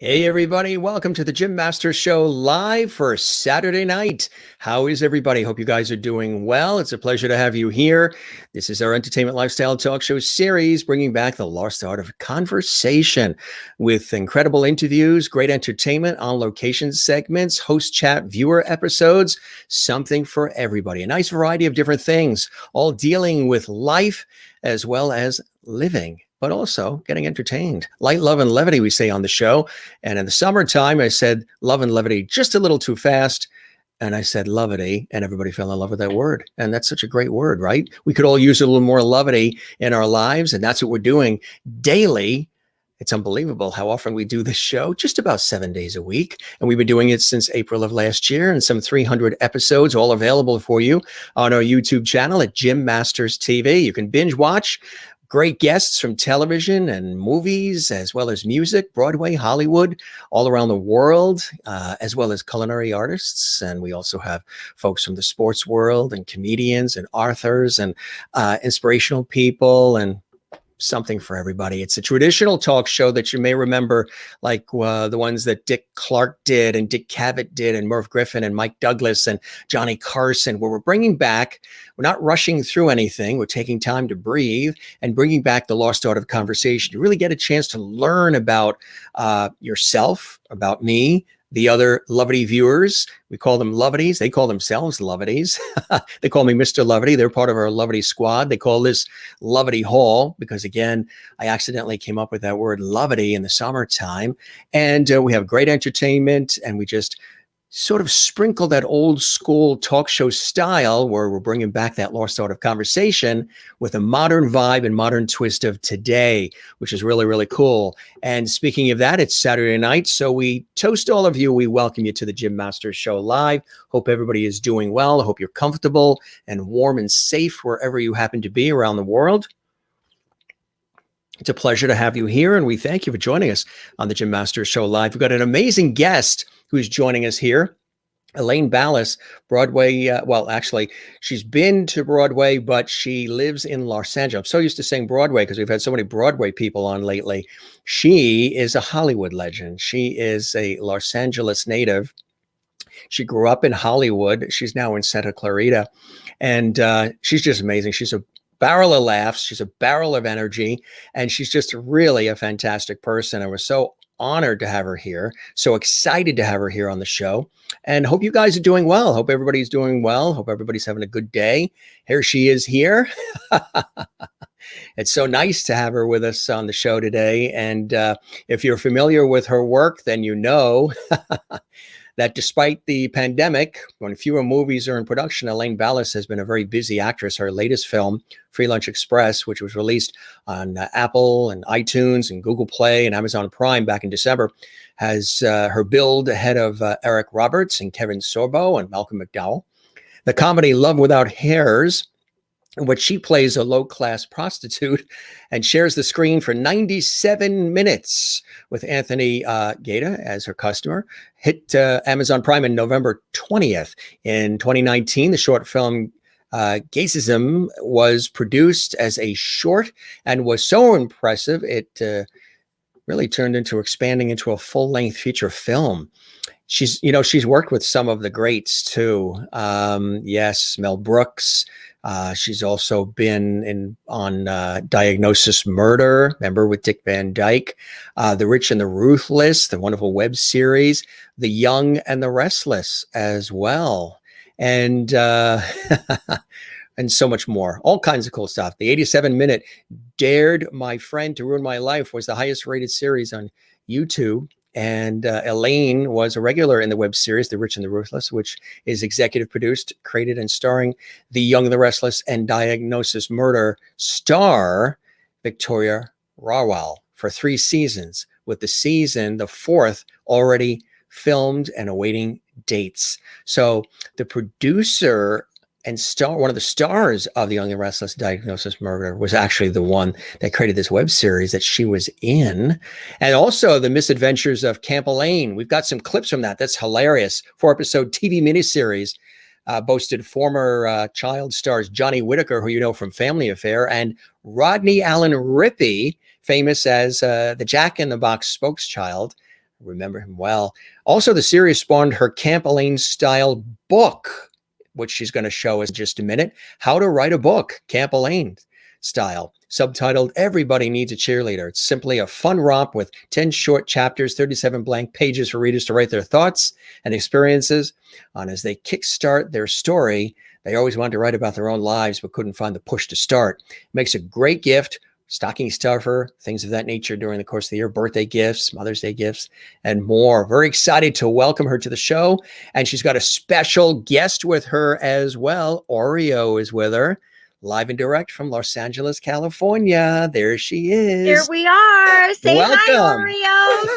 Hey, everybody. Welcome to the Gym Master Show live for Saturday night. How is everybody? Hope you guys are doing well. It's a pleasure to have you here. This is our entertainment lifestyle talk show series, bringing back the lost art of conversation with incredible interviews, great entertainment, on location segments, host chat, viewer episodes, something for everybody. A nice variety of different things, all dealing with life as well as living, but also getting entertained. Light, love, and levity, we say on the show. And in the summertime, I said love and levity just a little too fast. And I said levity, and everybody fell in love with that word. And that's such a great word, right? We could all use a little more levity in our lives, and that's what we're doing daily. It's unbelievable how often we do this show, just about 7 days a week. And we've been doing it since April of last year, and some 300 episodes all available for you on our YouTube channel at Gym Masters TV. You can binge watch great guests from television and movies, as well as music, Broadway, Hollywood, all around the world, as well as culinary artists. And we also have folks from the sports world and comedians and authors and inspirational people and something for everybody. It's a traditional talk show that you may remember, like the ones that Dick Clark did and Dick Cavett did and Merv Griffin and Mike Douglas and Johnny Carson, where we're bringing back, we're not rushing through anything. We're taking time to breathe and bringing back the lost art of conversation. You really get a chance to learn about yourself, about me, the other Lovity viewers. We call them Lovities. They call themselves Lovities. They call me Mr. Lovity. They're part of our Lovity squad. They call this Lovity Hall because, again, I accidentally came up with that word Lovity in the summertime. And we have great entertainment, and we just sort of sprinkle that old school talk show style where we're bringing back that lost art of conversation with a modern vibe and modern twist of today, which is really, really cool. And speaking of that, it's Saturday night. So we toast all of you. We welcome you to the Gym Master Show live. Hope everybody is doing well. I hope you're comfortable and warm and safe wherever you happen to be around the world. It's a pleasure to have you here, and we thank you for joining us on the Gym Master Show live. We've got an amazing guest who's joining us here, Elaine Ballace, Broadway. Well, actually, she's been to Broadway, but she lives in Los Angeles. I'm so used to saying Broadway because we've had so many Broadway people on lately. She is a Hollywood legend. She is a Los Angeles native. She grew up in Hollywood. She's now in Santa Clarita, and she's just amazing. She's a barrel of laughs. She's a barrel of energy, and she's just really a fantastic person. And we're so honored to have her here. So excited to have her here on the show, and hope you guys are doing well. Hope everybody's doing well. Hope everybody's having a good day. Here she is here. It's so nice to have her with us on the show today. And if you're familiar with her work, then you know that despite the pandemic, when fewer movies are in production, Elaine Ballace has been a very busy actress. Her latest film, Free Lunch Express, which was released on Apple and iTunes and Google Play and Amazon Prime back in December, has her billed ahead of Eric Roberts and Kevin Sorbo and Malcolm McDowell. The comedy Love Without Hairs, in which she plays a low-class prostitute and shares the screen for 97 minutes with Anthony Gaeta as her customer, hit Amazon Prime on November 20th. In 2019, the short film Gaysism was produced as a short and was so impressive, it really turned into expanding into a full-length feature film. She's worked with some of the greats too. Yes, Mel Brooks. She's also been on Diagnosis Murder, remember, with Dick Van Dyke, The Rich and the Ruthless, the wonderful web series, The Young and the Restless as well. And and so much more, all kinds of cool stuff. The 87-minute Dared My Friend to Ruin My Life was the highest rated series on YouTube. And Elaine was a regular in the web series, The Rich and the Ruthless, which is executive produced, created, and starring The Young and the Restless and Diagnosis Murder star Victoria Rawal for 3 seasons, with the fourth, already filmed and awaiting dates. So the producer and one of the stars of The Young and the Restless, Diagnosis Murder, was actually the one that created this web series that she was in. And also The Misadventures of Camp Elaine. We've got some clips from that. That's hilarious. 4-episode TV miniseries. Boasted former child stars Johnny Whitaker, who you know from Family Affair, and Rodney Allen Rippey, famous as the Jack in the Box spokeschild. Remember him well. Also, the series spawned her Camp Elaine Style book, which she's going to show us in just a minute. How to Write a Book, Camp Elaine Style, subtitled Everybody Needs a Cheerleader. It's simply a fun romp with 10 short chapters, 37 blank pages for readers to write their thoughts and experiences on as they kickstart their story. They always wanted to write about their own lives, but couldn't find the push to start. It makes a great gift, stocking stuffer, things of that nature during the course of the year, birthday gifts, Mother's Day gifts, and more. Very excited to welcome her to the show. And she's got a special guest with her as well. Oreo is with her, live and direct from Los Angeles, California. There she is. Here we are. Say Welcome. hi,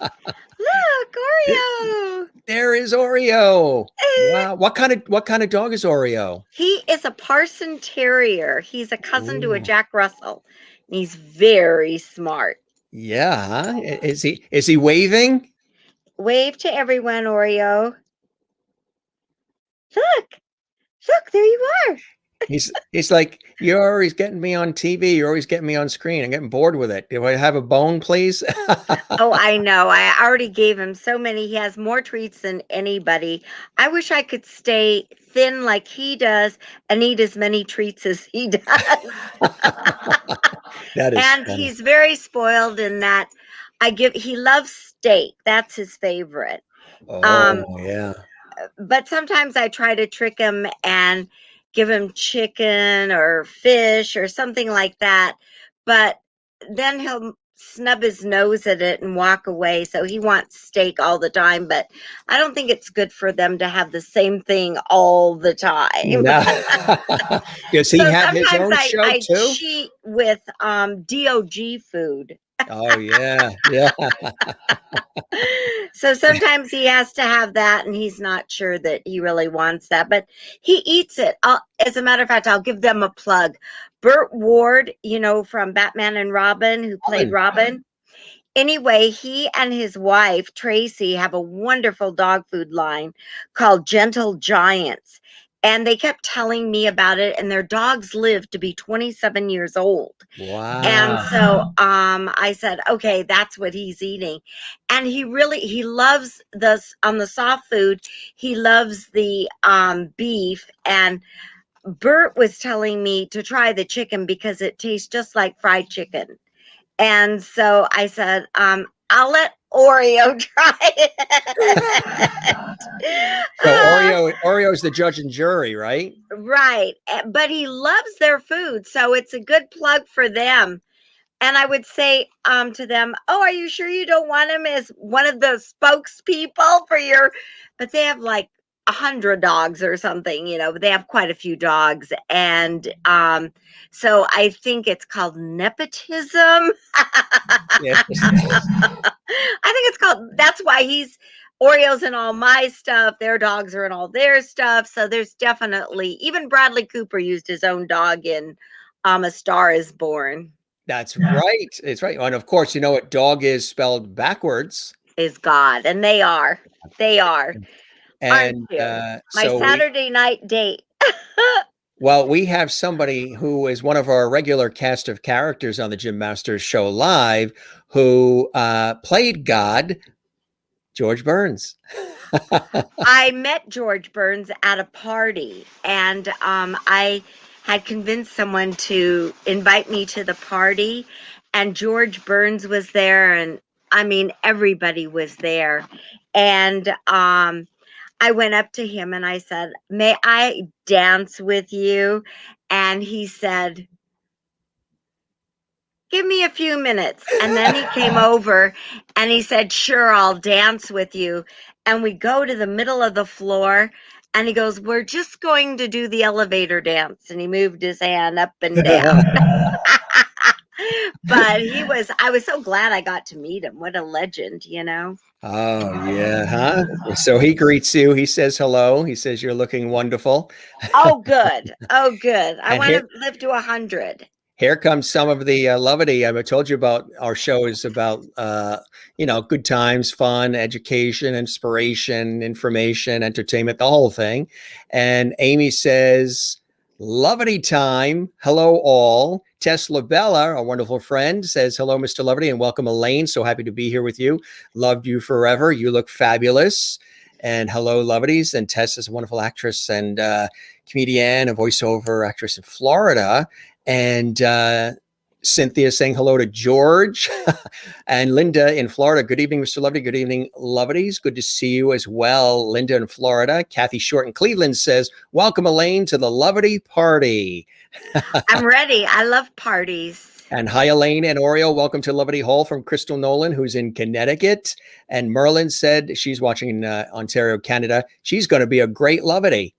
Oreo. Look, Oreo. There is Oreo. Wow. What kind of dog is Oreo? He is a Parson Terrier. He's a cousin to a Jack Russell. And he's very smart. Yeah. Is he waving? Wave to everyone, Oreo. Look, there you are. He's like, you're always getting me on TV. You're always getting me on screen. I'm getting bored with it. Do I have a bone, please? Oh, I know. I already gave him so many. He has more treats than anybody. I wish I could stay thin like he does and eat as many treats as he does. That is and funny. He's very spoiled in that he loves steak. That's his favorite. Oh, yeah. But sometimes I try to trick him and give him chicken or fish or something like that. But then he'll snub his nose at it and walk away. So he wants steak all the time. But I don't think it's good for them to have the same thing all the time. No. Does he have his own show I too? cheat with DOG food. Oh, yeah. Yeah. So sometimes he has to have that, and he's not sure that he really wants that, but he eats it. As a matter of fact, I'll give them a plug. Burt Ward, from Batman and Robin, who played Robin. Anyway, he and his wife, Tracy, have a wonderful dog food line called Gentle Giants. And they kept telling me about it, and their dogs lived to be 27 years old. Wow. And so I said, okay, that's what he's eating. And he loves on the soft food, he loves the beef. And Bert was telling me to try the chicken because it tastes just like fried chicken. And so I said, I'll let Oreo try it. So Oreo's the judge and jury, right? Right. But he loves their food. So it's a good plug for them. And I would say to them, oh, are you sure you don't want him as one of the spokespeople for but they have like 100 dogs or something, but they have quite a few dogs. And so I think it's called nepotism. Yes. I think it's called, that's why Oreo's in all my stuff. Their dogs are in all their stuff. So there's definitely, even Bradley Cooper used his own dog in A Star Is Born. That's right. It's right. And of course, you know what dog is spelled backwards? Is God. And they are. They are. And my Saturday night date. Well, we have somebody who is one of our regular cast of characters on the Jim Masters Show Live who played God, George Burns. I met George Burns at a party, and I had convinced someone to invite me to the party, and George Burns was there, and I mean, everybody was there. And I went up to him and I said, may I dance with you? And he said, give me a few minutes. And then he came over and he said, sure, I'll dance with you. And we go to the middle of the floor and he goes, we're just going to do the elevator dance. And he moved his hand up and down. But I was so glad I got to meet him. What a legend, Oh, yeah. Huh? So he greets you. He says hello. He says, you're looking wonderful. Oh, good. Oh, good. I want to live to 100. Here comes some of the levity. I told you about our show is about, good times, fun, education, inspiration, information, entertainment, the whole thing. And Amy says, Lovety time. Hello, all. Tess Labella, our wonderful friend, says, hello, Mr. Lovety, and welcome, Elaine. So happy to be here with you. Loved you forever. You look fabulous. And hello, Loveties. And Tess is a wonderful actress and comedian, a voiceover actress in Florida. And Cynthia saying hello to George and Linda in Florida. Good evening, Mr. Lovety. Good evening, Loveties. Good to see you as well. Linda in Florida. Kathy Short in Cleveland says, welcome, Elaine, to the Lovety party. I'm ready. I love parties. And hi, Elaine and Oreo. Welcome to Lovety Hall from Crystal Nolan, who's in Connecticut. And Merlin said she's watching in Ontario, Canada. She's going to be a great Lovety.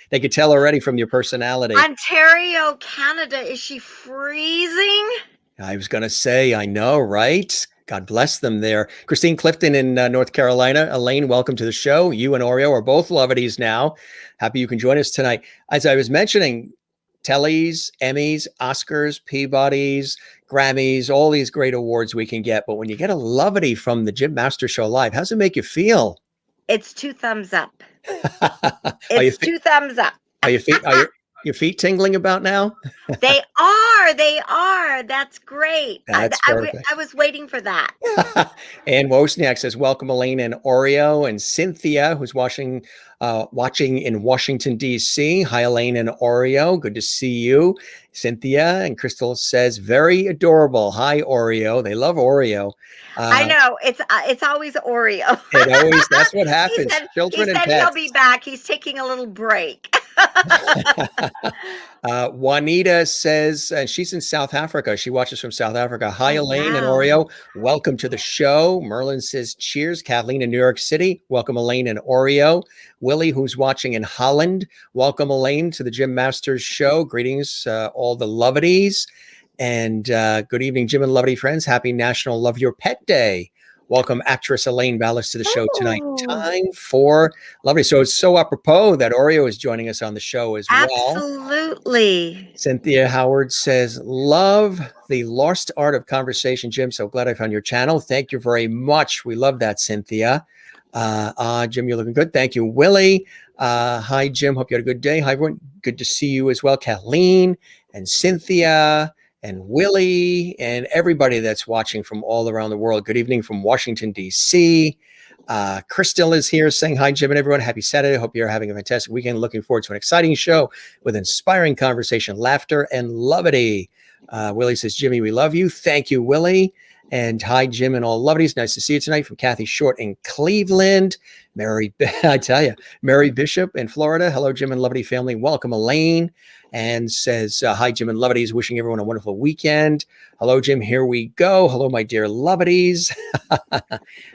They could tell already from your personality. Ontario, Canada. Is she freezing? I was going to say, I know, right? God bless them there. Christine Clifton in North Carolina. Elaine, welcome to the show. You and Oreo are both Loveties now. Happy you can join us tonight. As I was mentioning, Tellys, Emmys, Oscars, Peabodys, Grammys, all these great awards we can get. But when you get a Lovety from the Jim Master Show Live, how does it make you feel? It's 2 thumbs up. It's 2 thumbs up. Are your feet tingling about now? They are. They are. That's great. That's perfect. I was waiting for that. And Wozniak says, welcome, Elaine and Oreo. And Cynthia, who's watching in Washington, D.C. Hi, Elaine and Oreo. Good to see you. Cynthia and Crystal says, very adorable. Hi, Oreo. They love Oreo. I know. It's always Oreo. That's what happens. Children and pets. He'll be back. He's taking a little break. Juanita says, and she's in South Africa. She watches from South Africa. Hi, Elaine and Oreo. Welcome to the show. Merlin says, cheers. Kathleen in New York City. Welcome, Elaine and Oreo. Willie, who's watching in Holland. Welcome, Elaine, to the Jim Masters show. Greetings, all the Loveties. And good evening, Jim and Lovety friends. Happy National Love Your Pet Day. Welcome, actress Elaine Ballace, to the show tonight. Time for Lovety. So it's so apropos that Oreo is joining us on the show as well. Absolutely. Cynthia Howard says, love the lost art of conversation, Jim. So glad I found your channel. Thank you very much. We love that, Cynthia. Jim, you're looking good. Thank you, Willie. Hi, Jim. Hope you had a good day. Hi, everyone. Good to see you as well. Kathleen and Cynthia and Willie and everybody that's watching from all around the world. Good evening from Washington, D.C. Crystal is here saying hi, Jim and everyone. Happy Saturday. Hope you're having a fantastic weekend. Looking forward to an exciting show with inspiring conversation, laughter, and lovety. Willie says, Jimmy, we love you. Thank you, Willie. And hi, Jim and all Loveties. Nice to see you tonight from Kathy Short in Cleveland. Mary Bishop in Florida. Hello, Jim and Lovety family. Welcome, Elaine. And says, hi, Jim and Loveties. Wishing everyone a wonderful weekend. Hello, Jim. Here we go. Hello, my dear Loveties.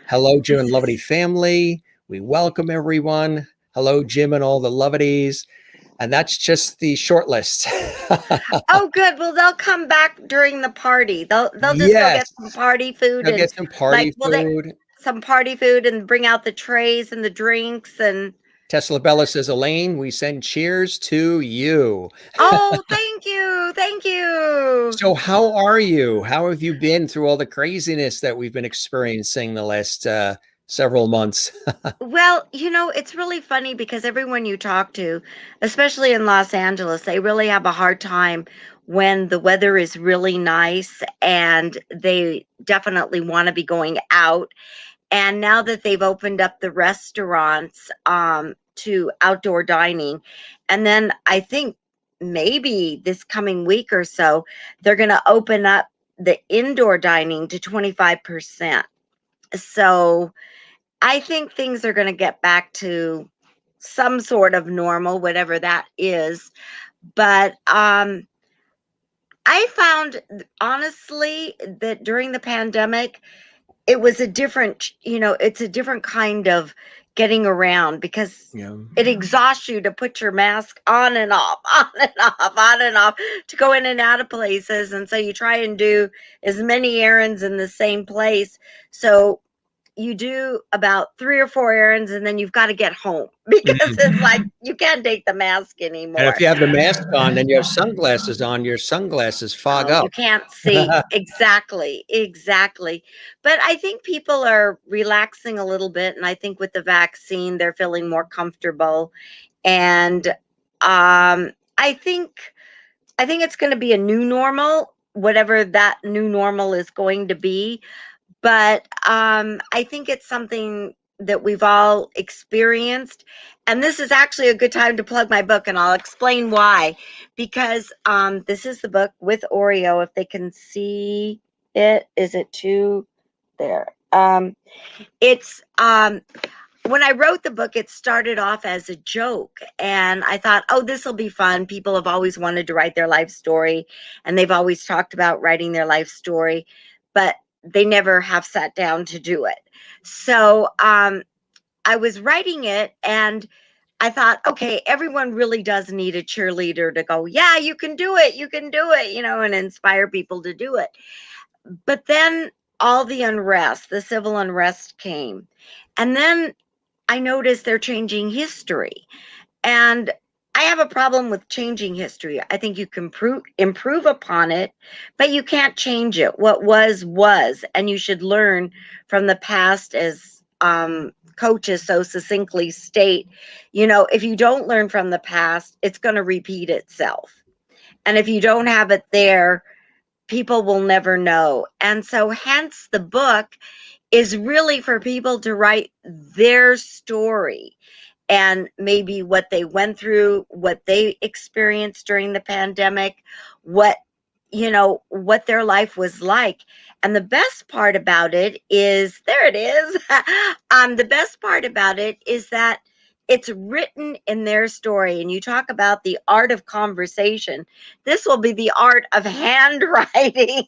Hello, Jim and Lovety family. We welcome everyone. Hello, Jim and all the Loveties. And that's just the short list. Oh, good. Well, they'll come back during the party. They'll just go get some party food. They'll get some party food. Some party food and bring out the trays and the drinks. And Tesla Bella says, Elaine, we send cheers to you. Oh, thank you. Thank you. So how are you? How have you been through all the craziness that we've been experiencing the last several months? Well, it's really funny because everyone you talk to, especially in Los Angeles, they really have a hard time when the weather is really nice and they definitely want to be going out. And now that they've opened up the restaurants to outdoor dining, and then I think maybe this coming week or so, they're going to open up the indoor dining to 25%. So I think things are going to get back to some sort of normal, whatever that is. But I found, honestly, that during the pandemic, it was it's a different kind of getting around because it exhausts you to put your mask on and off, on and off, on and off, to go in and out of places. And so you try and do as many errands in the same place. So you do about 3 or 4 errands and then you've got to get home because it's like you can't take the mask anymore. And if you have the mask on and you have sunglasses on, your sunglasses fog up. You can't see. Exactly. But I think people are relaxing a little bit. And I think with the vaccine, they're feeling more comfortable. And I think it's going to be a new normal, whatever that new normal is going to be. But I think it's something that we've all experienced. And this is actually a good time to plug my book, and I'll explain why. Because this is the book with Oreo. If they can see it, is it too there? It's when I wrote the book, it started off as a joke. And I thought, oh, this will be fun. People have always wanted to write their life story, and they've always talked about writing their life story, but they never have sat down to do it. So I was writing it, and I thought, okay, everyone really does need a cheerleader to go, yeah, you can do it, and inspire people to do it. But then all the unrest, the civil unrest came. And then I noticed they're changing history. And I have a problem with changing history. I think you can improve upon it, but you can't change it. What was, and you should learn from the past, as coaches so succinctly state. If you don't learn from the past, it's going to repeat itself. And if you don't have it there, people will never know. And so, hence, the book is really for people to write their story, and maybe what they went through, what they experienced during the pandemic, what their life was like. And the best part about it is, there it is. The best part about it is that it's written in their story. And you talk about the art of conversation. This will be the art of handwriting.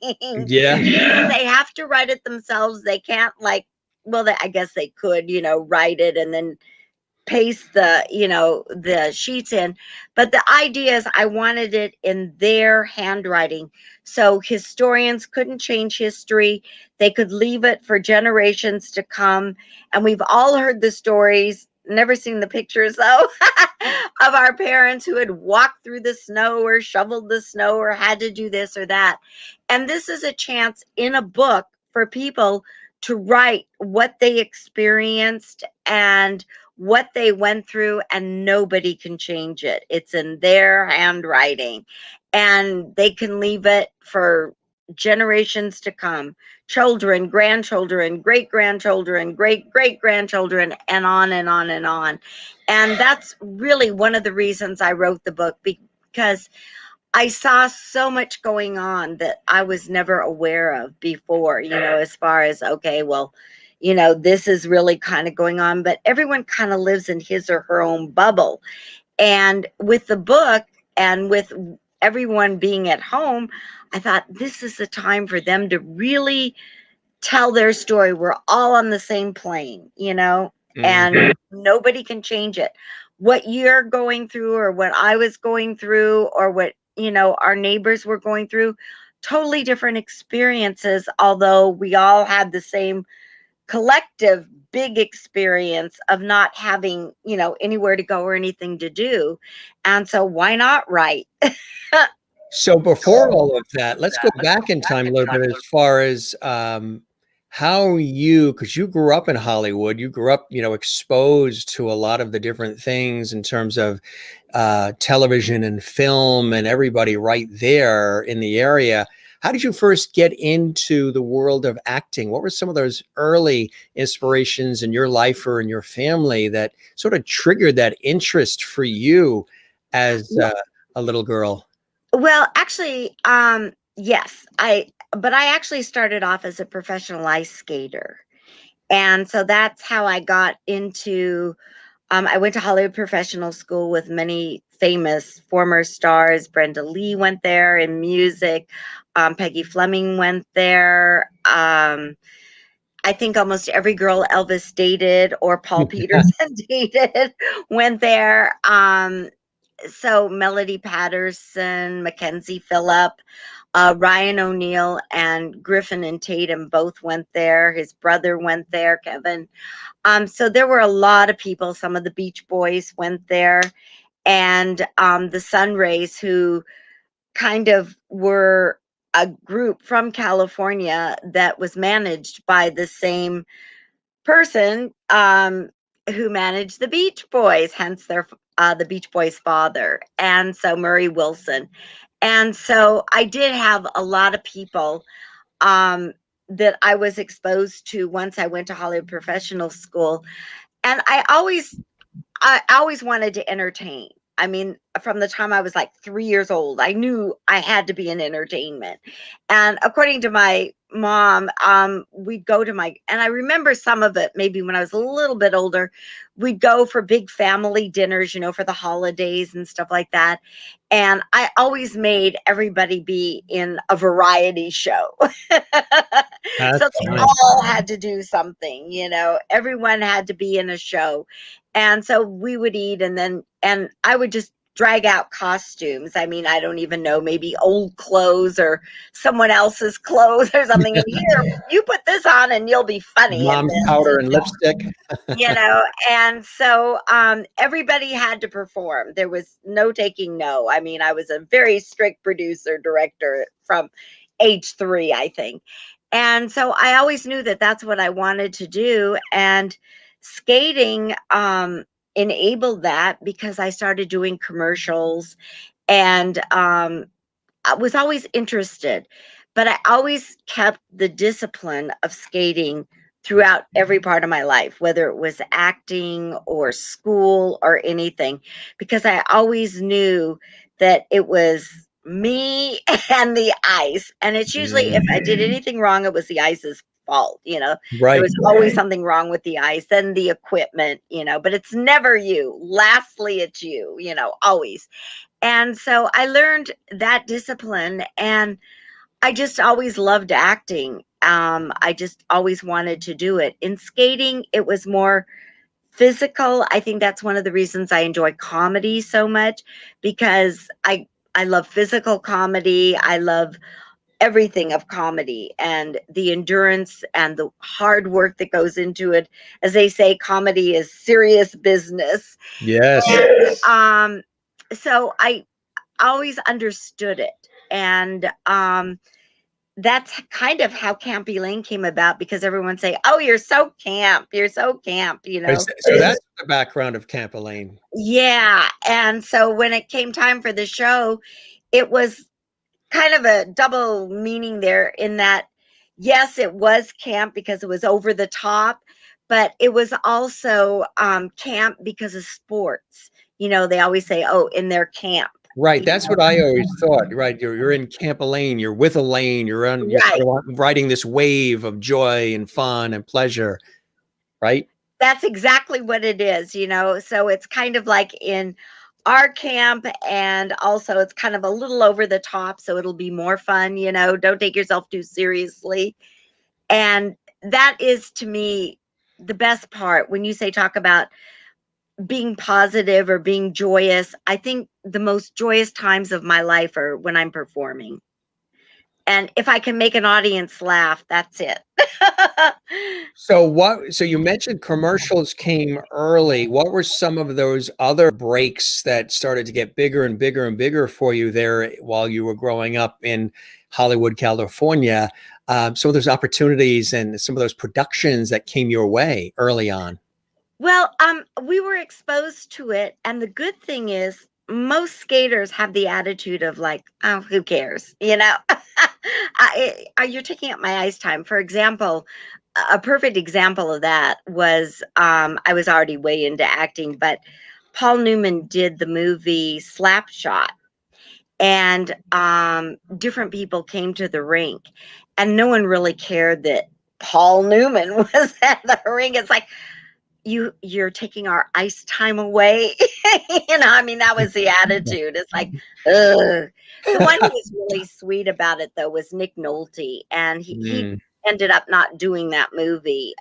Yeah. They have to write it themselves. They can't, I guess they could, write it and then paste the sheets in. But the idea is, I wanted it in their handwriting, so historians couldn't change history. They could leave it for generations to come. And we've all heard the stories, never seen the pictures though, of our parents who had walked through the snow or shoveled the snow or had to do this or that. And this is a chance in a book for people to write what they experienced and what they went through, and nobody can change it. It's in their handwriting, and they can leave it for generations to come, children, grandchildren, great grandchildren, great great grandchildren, and on and on and on. And that's really one of the reasons I wrote the book, because I saw so much going on that I was never aware of before, as far as, okay, well, this is really kind of going on, but everyone kind of lives in his or her own bubble. And with the book, and with everyone being at home, I thought this is the time for them to really tell their story. We're all on the same plane, and nobody can change it. What you're going through, or what I was going through, or what, our neighbors were going through, totally different experiences, although we all had the same collective big experience of not having, anywhere to go or anything to do. And so, why not write? So before all of that, let's go back in time a little bit, as far as how you, because you grew up in Hollywood, you grew up, exposed to a lot of the different things in terms of television and film and everybody right there in the area. How did you first get into the world of acting? What were some of those early inspirations in your life or in your family that sort of triggered that interest for you as a little girl? Well, actually, yes, but I actually started off as a professional ice skater. And so that's how I got into, I went to Hollywood Professional School with many famous former stars. Brenda Lee went there in music. Peggy Fleming went there. I think almost every girl Elvis dated or Paul Peterson dated went there. So Melody Patterson, Mackenzie Phillip, Ryan O'Neal, and Griffin and Tatum both went there. His brother went there, Kevin. So there were a lot of people. Some of the Beach Boys went there, and the Sunrays, who kind of were a group from California that was managed by the same person who managed the Beach Boys, hence their the Beach Boys' father, and so Murray Wilson. And so I did have a lot of people that I was exposed to once I went to Hollywood Professional School. And I always wanted to entertain. I mean, from the time I was like 3 years old, I knew I had to be in entertainment. And according to my mom, we'd go to and I remember some of it maybe when I was a little bit older, we'd go for big family dinners, for the holidays and stuff like that. And I always made everybody be in a variety show. That's So they fine. all had to do something, everyone had to be in a show. And so we would eat, and I would just drag out costumes. I mean, I don't even know, maybe old clothes or someone else's clothes or something. And here, you put this on and you'll be funny in Mom's this. powder and lipstick. And so everybody had to perform. There was no taking no. I mean, I was a very strict producer director from age 3, I think. And so I always knew that that's what I wanted to do. And skating enabled that because I started doing commercials, and I was always interested, but I always kept the discipline of skating throughout every part of my life, whether it was acting or school or anything, because I always knew that it was me and the ice. And it's usually if I did anything wrong, it was the ice's fault. There Right. was always something wrong with the ice and the equipment, but it's never you. Lastly, it's you, always. And so I learned that discipline, and I just always loved acting. I just always wanted to do it. In skating, it was more physical. I think that's one of the reasons I enjoy comedy so much, because I love physical comedy. I love everything of comedy and the endurance and the hard work that goes into it. As they say, comedy is serious business. Yes. And so I always understood it. And that's kind of how Camp Elaine came about, because everyone say, "Oh, you're so camp. You're so camp," So that's the background of Camp Elaine. Yeah. And so when it came time for the show, it was kind of a double meaning there, in that, yes, it was camp because it was over the top, but it was also camp because of sports. They always say, "Oh, in their camp." Right. That's what I always thought. Right. You're in Camp Elaine. You're with Elaine. You're Right. sort of riding this wave of joy and fun and pleasure. Right. That's exactly what it is. So it's kind of like in our camp, and also it's kind of a little over the top, so it'll be more fun. Don't take yourself too seriously. And that is, to me, the best part. When you say talk about being positive or being joyous, I think the most joyous times of my life are when I'm performing. And if I can make an audience laugh, that's it. So you mentioned commercials came early. What were some of those other breaks that started to get bigger and bigger and bigger for you there while you were growing up in Hollywood, California? Some of those opportunities and some of those productions that came your way early on. Well, we were exposed to it, and the good thing is most skaters have the attitude of like, "Oh, who cares?" You're taking up my ice time. For example, a perfect example of that was, I was already way into acting, but Paul Newman did the movie Slapshot, and different people came to the rink, and no one really cared that Paul Newman was at the rink. It's like, you're taking our ice time away. I mean, that was the attitude. It's like, ugh. The one who was really sweet about it, though, was Nick Nolte, and he ended up not doing that movie.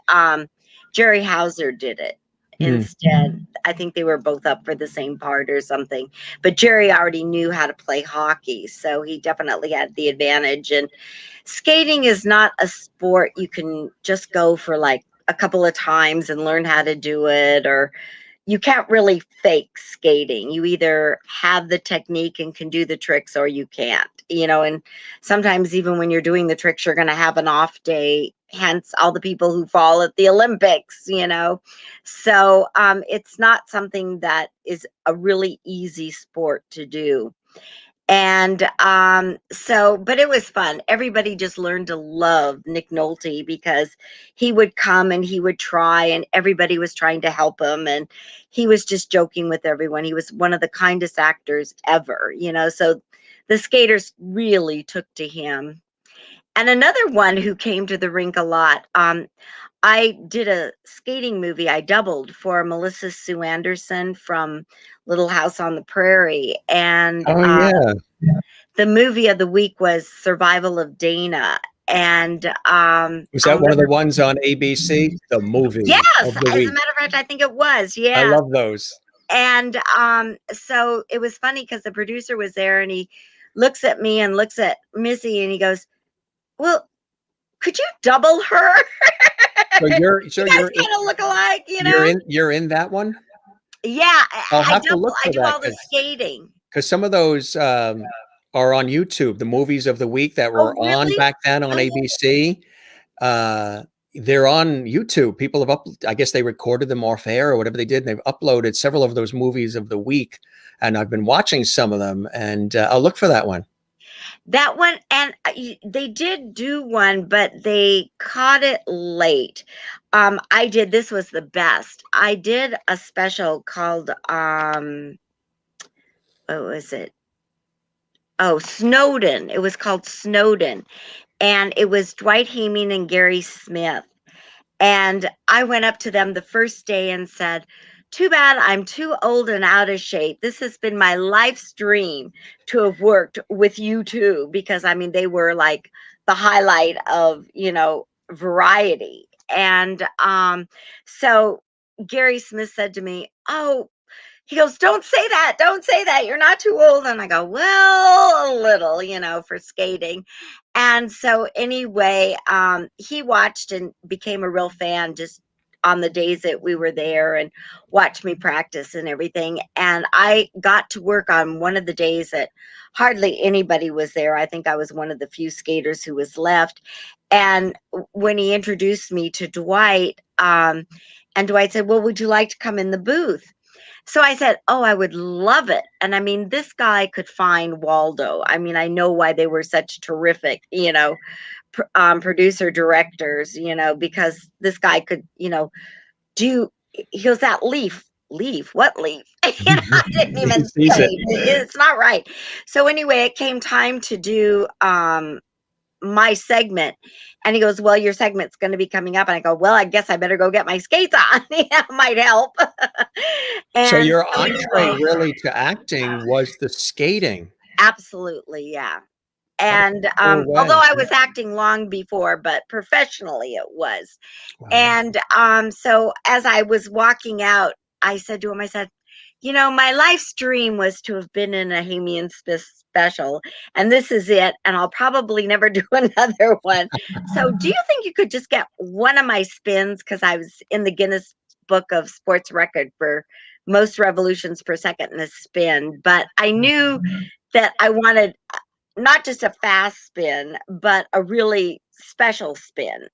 Jerry Hauser did it instead. I think they were both up for the same part or something, but Jerry already knew how to play hockey, so he definitely had the advantage. And skating is not a sport you can just go for like a couple of times and learn how to do it, or you can't really fake skating. You either have the technique and can do the tricks, or you can't, and sometimes even when you're doing the tricks, you're going to have an off day, hence all the people who fall at the Olympics, So it's not something that is a really easy sport to do. And but it was fun. Everybody just learned to love Nick Nolte because he would come and he would try, and everybody was trying to help him. And he was just joking with everyone. He was one of the kindest actors ever, So the skaters really took to him. And another one who came to the rink a lot, I did a skating movie. I doubled for Melissa Sue Anderson from Little House on the Prairie. And Oh yeah. the movie of the week was Survival of Dana. And Was that one of the ones on ABC? The movie yes, of the as a week. matter of fact, I think it was. I Yeah. love those. And so it was funny because the producer was there and he looks at me and looks at Missy and he goes, well, could you double her? So you're You guys kind of look alike, you're in that one? Yeah, I'll have to look for I do that all the skating. because some of those are on YouTube. The movies of the week that were on really? back then on ABC. They're on YouTube. People have I guess they recorded them off air or whatever they did, and they've uploaded several of those movies of the week. And I've been watching some of them, and I'll look for that one. That one, and they did do one, but they caught it late. This was the best. I did a special called, what was it? Oh, Snowden. It was called Snowden. And it was Dwight Haming and Gary Smith. And I went up to them the first day and said, too bad I'm too old and out of shape. This has been my life's dream to have worked with you two, because they were like the highlight of, Variety. And so Gary Smith said to me, oh, he goes, don't say that. Don't say that. You're not too old. And I go, well, a little, for skating. And so anyway, he watched and became a real fan just on the days that we were there and watched me practice and everything. And I got to work on one of the days that hardly anybody was there. I think I was one of the few skaters who was left. And when he introduced me to Dwight, and Dwight said, well, would you like to come in the booth? So I said, oh, I would love it. And this guy could find Waldo. I know why they were such terrific, producer directors, because this guy could, do, he goes, that leaf, what leaf? I didn't even say it's not right. So anyway, it came time to do my segment. And he goes, well, your segment's going to be coming up. And I go, well, I guess I better go get my skates on. Yeah, might help. So your entree really to acting was the skating. Absolutely. Yeah. And although I was acting long before, but professionally it was. Wow. And so as I was walking out, I said to him, I said, my life's dream was to have been in a Hamian special, and this is it, and I'll probably never do another one. So do you think you could just get one of my spins, because I was in the Guinness Book of Sports Record for most revolutions per second in a spin, but I knew that I wanted not just a fast spin, but a really special spin.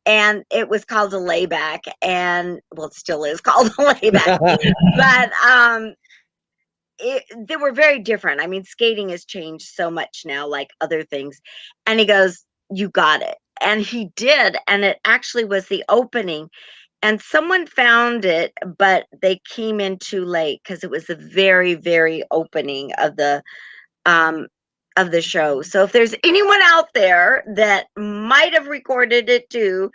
And it was called a layback, and well, it still is called a layback, but they were very different. Skating has changed so much now, like other things. And he goes, you got it. And he did. And it actually was the opening. And someone found it, but they came in too late because it was the very, very opening of the show. So if there's anyone out there that might have recorded it too,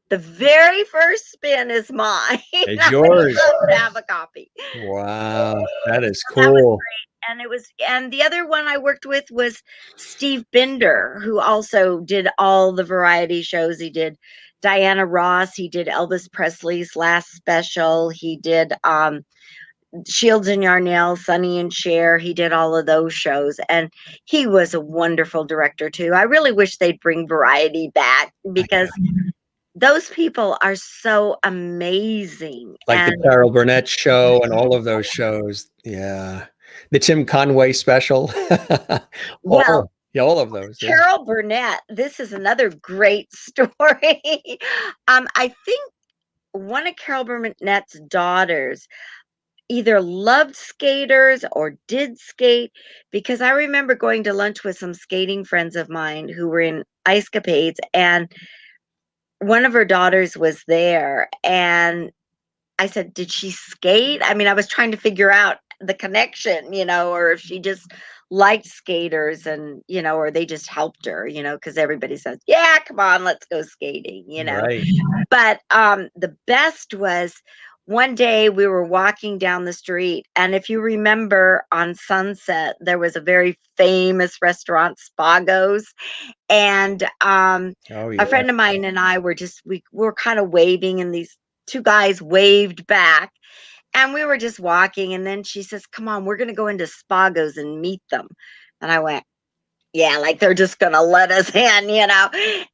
the very first spin is mine. It's yours. I would have a copy. Wow, that is cool. And the other one I worked with was Steve Binder, who also did all the variety shows. He did Diana Ross. He did Elvis Presley's last special. He did Shields and Yarnell, Sonny and Cher. He did all of those shows, and he was a wonderful director too. I really wish they'd bring variety back, because those people are so amazing. Like the And Carol Burnett show and all of those shows. Yeah. The Tim Conway special. well, Yeah, all of those. Yeah. Carol Burnett, this is another great story. I think one of Carol Burnett's daughters either loved skaters or did skate, because I remember going to lunch with some skating friends of mine who were in ice capades, and one of her daughters was there, and I said, "Did she skate?" I mean, I was trying to figure out the connection, or if she just liked skaters and, or they just helped her, because everybody says, "Yeah, come on, let's go skating." Right. But the best was one day we were walking down the street, and if you remember on Sunset, there was a very famous restaurant, Spago's, and Oh, a yeah. friend of mine and I we were kind of waving, and these two guys waved back, and we were just walking, and then she says, "Come on, we're going to go into Spago's and meet them." And I went, "Yeah, like they're just gonna let us in."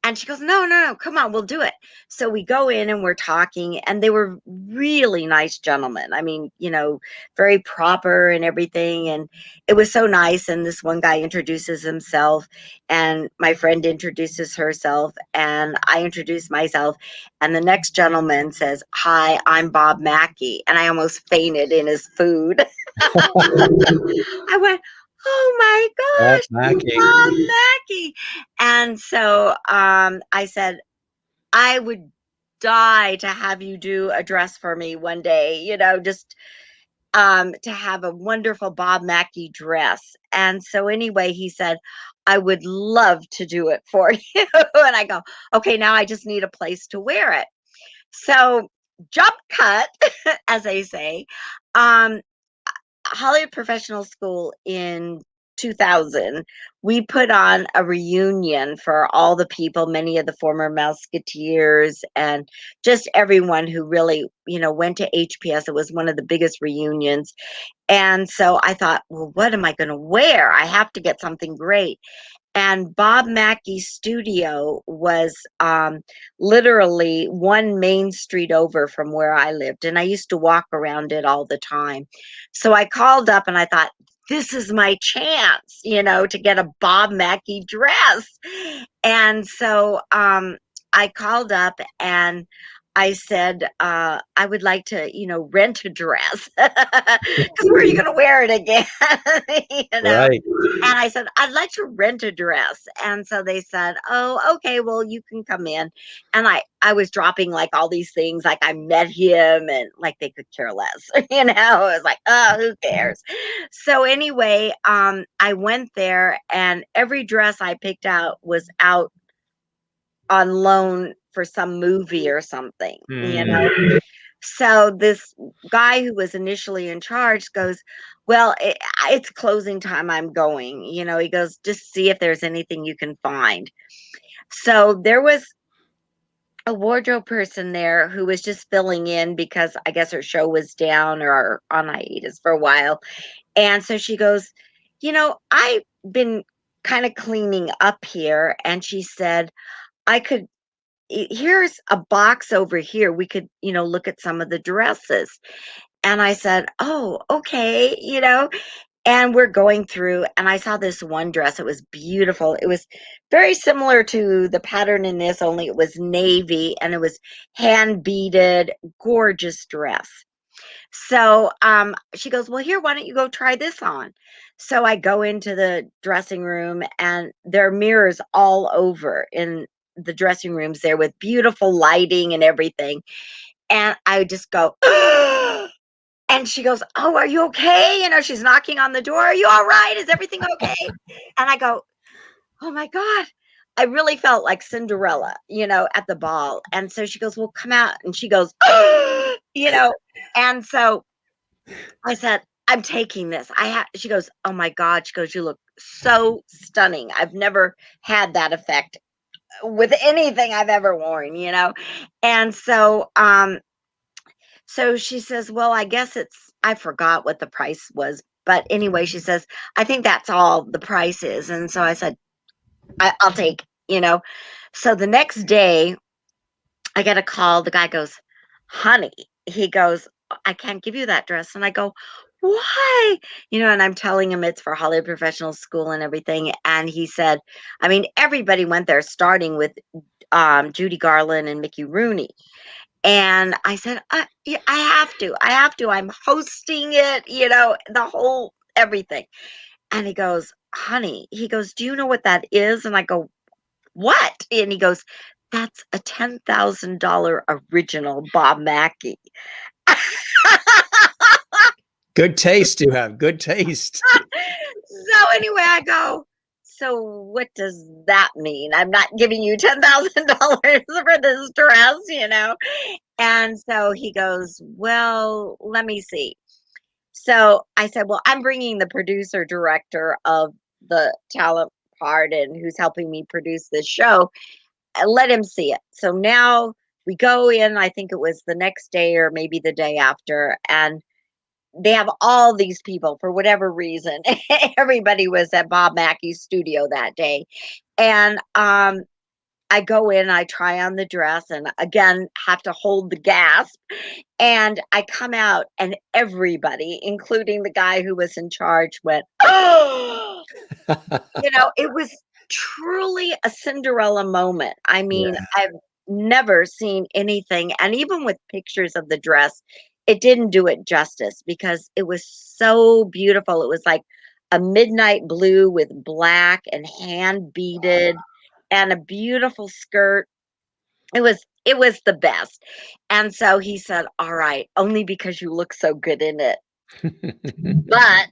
And she goes, "No, no, no, come on, we'll do it." So we go in and we're talking, and they were really nice gentlemen. I mean, very proper and everything. And it was so nice. And this one guy introduces himself, and my friend introduces herself, and I introduce myself. And the next gentleman says, "Hi, I'm Bob Mackie." And I almost fainted in his food. I went, "Oh my Bob gosh, Mackie. Bob Mackie." And so I said, "I would die to have you do a dress for me one day, just to have a wonderful Bob Mackie dress." And so anyway, he said, "I would love to do it for you." And I go, "Okay, now I just need a place to wear it." So jump cut, as they say. Um, Hollyood Professional School in 2000, we put on a reunion for all the people, many of the former Musketeers, and just everyone who really, went to HPS. It was one of the biggest reunions. And so I thought, well, what am I going to wear? I have to get something great. And Bob Mackey's studio was literally one main street over from where I lived. And I used to walk around it all the time. So I called up and I thought, this is my chance, to get a Bob Mackey dress. And so I called up and I said, I would like to, rent a dress, because where are you going to wear it again? you know? Right. And I said, "I'd like to rent a dress." And so they said, "Oh, okay, well, you can come in." And I was dropping like all these things, like I met him, and like they could care less. I was like, "Oh, who cares?" So anyway, I went there, and every dress I picked out was out on loan for some movie or something. Mm. So this guy who was initially in charge goes, "Well, it's closing time. I'm going." He goes, "Just see if there's anything you can find." So there was a wardrobe person there who was just filling in because I guess her show was down or on hiatus for a while. And so she goes, "I've been kind of cleaning up here." And she said, "I could, here's a box over here. We could, look at some of the dresses." And I said, "Oh, okay." And we're going through, and I saw this one dress. It was beautiful. It was very similar to the pattern in this, only it was navy and it was hand beaded, gorgeous dress. So she goes, "Well, here, why don't you go try this on?" So I go into the dressing room, and there are mirrors all over in the dressing rooms there with beautiful lighting and everything. And I just go, and she goes, "Oh, are you okay?" She's knocking on the door. "Are you all right? Is everything okay?" And I go, "Oh my God." I really felt like Cinderella, at the ball. And so she goes, "Well, come out." And she goes, you know, and so I said, "I'm taking this." She goes, "Oh my God." She goes, "You look so stunning. I've never had that effect with anything I've ever worn." And so she says, "Well, I guess I forgot what the price was." But anyway, she says, "I think that's all the price is." And so I said, I'll take. So the next day, I get a call. The guy goes, honey, he goes, I can't give you that dress. And I go, why? And I'm telling him it's for Hollywood Professional School and everything. And he said, I mean, everybody went there, starting with Judy Garland and Mickey Rooney. And I said, yeah, I have to. I have to. I'm hosting it, the whole everything. And he goes, honey, he goes, do you know what that is? And I go, what? And he goes, that's a $10,000 original Bob Mackie. Good taste you have. Good taste. So anyway, I go, so what does that mean? I'm not giving you $10,000 for this dress. And so he goes, well, let me see. So I said, well, I'm bringing the producer director of the talent part and who's helping me produce this show. Let him see it. So now we go in, I think it was the next day or maybe the day after, and they have all these people for whatever reason. Everybody was at Bob Mackie's studio that day. And I go in, I try on the dress, and again, have to hold the gasp. And I come out, and everybody, including the guy who was in charge, went, oh, it was truly a Cinderella moment. I mean, Yeah. I've never seen anything. And even with pictures of the dress, it didn't do it justice because it was so beautiful. It was like a midnight blue with black and hand beaded and a beautiful skirt. It was the best. And so he said, all right, only because you look so good in it. But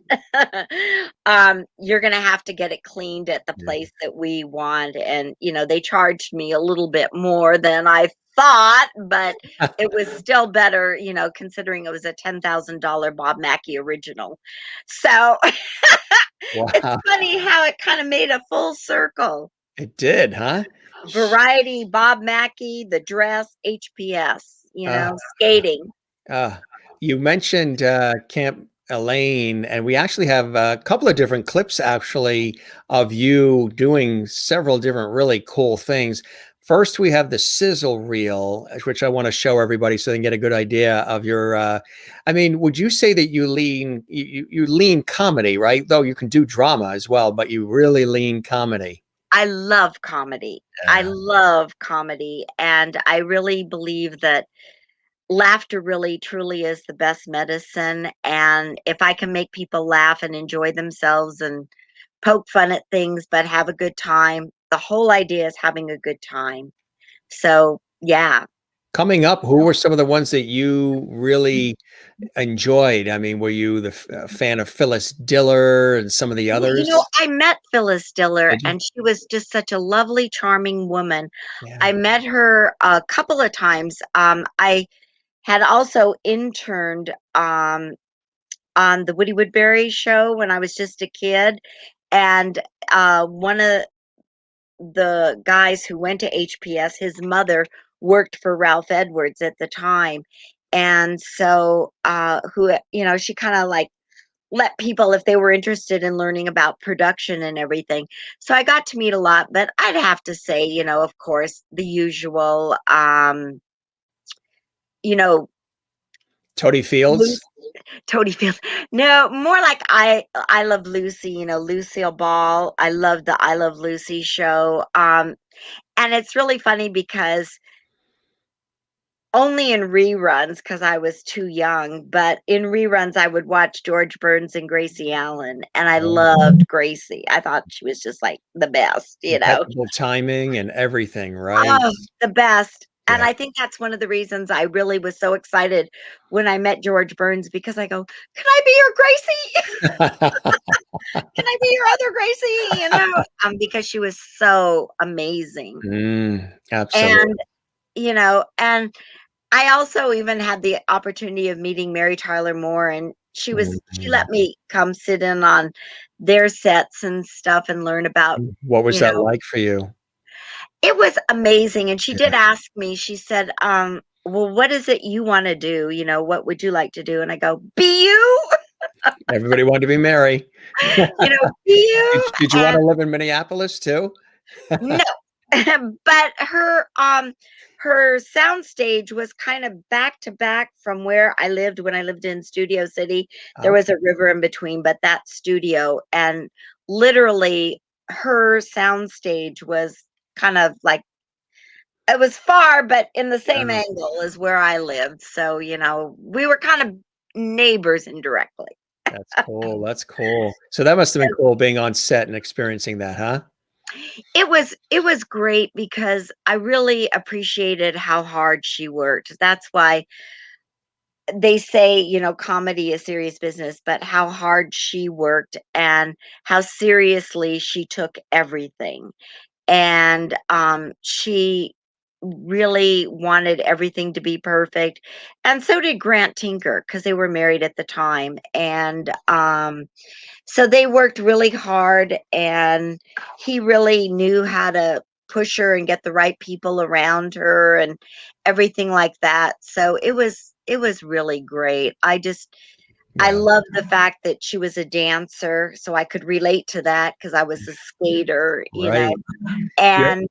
you're gonna have to get it cleaned at the Yeah. place that we want. And they charged me a little bit more than I thought, but it was still better, considering it was a $10,000 Bob Mackie original. So it's Wow. funny how it kind of made a full circle. It did, huh? Variety, Bob Mackie, the dress, HPS, Uh, skating. uh, you mentioned Camp Elaine, and we actually have a couple of different clips actually of you doing several different really cool things. First, we have the sizzle reel, which I want to show everybody so they can get a good idea of your. I mean, would you say that you lean comedy, right? Though you can do drama as well, but you really lean comedy. I love comedy. I Yeah. love comedy, and I really believe that laughter really truly is the best medicine. And if I can make people laugh and enjoy themselves and poke fun at things but have a good time, the whole idea is having a good time. So, yeah. Coming up, who were some of the ones that you really enjoyed? I mean, were you the fan of Phyllis Diller and some of the Well, others? I met Phyllis Diller, Did you? and she was just such a lovely, charming woman. I Yeah. met her a couple of times. I had also interned on the Woody Woodbury show when I was just a kid, and one of the guys who went to HPS, his mother worked for Ralph Edwards at the time, and so she kind of like let people if they were interested in learning about production and everything. So I got to meet a lot, but I'd have to say, of course, the usual, you know, Tony Fields? Toady Field. No, more like I Love Lucy, Lucille Ball. I love the I Love Lucy show. And it's really funny because only in reruns, because I was too young, but in reruns I would watch George Burns and Gracie Allen, and I Oh, loved Gracie. I thought she was just like the best. impeccable timing and everything, right? Oh, the best. And Yeah. I think that's one of the reasons I really was so excited when I met George Burns because I go, "Can I be your Gracie?" Can I be your other Gracie? Because she was so amazing. Absolutely. And, and I also even had the opportunity of meeting Mary Tyler Moore, and she Mhm. let me come sit in on their sets and stuff and learn about, What was you that know, like for you? it was amazing. And she Yeah. did ask me, she said, well, what is it you want to do? What would you like to do? And I go, be you, Everybody wanted to be Mary. be you. Did you And wanna live in Minneapolis too? no, But her sound stage was kind of back to back from where I lived when I lived in Studio City. There was Okay. a river in between, but that studio, and literally her sound stage was kind of like, it was far, but in the same Yeah. angle as where I lived. So, we were kind of neighbors indirectly. That's cool. That's cool. So that must have been cool being on set and experiencing that, huh? It was great because I really appreciated how hard she worked. That's why they say, comedy is serious business, but how hard she worked and how seriously she took everything. And she really wanted everything to be perfect. And so did Grant Tinker, because they were married at the time. And so they worked really hard, and he really knew how to push her and get the right people around her and everything like that. So it was really great. I Yeah. love the fact that she was a dancer, so I could relate to that because I was a skater. Right. Yeah.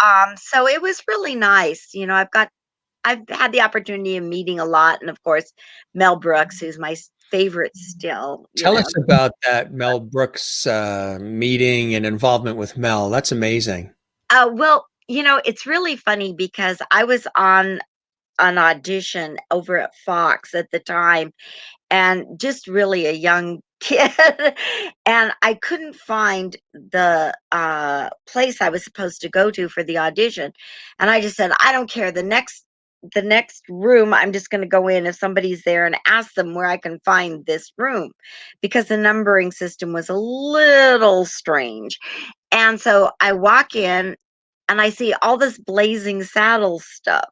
And so it was really nice. I've had the opportunity of meeting a lot, and of course Mel Brooks, who's my favorite still. Tell us about that Mel Brooks meeting and involvement with Mel. That's amazing. Well, it's really funny because I was on an audition over at Fox at the time, and just really a young kid. And I couldn't find the place I was supposed to go to for the audition. And I just said, I don't care. The next room, I'm just going to go in if somebody's there and ask them where I can find this room, because the numbering system was a little strange. And so I walk in and I see all this Blazing Saddles stuff.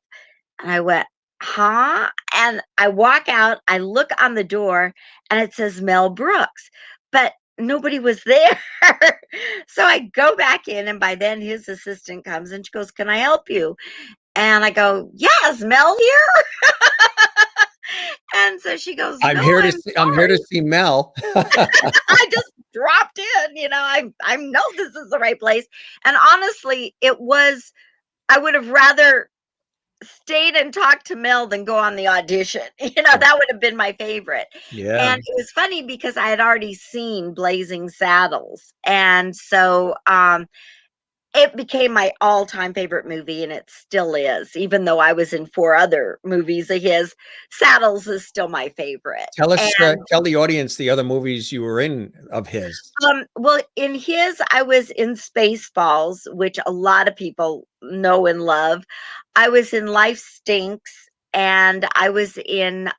And I went, huh? And I walk out, I look on the door, and it says Mel Brooks, but nobody was there. So I go back in, and by then his assistant comes and she goes, "Can I help you?" And I go, "Yes, Mel here." And so she goes, I'm "No, here to I'm see, I'm here to sorry." see Mel. I just dropped in, I know this is the right place. And honestly, I would have rather stayed and talked to Mel than go on the audition. That would have been my favorite. Yeah. And it was funny because I had already seen Blazing Saddles. And so it became my all-time favorite movie, and it still is. Even though I was in four other movies of his, Saddles is still my favorite. Tell the audience the other movies you were in of his. Well, in his, I was in Spaceballs, which a lot of people know and love. I was in Life Stinks, and I was in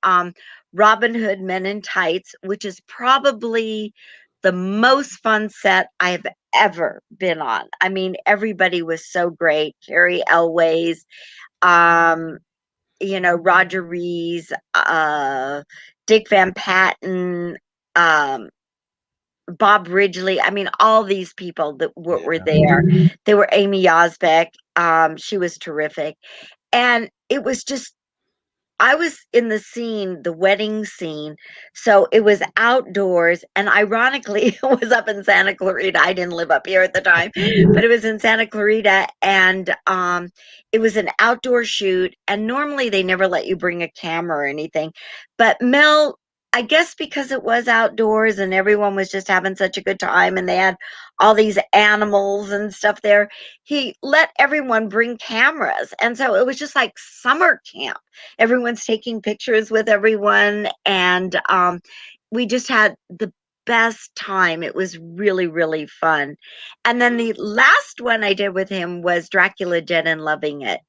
Robin Hood Men in Tights, which is probably the most fun set I've ever been on. I mean, everybody was so great. Carrie Elways, um, Roger Rees, Dick Van Patten, um, Bob Ridgely. I mean, all these people that were Yeah. there. They were Amy Osbeck. She was terrific. And it was just, I was in the scene, the wedding scene. So it was outdoors. And ironically, it was up in Santa Clarita. I didn't live up here at the time, but it was in Santa Clarita. And it was an outdoor shoot. And normally they never let you bring a camera or anything. But Mel, I guess because it was outdoors and everyone was just having such a good time and they had all these animals and stuff there, he let everyone bring cameras. And so it was just like summer camp. Everyone's taking pictures with everyone, and we just had the best time. It was really, really fun. And then the last one I did with him was Dracula Dead and Loving It.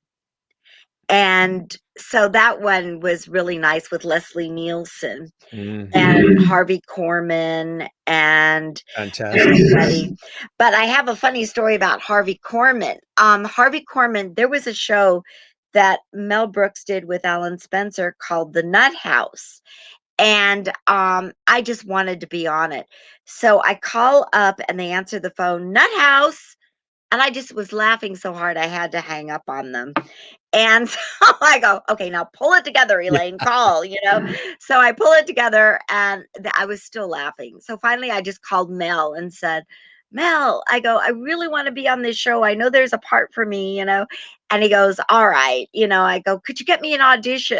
And so that one was really nice with Leslie Nielsen and Mhm. Harvey Korman and Fantastic. everybody. But I have a funny story about Harvey Korman. Harvey Korman, there was a show that Mel Brooks did with Alan Spencer called The Nut House. And I just wanted to be on it. So I call up and they answer the phone, Nut House. And I just was laughing so hard I had to hang up on them. And so I go, okay, now pull it together, Yeah. Elaine, call. So I pull it together and I was still laughing. So finally I just called Mel and said, Mel, I go, I really want to be on this show. I know there's a part for me, you know. And he goes, all right, you know. I go, could you get me an audition?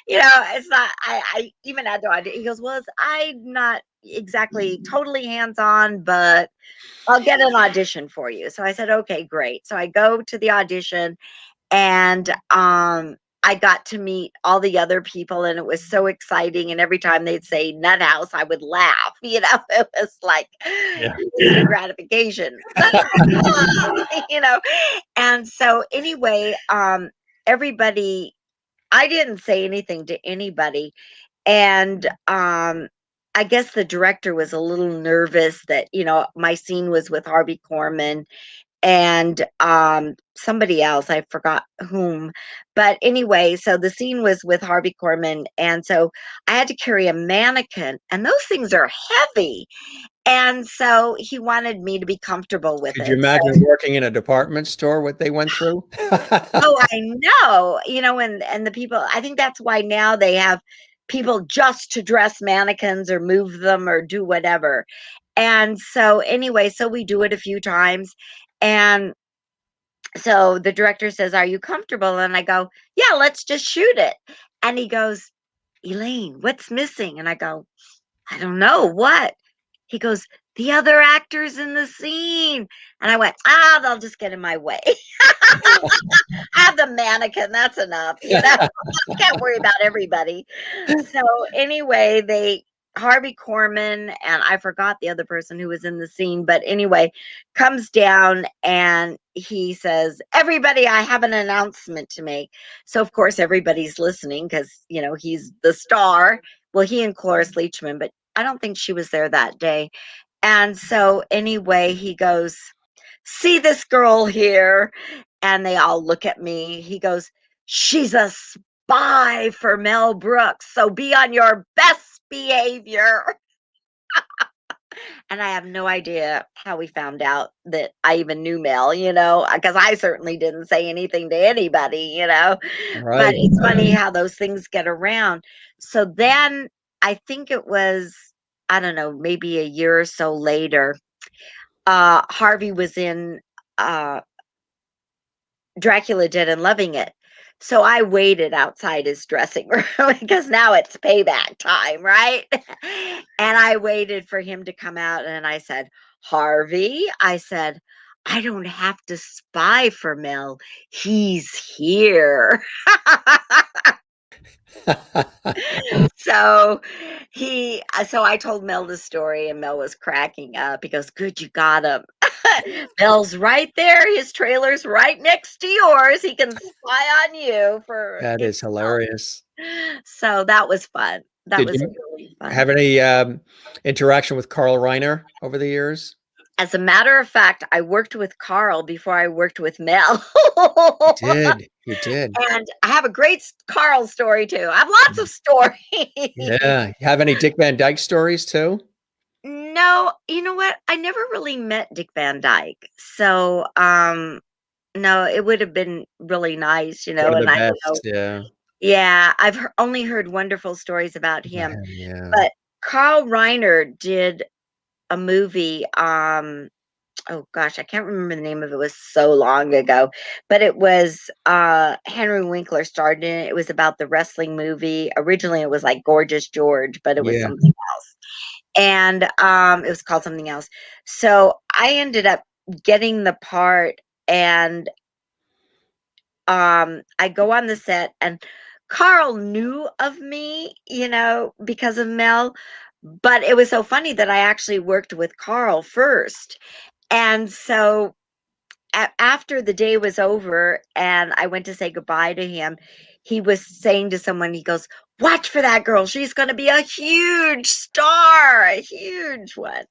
You know, it's not, I even had to audition. He goes, well, I'm not exactly totally hands on, but I'll get an audition for you. So I said, okay, great. So I go to the audition, and I got to meet all the other people, and it was so exciting. And every time they'd say nut house, I would laugh. You know, it was like Yeah. instant gratification. You know, and so anyway, everybody, I didn't say anything to anybody, and I guess the director was a little nervous that, you know, my scene was with Harvey Korman and somebody else, I forgot whom. But anyway, so the scene was with Harvey Korman, and so I had to carry a mannequin, and those things are heavy. And so he wanted me to be comfortable with Could you it. imagine working in a department store, what they went through? Oh, I know, you know, and the people, I think that's why now they have people just to dress mannequins or move them or do whatever. And so anyway, so we do it a few times, and so the director says, "Are you comfortable?" And I go, "Yeah, let's just shoot it." And he goes, "Elaine, what's missing?" And I go, "I don't know, what?" He goes, "The other actors in the scene." And I went, "Ah, they'll just get in my way." I have the mannequin, that's enough, you know? Can't worry about everybody. So anyway, they Harvey Korman, and I forgot the other person who was in the scene, but anyway, comes down and he says, "Everybody, I have an announcement to make." So of course everybody's listening because, you know, he's the star. Well, he and Cloris Leachman, but I don't think she was there that day. And so anyway, he goes, "See this girl here?" And they all look at me. He goes, "She's a spy for Mel Brooks, so be on your best behavior." And I have no idea how we found out that I even knew Mel, you know, because I certainly didn't say anything to anybody, you know. But Right. it's funny how those things get around. So then I think it was, I don't know, maybe a year or so later, Harvey was in uh Dracula Dead and Loving It. So I waited outside his dressing room because now it's payback time, right? And I waited for him to come out, and I said, "Harvey," I said, "I don't have to spy for Mel. He's here." So so I told Mel the story, and Mel was cracking up. He goes, "Good, you got him." Mel's right there. His trailer's right next to yours. He can spy on you for That is intel. hilarious. So that was fun. That Did was you really fun. have any, interaction with Carl Reiner over the years? As a matter of fact, I worked with Carl before I worked with Mel. You did, you did. And I have a great Carl story too. I have lots of stories. Yeah. You have any Dick Van Dyke stories too? No, you know what? I never really met Dick Van Dyke. So, no, it would have been really nice, you One know, of the and I don't best, know. yeah. Yeah, I've only heard wonderful stories about About him. him, yeah. But Carl Reiner did a movie. Oh gosh, I can't remember the name of it. It was so long ago, but it was Henry Winkler starred in it. It was about the wrestling movie. Originally, it was like Gorgeous George, but it was Yeah. something else, and it was called something else. So I ended up getting the part, and I go on the set, and Carl knew of me, you know, because of Mel. But it was so funny that I actually worked with Carl first. And so after the day was over and I went to say goodbye to him, he was saying to someone, he goes, "Watch for that girl. She's going to be a huge star, a huge one."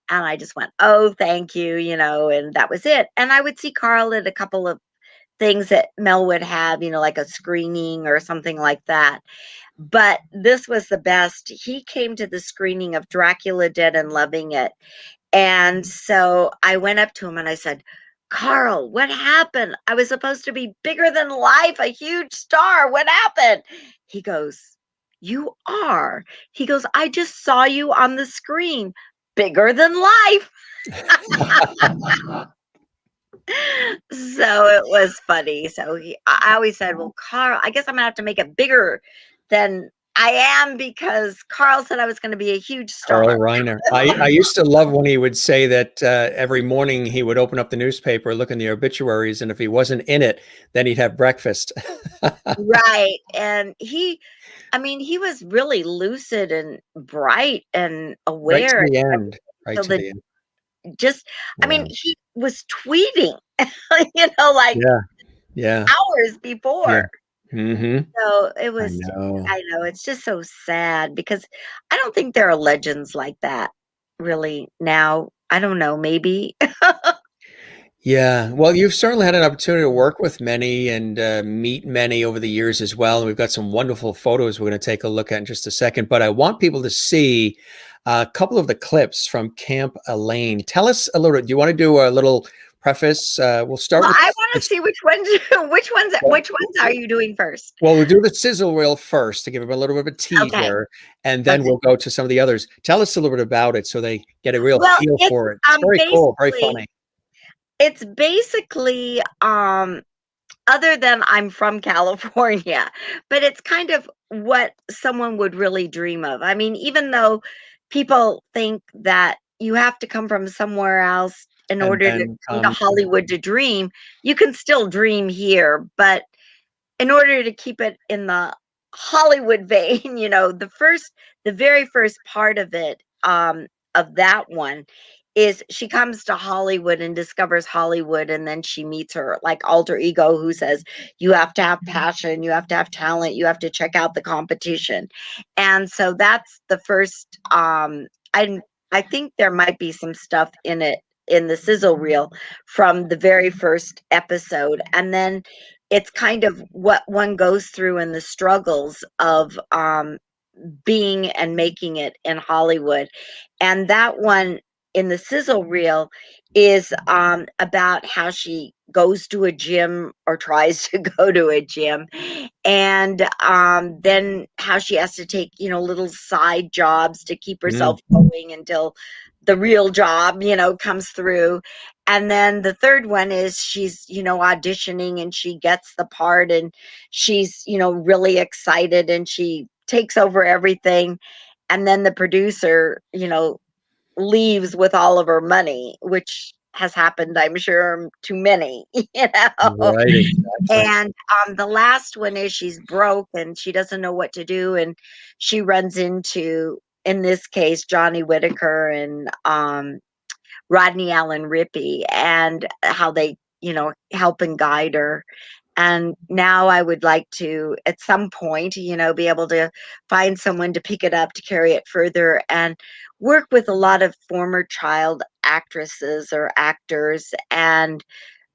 And I just went, "Oh, thank you," you know, and that was it. And I would see Carl at a couple of things that Mel would have, you know, like a screening or something like that. But this was the best. He came to the screening of Dracula Dead and Loving It. And so I went up to him and I said, "Carl, what happened? I was supposed to be bigger than life, a huge star. What happened?" He goes, "You are." He goes, "I just saw you on the screen, bigger than life. So it was funny. So I always said, well, Carl, I guess I'm gonna have to make it bigger than I am because Carl said I was going to be a huge Carl star. Reiner. I used to love when he would say that every morning he would open up the newspaper, look in the obituaries, and if he wasn't in it, then he'd have breakfast. Right. And I mean, he was really lucid and bright and Right to aware. the end. Right So to that the end. just, I Yeah. mean, he was tweeting, like Yeah. Yeah. hours Yeah. before. Hmm. So it I was, know. I know, it's just so sad because I don't think there are legends like that really now. I don't know, maybe. Yeah. Well, you've certainly had an opportunity to work with many and meet many over the years as well. And we've got some wonderful photos we're going to take a look at in just a second. But I want people to see a couple of the clips from Camp Elaine. Tell us a little. Do you want to do a little preface? We'll start Well, with I want to this. see which ones, which ones are you doing first? Well, we'll do the sizzle reel first to give them a little bit of a Okay. teaser, and then Okay. we'll go to some of the others. Tell us a little bit about it so they get a real Well, feel it's for it. It's very cool, very basically funny. it's basically other than I'm from California, but it's kind of what someone would really dream of. I mean, even though people think that you have to come from somewhere else in And order to then come to Hollywood to dream, you can still dream here, but in order to keep it in the Hollywood vein, the very first part of that one is she comes to Hollywood and discovers Hollywood, and then she meets her like alter ego who says, you have to have passion, you have to have talent, you have to check out the competition. And so that's the first I think there might be some stuff in it in the sizzle reel from the very first episode. And then it's kind of what one goes through in the struggles of being and making it in Hollywood. And that one in the sizzle reel is about how she goes to a gym or tries to go to a gym, and then how she has to take little side jobs to keep mm, herself going until the real job comes through. And then the third one is she's auditioning and she gets the part, and she's really excited and she takes over everything. And then the producer leaves with all of her money, which has happened, I'm sure, to many, right, exactly. and the last one is she's broke and she doesn't know what to do, and she runs into, in this case, Johnny Whitaker and Rodney Allen Rippey, and how they help and guide her. And now I would like to, at some point, be able to find someone to pick it up, to carry it further, and work with a lot of former child actresses or actors, and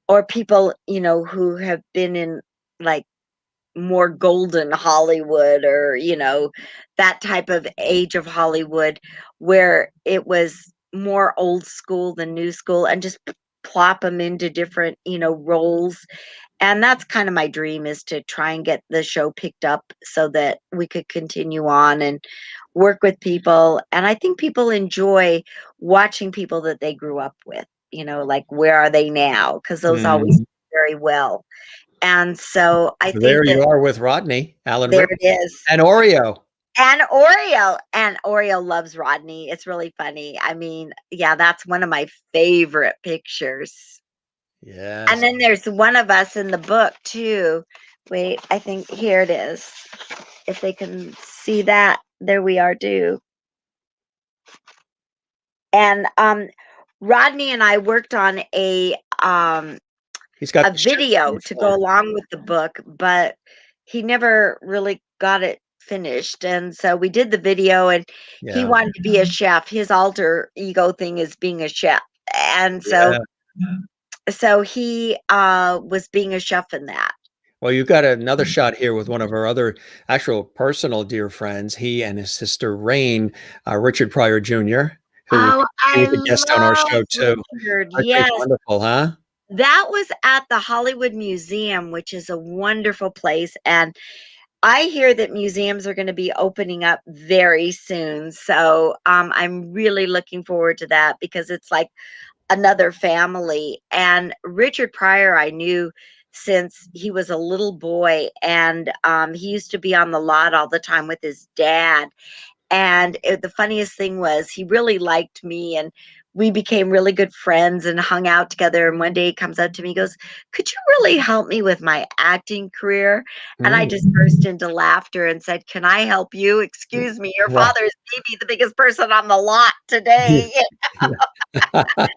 or people who have been in like more golden Hollywood, or that type of age of Hollywood where it was more old school than new school, and just plop them into different roles. And that's kind of my dream, is to try and get the show picked up so that we could continue on and work with people. And I think people enjoy watching people that they grew up with, like where are they now? Because those always Mhm. do very well. And so I There think that you are with Rodney Allen there Rip it is. and Oreo. And Oreo loves Rodney. It's really funny. I mean, yeah, that's one of my favorite pictures. And Yes. then there's one of us in the book too. Wait, I think here it is. If they can see that, there we are too. And Rodney and I worked on He's got a the shirt video to go uniform. along with the book, but he never really got it finished. And so we did the video, and he Yeah. wanted to be a chef. His alter ego thing is being a chef. And Yeah. so he was being a chef in that. Well, you've got another shot here with one of our other actual personal dear friends. He and his sister Rain, Richard Pryor Jr., who Oh, he I was a guest on our show love too. Richard. Aren't they Yes. wonderful, huh? That was at the Hollyood Museum, which is a wonderful place. And I hear that museums are going to be opening up very soon. So I'm really looking forward to that because it's like another family. And Richard Pryor, I knew since he was a little boy, and he used to be on the lot all the time with his dad. And the funniest thing was he really liked me, and we became really good friends and hung out together. And one day he comes up to me, he goes, "Could you really help me with my acting career?" And I Mm, just burst into laughter and said, "Can I help you? Excuse me, your right. father is maybe the biggest person on the lot today. Yeah.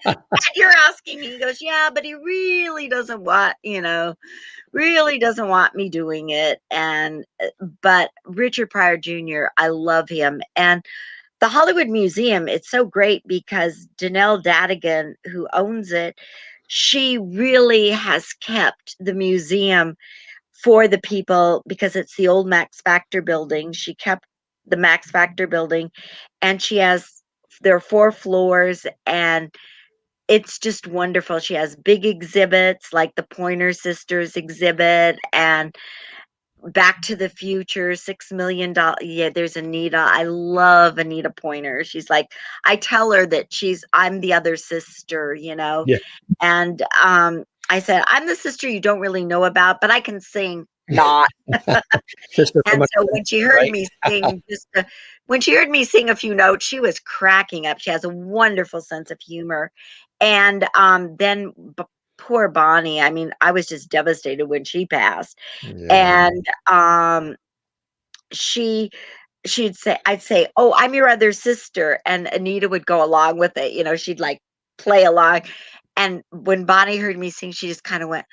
And you're asking me." He goes, "Yeah, but he really doesn't want, really doesn't want me doing it." And but Richard Pryor Jr., I love him. And the Hollyood Museum, it's so great because Danelle Dadigan, who owns it, she really has kept the museum for the people because it's the old Max Factor building. She kept the Max Factor building, and there are 4 floors, and it's just wonderful. She has big exhibits like the Pointer Sisters exhibit and Back to the Future, $6 Million. Yeah, there's Anita. I love Anita Pointer. She's like, I tell her that I'm the other sister. Yeah. And I said, I'm the sister you don't really know about, but I can sing not. Sister from And so another when she mother, heard right? me sing when she heard me sing a few notes, she was cracking up. She has a wonderful sense of humor. And then poor Bonnie, I mean, I was just devastated when she passed. Yeah. And she I'd say, "Oh, I'm your other sister." And Anita would go along with it. She'd like play along. And when Bonnie heard me sing, she just kind of went,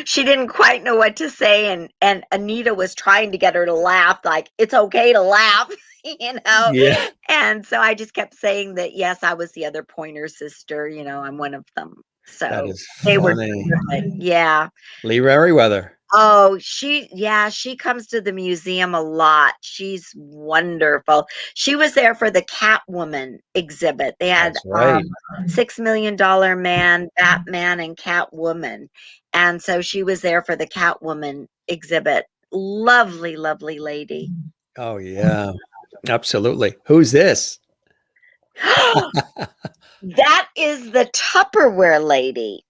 she didn't quite know what to say, and Anita was trying to get her to laugh, like, "It's okay to laugh," you know? Yeah. And so I just kept saying that, yes, I was the other Pointer sister, I'm one of them. That So is they were funny. terrific. Yeah. Lee Merriweather. Oh, she comes to the museum a lot. She's wonderful. She was there for the Catwoman exhibit. They had That's right. $6 Million Man, Batman, and Catwoman. And so she was there for the Catwoman exhibit. Lovely, lovely lady. Oh, yeah. Absolutely. Who's this? That is the Tupperware lady.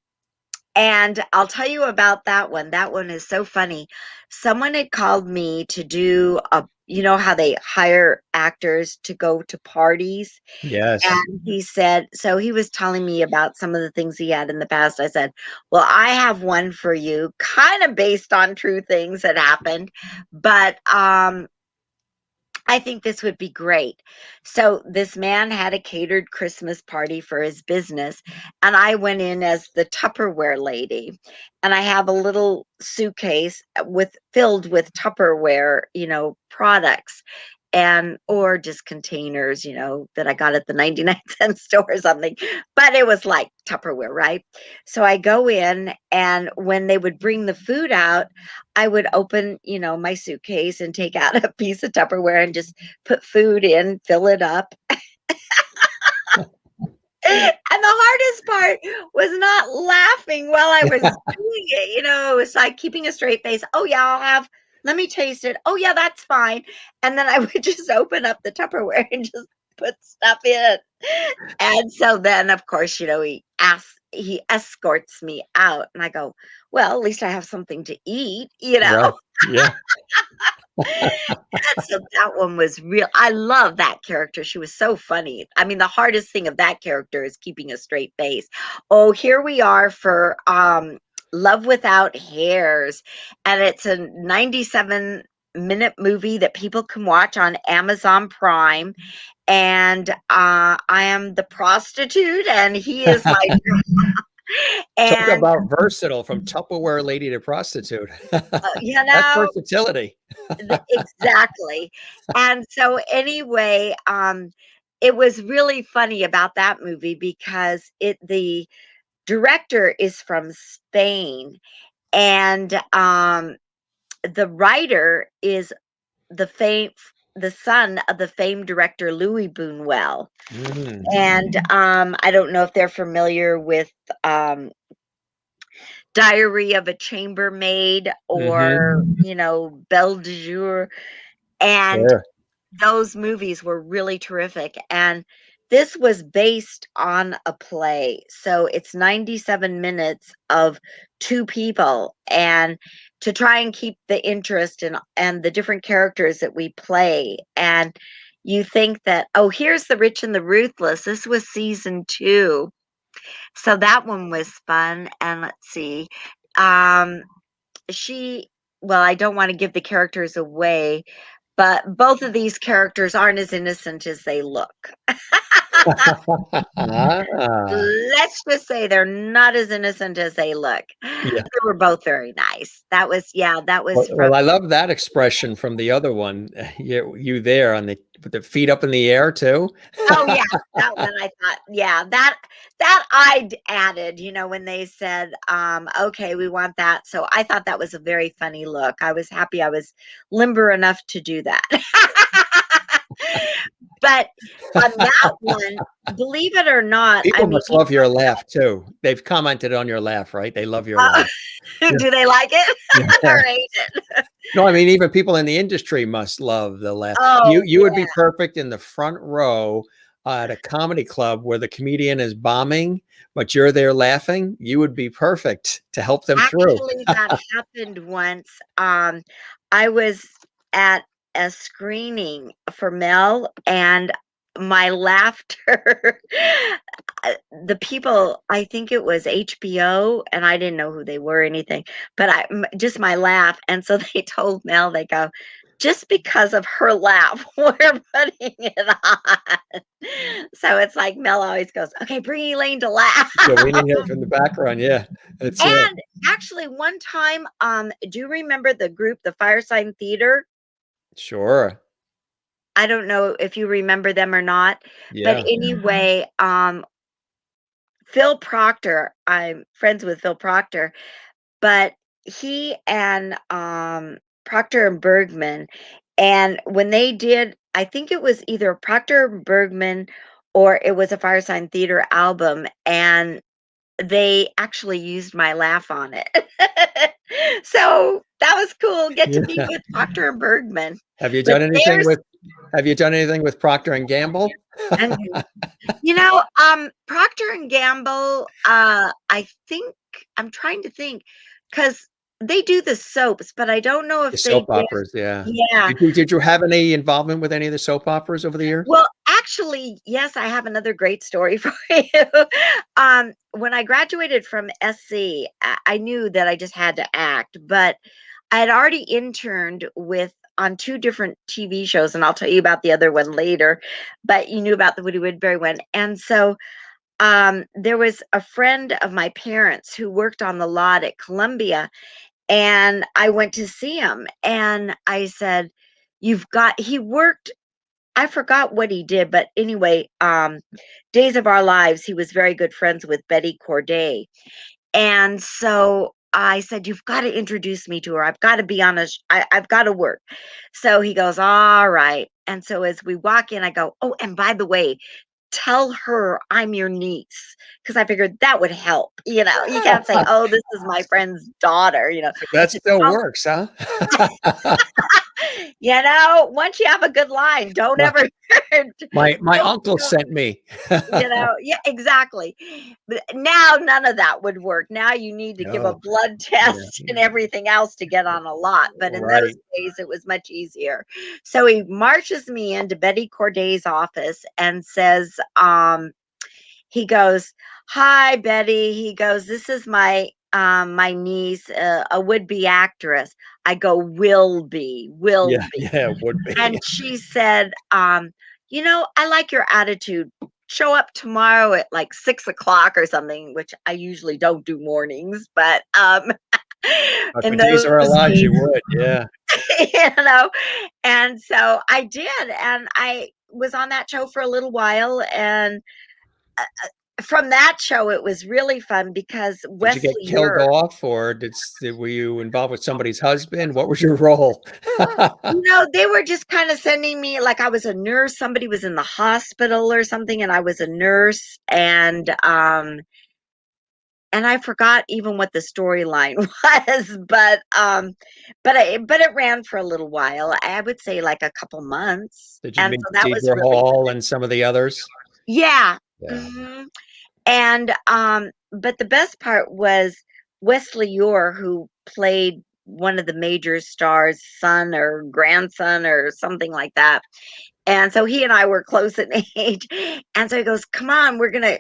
And I'll tell you about that one. That one is so funny. Someone had called me to do how they hire actors to go to parties. Yes. And he said, so he was telling me about some of the things he had in the past. I said, "Well, I have one for you, kind of based on true things that happened, but I think this would be great." So this man had a catered Christmas party for his business, and I went in as the Tupperware lady. And I have a little suitcase filled with Tupperware, products, and or just containers, that I got at the 99-cent store or something. But it was like Tupperware, right? So I go in, and when they would bring the food out, I would open, my suitcase and take out a piece of Tupperware and just put food in, fill it up. And the hardest part was not laughing while I was doing it. It was like keeping a straight face. "Oh, yeah, let me taste it. Oh, yeah, that's fine." And then I would just open up the Tupperware and just put stuff in. And so then, of course, he escorts me out. And I go, "Well, at least I have something to eat." Right. Yeah. So that one was real. I love that character. She was so funny. I mean, the hardest thing of that character is keeping a straight face. Oh, here we are for Love Without Hairs. And it's a 97-minute movie that people can watch on Amazon Prime. And I am the prostitute, and he is my Talk and about versatile from Tupperware lady to prostitute. you That's know versatility. Exactly. And so anyway, it was really funny about that movie because the director is from Spain, and the writer is the son of the famed director Louis Buñuel. Mm. And I don't know if they're familiar with um Diary of a Chambermaid or, Mhm. Belle de Jour. And Sure. those movies were really terrific, and this was based on a play, so it's 97 minutes of 2 people, and to try and keep the interest and the different characters that we play, and you think that, "Oh, here's the Rich and the Ruthless." This was season 2, so that one was fun, and let's see, um, she well, I don't wanna give the characters away, but both of these characters aren't as innocent as they look. Ah, Let's just say they're not as innocent as they look. yeah. They were both very nice. That was from Well, I love that expression from the other one. You there on the with the feet up in the air too? oh, yeah, that one I thought yeah, that I'd added, when they said, "Okay, we want that." So I thought that was a very funny look. I was happy I was limber enough to do that. But on that one, believe it or not, I People mean, must love your laugh too. They've commented on your laugh, right? They love your uh, laugh. Yeah. do they like it Yeah. or hate it? No, I mean, even people in the industry must love the laugh. You Oh, you would be perfect in the front row at a comedy club where the comedian is bombing, but you're there laughing. You would be perfect to help them through. actually, that happened once. I was at a screening for Mel, and my laughter, uh, the people, I think it was HBO, and I didn't know who they were or anything, but just my laugh. And so they told Mel, they go, just because of her laugh, we're putting it on. So it's like Mel always goes, okay, bring Elaine to laugh. Yeah, we need her from the background. Yeah, that's it. And actually, one time, do you remember the group, the Firesign Theater? Sure. I don't know if you remember them or not, but Yeah. anyway, Phil Proctor, I'm friends with Phil Proctor, but he and Proctor and Bergman, and when they did, I think it was either Proctor and Bergman or it was a Firesign Theater album, and they actually used my laugh on it. So, that was cool, get to be Yeah. with Procter& and Bergman. Have you But done anything there's with Have you done anything with Procter and Gamble? and Procter& and Gamble, I think I'm trying to think, because they do the soaps, but I don't know The if they soap did. operas, yeah. Yeah. Did you have any involvement with any of the soap operas over the years? Well, actually, yes, I have another great story for you. When I graduated from SC, I knew that I just had to act, but I had already interned with on 2 different TV shows, and I'll tell you about the other one later, but you knew about the Woody Woodbury one, and so, there was a friend of my parents who worked on the lot at Columbia, and I went to see him, and I said, "You've got" he worked I forgot what he did, but anyway, Days of Our Lives, he was very good friends with Betty Corday. And so I said, "You've got to introduce me to her. I've got to be on I've got to work." So he goes, "All right." And so as we walk in, I go, "Oh, and by the way, tell her I'm your niece." Because I figured that would help. You can't say, "Oh, this is my friend's daughter." I That said, still "Oh, works, huh? once you have a good line, don't My ever my don't uncle sent me. Yeah, exactly. But now none of that would work. Now you need to give a No. blood Yeah. test and everything else to get on a lot, but in those Right. days, it was much easier. So he marches me into Betty Corday's office and says, he goes, "Hi, Betty." He goes, "This is my niece, a would-be actress." I go, will Yeah, be." yeah, it would be. And she said, I like your attitude. Show up tomorrow at like 6 o'clock or something, which I usually don't do mornings, but But for in Days those of Our Lives, days, you would, yeah. you know, and so I did, and I was on that show for a little while, and from that show, it was really fun because Did you get Wesley killed Ure, off or were you involved with somebody's husband? What was your role? they were just kind of sending me like I was a nurse. Somebody was in the hospital or something, and I was a nurse, and I forgot even what the storyline was, but it ran for a little while. I would say like a couple months, Did you and meet so that was Deidre really Hall good. and some of the others? Yeah. Yeah. Mhm. And, but the best part was Wesley Ure, who played one of the major stars' son or grandson or something like that. And so he and I were close in age. And so he goes, "Come on, we're gonna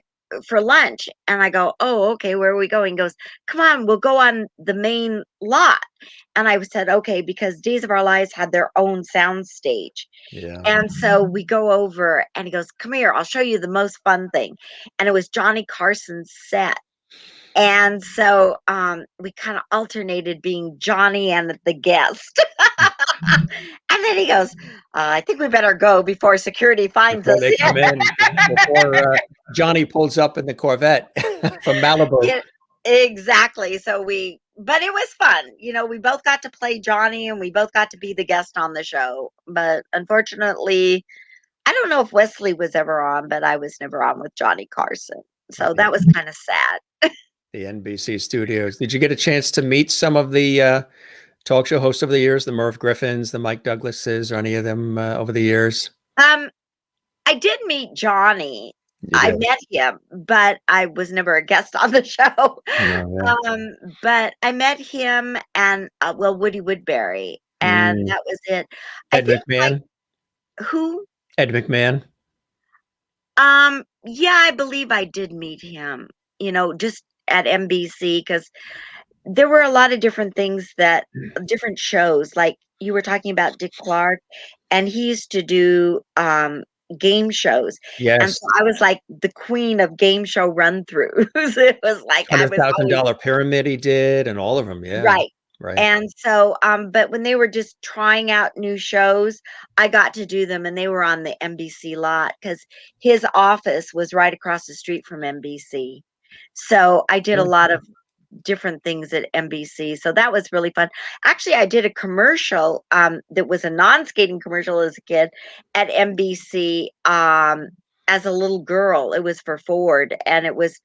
for lunch." And I go, "Oh, okay, where are we going?" He goes, "Come on, we'll go on the main lot." And I said, "Okay," because Days of Our Lives had their own sound stage. Yeah. And so we go over and he goes, "Come here, I'll show you the most fun thing." And it was Johnny Carson's set. And so we kind of alternated being Johnny and the guest. And then he goes, "I think we better go before security finds Before us." they come in, before Johnny pulls up in the Corvette from Malibu. Yeah, exactly. But it was fun. We both got to play Johnny and we both got to be the guest on the show. But unfortunately, I don't know if Wesley was ever on, but I was never on with Johnny Carson. At So that was kind of sad. the NBC studios. Did you get a chance to meet some of the talk show hosts over the years, the Merv Griffins, the Mike Douglases, or any of them over the years? Um, I did meet Johnny. You I did. met him, but I was never a guest on the show. Oh, yeah. But I met him and well, Woody Woodbury, and Mm. that was it. I Ed think McMahon. who? Ed McMahon. Yeah, I believe I did meet him. Just at NBC because there were a lot of different things different shows. Like you were talking about Dick Clark, and he used to do game shows. And Yes. so I was like the queen of game show run throughs. It was like I hundred was thousand always dollar pyramid he did, and all of them. Yeah. right. Right. And so, but when they were just trying out new shows, I got to do them, and they were on the NBC lot because his office was right across the street from NBC. So I did a Really lot cool. of different things at NBC. So that was really fun. Actually, I did a commercial that was a non-skating commercial as a kid at NBC as a little girl. It was for Ford, and it was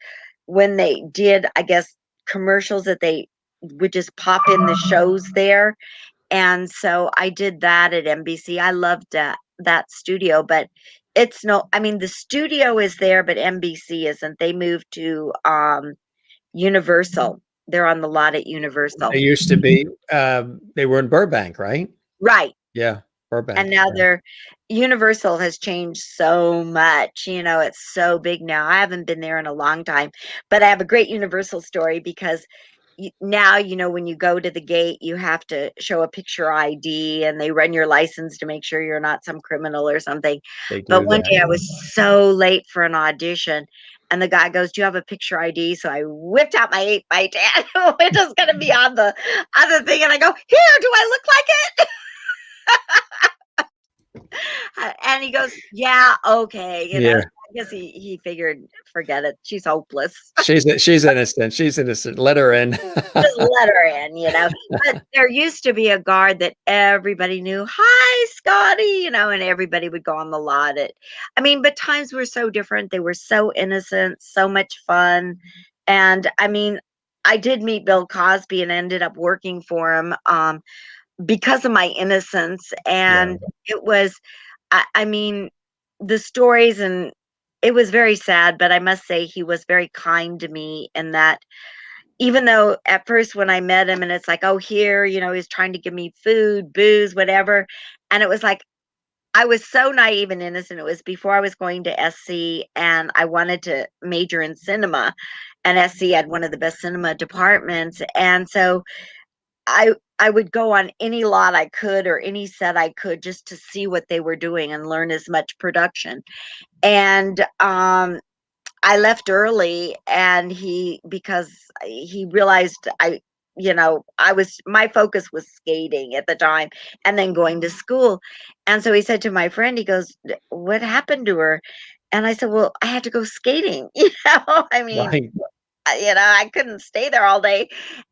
when they did, I guess, commercials that they would just pop in the shows there. And so I did that at NBC. I loved that studio, but it's no, I mean, the studio is there, but NBC isn't. They moved to Universal. They're on the lot at Universal. They used to be. They were in Burbank, right? Right. Yeah, Burbank. And now Yeah. they're Universal has changed so much. It's so big now. I haven't been there in a long time, but I have a great Universal story because now, when you go to the gate, you have to show a picture ID and they run your license to make sure you're not some criminal or something. They But do one that. day I was so late for an audition and the guy goes, "Do you have a picture ID?" So I whipped out my 8x10, which is going to be on the other thing. And I go, "Here, do I look like it?" And he goes, "Yeah, okay." Yeah. I guess he figured, forget it. She's hopeless. She's innocent. She's innocent. Let her in. Just let her in. But there used to be a guard that everybody knew. "Hi, Scotty," and everybody would go on the lot. But times were so different. They were so innocent, so much fun. And I mean, I did meet Bill Cosby and ended up working for him because of my innocence. Yeah. And it was, I mean, the stories and it was very sad, but I must say he was very kind to me in that even though at first when I met him and it's like, "Oh, here," he's trying to give me food, booze, whatever. And it was like, I was so naive and innocent. It was before I was going to SC and I wanted to major in cinema. And SC had one of the best cinema departments. And so I would go on any lot I could or any set I could just to see what they were doing and learn as much production. And I left early and because he realized my focus was skating at the time and then going to school. And so he said to my friend, he goes, "What happened to her?" And I said, "Well, I had to go skating." I mean, Right. I couldn't stay there all day.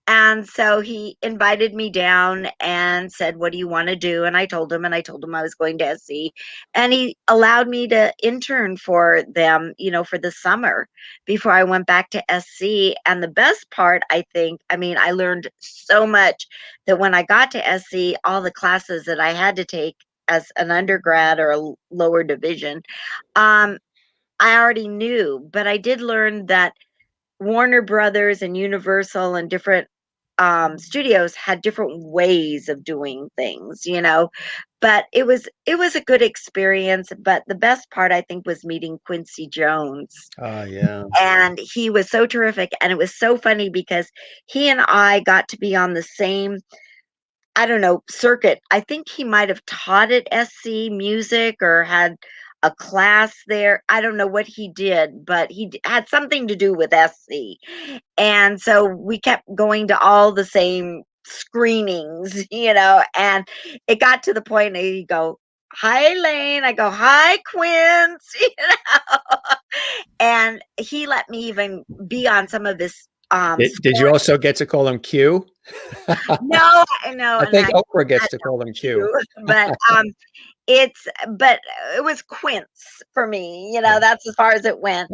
And so he invited me down and said, "What do you want to do?" And I told him, I was going to SC. And he allowed me to intern for them, for the summer before I went back to SC. And the best part, I think, I learned so much that when I got to SC, all the classes that I had to take as an undergrad or a lower division, I already knew. But I did learn that Warner Brothers and Universal and different studios had different ways of doing things, but it was a good experience. But the best part, I think, was meeting Quincy Jones. Yeah. And he was so terrific. And it was so funny because he and I got to be on the same, I don't know, circuit. I think he might have taught at SC music or had a class there. I don't know what he did, but he had something to do with SC. And so we kept going to all the same screenings, and it got to the point that he'd go, "Hi, Elaine." I go, "Hi, Quince," and he let me even be on some of his Did you also get to call him Q? No, I think Oprah gets to call him Q. But but it was Quince for me, that's as far as it went.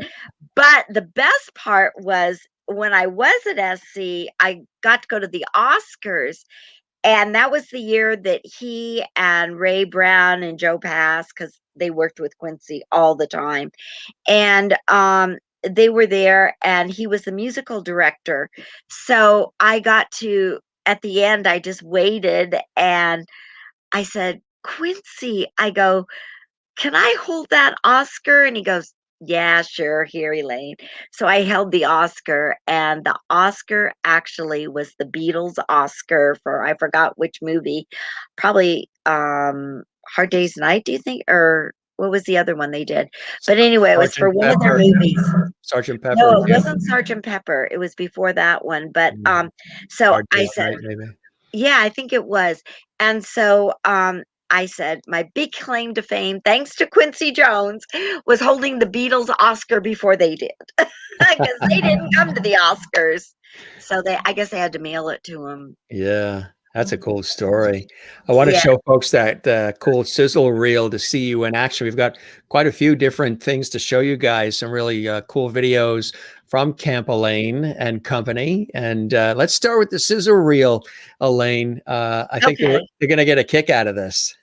But the best part was when I was at SC, I got to go to the Oscars. And that was the year that he and Ray Brown and Joe Pass, because they worked with Quincy all the time. And they were there, and he was the musical director. So I got to, at the end, I just waited and I said, "Quincy," I go, "Can I hold that Oscar?" And he goes, "Yeah, sure. Here, Elaine." So I held the Oscar, and the Oscar actually was the Beatles Oscar for, I forgot which movie, probably Hard Day's Night, do you think? Or what was the other one they did? But anyway, it was for one of their movies. Sergeant Pepper. No, it wasn't Sergeant Pepper. It was before that one. But so I said, maybe. Yeah, I think it was. And so I said, my big claim to fame, thanks to Quincy Jones, was holding the Beatles Oscar before they did. Because they didn't come to the Oscars. So I guess they had to mail it to him. Yeah. That's a cool story. I want to show folks that cool sizzle reel to see you in action. We've got quite a few different things to show you guys, some really cool videos from Camp Elaine and company. And let's start with the sizzle reel, Elaine. I think they're going to get a kick out of this.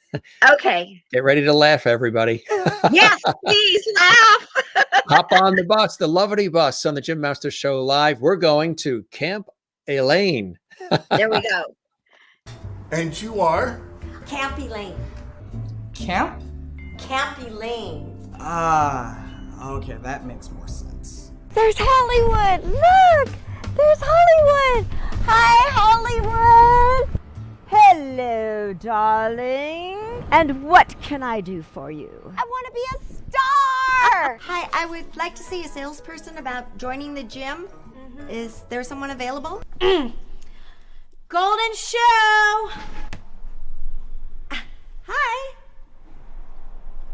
Okay. Get ready to laugh, everybody. Yes, please laugh. Hop on the bus, the Lovity Bus on the Jim Master Show Live. We're going to Camp Elaine. There we go. And you are? Camp Elaine. Camp? Camp Elaine. Okay, that makes more sense. There's Hollywood! Look! There's Hollywood! Hi, Hollywood! Hello, darling. And what can I do for you? I want to be a star! Hi, I would like to see a salesperson about joining the gym. Is there someone available? Golden Show! Hi.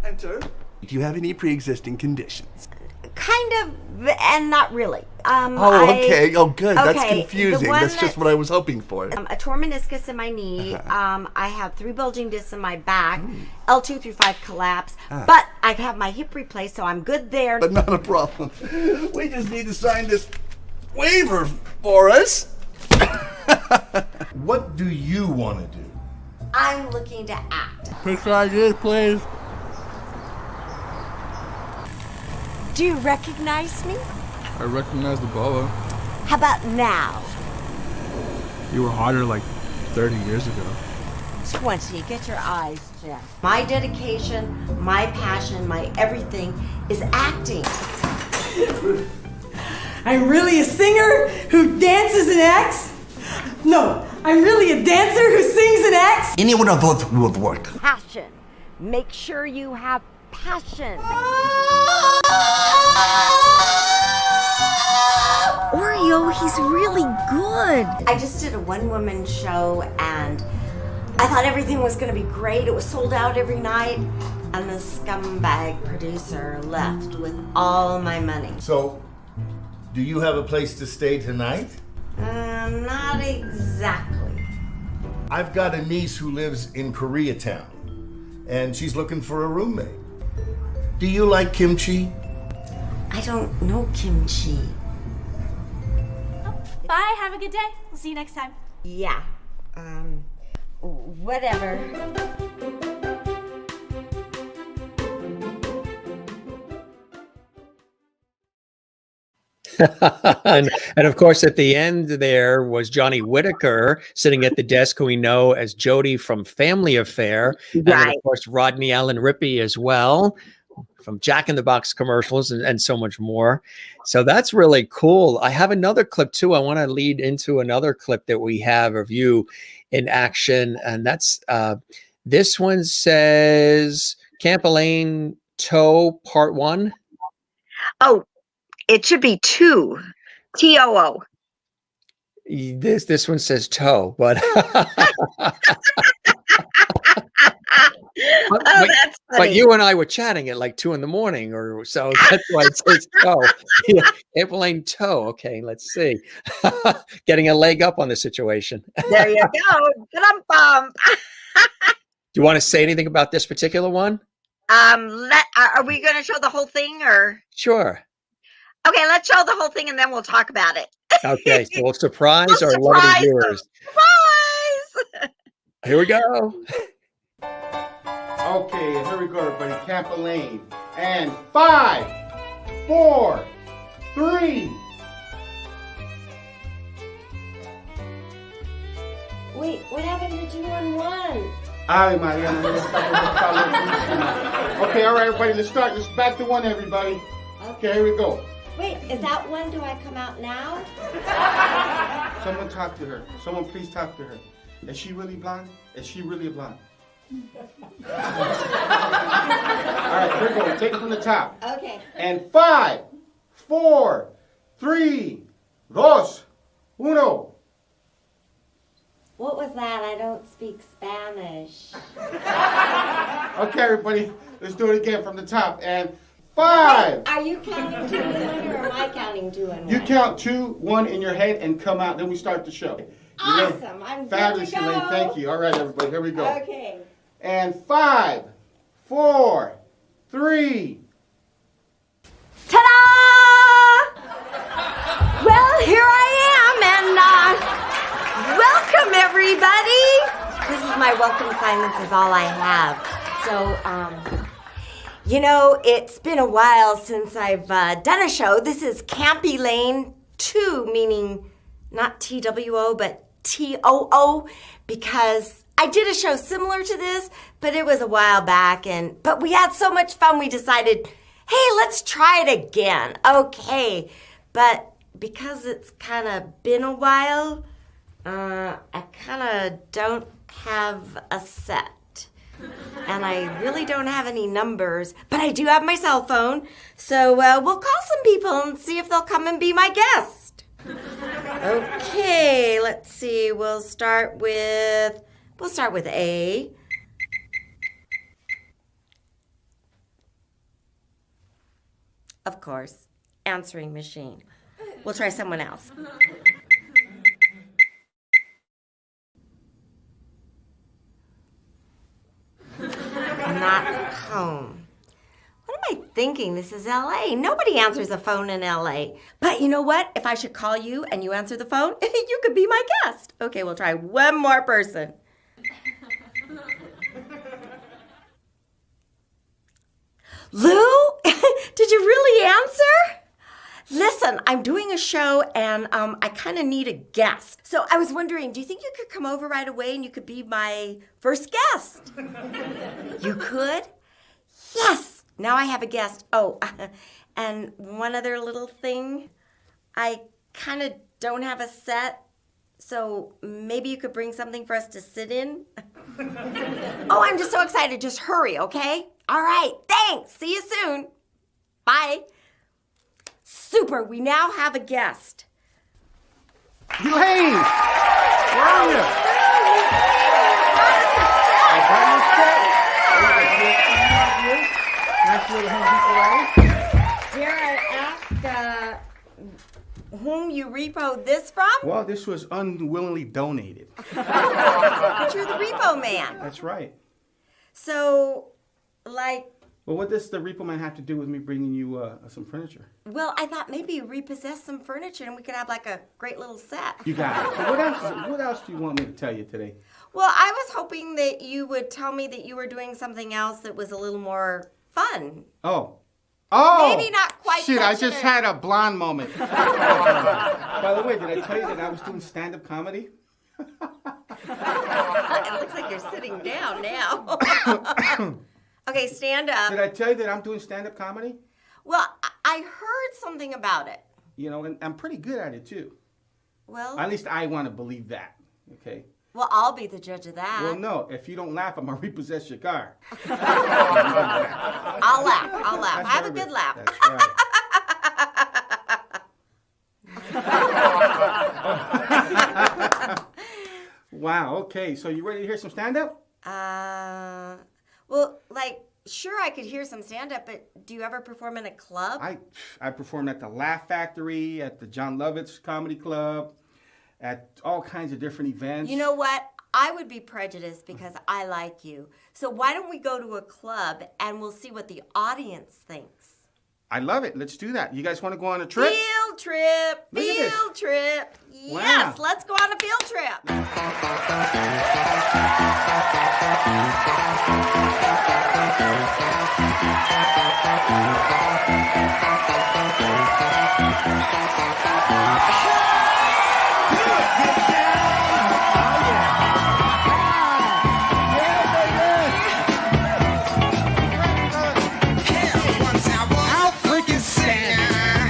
Enter. Do you have any pre-existing conditions? Kind of, and not really. Okay. Oh, good. That's Okay, confusing. That's just what I was hoping for. A torn meniscus in my knee. I have 3 bulging discs in my back. L2 through 5 collapse. But I have my hip replaced, so I'm good there. But not a problem. We just need to sign this waiver for us. What do you want to do? I'm looking to act. Picture ideas, please. Do you recognize me? I recognize the Boa. How about now? You were hotter like 30 years ago. 20. Get your eyes, Jeff. My dedication, my passion, my everything is acting. I'm really a singer who dances and acts? No, I'm really a dancer who sings and acts? Any one of those would work. Passion. Make sure you have passion. Oreo, he's really good. I just did a one-woman show and I thought everything was going to be great. It was sold out every night. And the scumbag producer left with all my money. So, Do you have a place to stay tonight? Not exactly. I've got a niece who lives in Koreatown, and she's looking for a roommate. Do you like kimchi? I don't know kimchi. Bye, have a good day. We'll see you next time. Yeah. Whatever. and of course, at the end there was Johnny Whitaker sitting at the desk, who we know as Jody from Family Affair. And then, of course, Rodney Allen Rippey as well, from Jack in the Box commercials and so much more. So that's really cool. I have another clip too. I want to lead into another clip that we have of you in action. And that's this one says Camp Elaine Toe Part 1. Oh, it should be 2. TOO. This one says toe, but That's funny. But you and I were chatting at like 2 a.m. or so. That's why it says toe. Yeah, Camp Elaine Toe. Okay, let's see. Getting a leg up on the situation. There you go. Bump. Do you want to say anything about this particular one? Are we going to show the whole thing or? Sure. Okay, let's show the whole thing and then we'll talk about it. Okay, so we'll surprise our lovely viewers. Surprise! Here we go. Okay, here we go, everybody. Camp Elaine. And 5, 4, 3. Wait, what happened to 2 on 1? Ay, Mariana, okay, all right, everybody, let's start. Let's back to 1, everybody. Okay, here we go. Wait, is that 1? Do I come out now? Someone talk to her. Someone please talk to her. Is she really blonde? Is she really blonde? All right, here we go. Take it from the top. Okay. And 5, 4, 3, 2, 1. What was that? I don't speak Spanish. Okay, everybody, let's do it again from the top. And 5. Wait, are you counting 2 and 1 or am I counting 2 and 1? You count 2, 1 in your head and come out. Then we start the show. Awesome. I'm fabulous, good to go. Elaine. Thank you. All right, everybody, here we go. Okay. And 5, 4, 3. Ta-da! Well, here I am, and welcome everybody. This is my welcome sign. This is all I have. So, you know, it's been a while since I've done a show. This is Camp Elaine 2, meaning not TWO, but TOO, because I did a show similar to this, but it was a while back, but we had so much fun we decided, hey, let's try it again. Okay, but because it's kind of been a while, I kind of don't have a set. And I really don't have any numbers, but I do have my cell phone. So we'll call some people and see if they'll come and be my guest. Okay, let's see. We'll start with A. Of course, answering machine. We'll try someone else. Not home. What am I thinking? This is LA. Nobody answers a phone in LA. But you know what? If I should call you and you answer the phone, you could be my guest. Okay, we'll try one more person. Lou? Did you really answer? Listen, I'm doing a show and I kind of need a guest. So I was wondering, do you think you could come over right away and you could be my first guest? You could? Yes! Now I have a guest. Oh, and one other little thing. I kind of don't have a set, so maybe you could bring something for us to sit in? Oh, I'm just so excited. Just hurry, okay? All right, thanks. See you soon. Bye. Super, we now have a guest. Elaine! Where are you? Dare I ask, whom you repoed this from? Well, this was unwillingly donated. But you're the repo man. That's right. So, like, Well, what does the repo man have to do with me bringing you some furniture? well, I thought maybe you repossess some furniture and we could have like a great little set. You got it. So what else do you want me to tell you today? Well, I was hoping that you would tell me that you were doing something else that was a little more fun. Oh, Maybe not quite shit, I such just a- had a blonde moment. By the way, did I tell you that I was doing stand-up comedy? It looks like you're sitting down now. Okay, stand up. Did I tell you that I'm doing stand-up comedy? Well, I heard something about it. You know, and I'm pretty good at it too. Well, At least I want to believe that. Okay. well, I'll be the judge of that. Well, no. If you don't laugh, I'm gonna repossess your car. I'll laugh. I'll laugh. That's Have a every- good laugh. That's right. Wow. Okay. So you ready to hear some stand-up? Well, like, sure, I could hear some stand-up, but do you ever perform in a club? I performed at the Laugh Factory, at the John Lovitz Comedy Club, at all kinds of different events. You know what? I would be prejudiced because I like you. So why don't we go to a club and we'll see what the audience thinks? I love it. Let's do that. You guys want to go on a trip? Field trip. Look at this. Field trip. Wow. Yes, let's go on a field trip.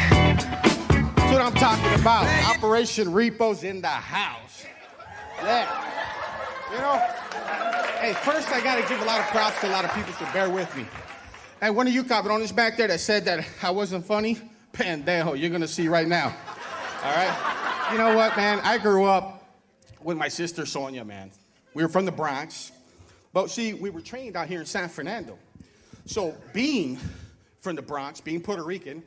That's what I'm talking about. Operation Repo's in the house. Yeah. You know, hey, first I gotta give a lot of props to a lot of people, so bear with me. Hey, one of you cabrones back there that said that I wasn't funny, pendejo, you're gonna see right now. All right? You know what, man? I grew up with my sister Sonia, man. We were from the Bronx, but see, we were trained out here in San Fernando. So being from the Bronx, being Puerto Rican,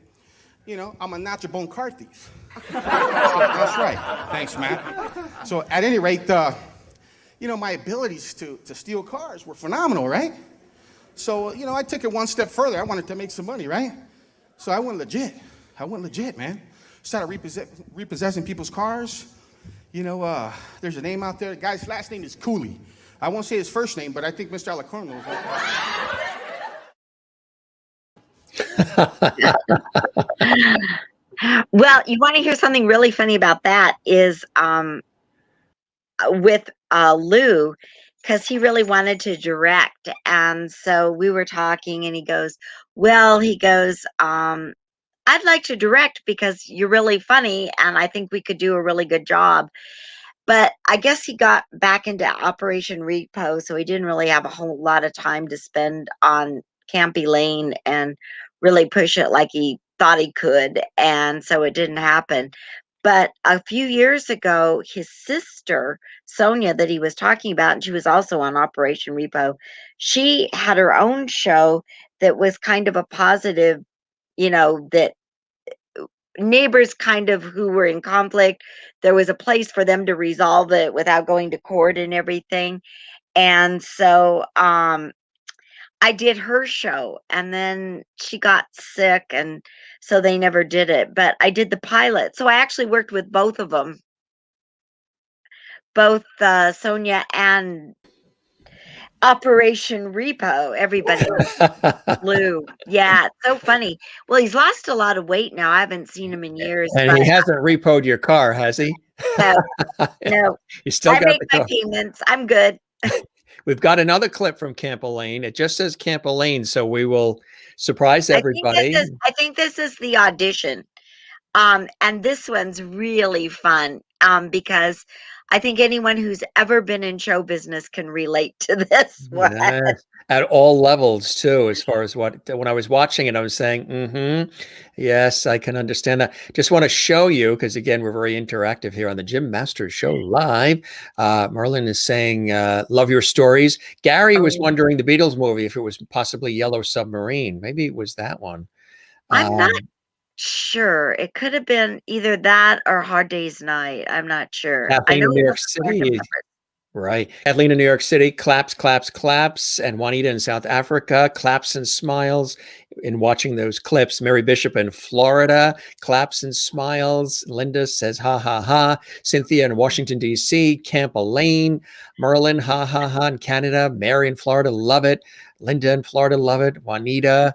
you know, I'm a nacho bone car thief. So, that's right. Thanks, Matt. So at any rate, you know, my abilities to steal cars were phenomenal, right? So, you know, I took it one step further. I wanted to make some money, right? So I went legit. Man. Started repossessing people's cars. You know, there's a name out there. The guy's last name is Cooley. I won't say his first name, but I think Mr. Alacorn knows that. Well, you want to hear something really funny about that is with Lou, because he really wanted to direct. And so we were talking and he goes, I'd like to direct because you're really funny and I think we could do a really good job. But I guess he got back into Operation Repo, so he didn't really have a whole lot of time to spend on Camp Elaine and really push it like he thought he could. And so it didn't happen. But a few years ago, his sister, Sonia, that he was talking about, and she was also on Operation Repo, she had her own show that was kind of a positive, you know, that neighbors kind of who were in conflict, there was a place for them to resolve it without going to court and everything. And so I did her show and then she got sick and so they never did it, but I did the pilot. So I actually worked with both of them, both Sonia and Operation Repo. Everybody Lou. Yeah, it's so funny. Well, he's lost a lot of weight now. I haven't seen him in years. And he hasn't repoed your car, has he? No. You still I got make the my car. payments. I'm good. We've got another clip from Camp Elaine. It just says Camp Elaine, so we will surprise everybody. I think this is the audition. And this one's really fun because I think anyone who's ever been in show business can relate to this one. Yes, at all levels too, as far as when I was watching it, I was saying, yes, I can understand that. Just want to show you, because again, we're very interactive here on the Jim Masters Show live. Merlin is saying, love your stories. Gary was wondering the Beatles movie, if it was possibly Yellow Submarine. Maybe it was that one. I'm not sure. It could have been either that or Hard Day's Night. I'm not sure. I Kathleen know in New it York was Sgt. City. Pepper. Right. Kathleen in New York City, claps, claps, claps. And Juanita in South Africa, claps and smiles in watching those clips. Mary Bishop in Florida, claps and smiles. Linda says, ha, ha, ha. Cynthia in Washington, D.C., Camp Elaine. Merlin, ha, ha, ha, in Canada. Mary in Florida, love it. Linda in Florida, love it. Juanita,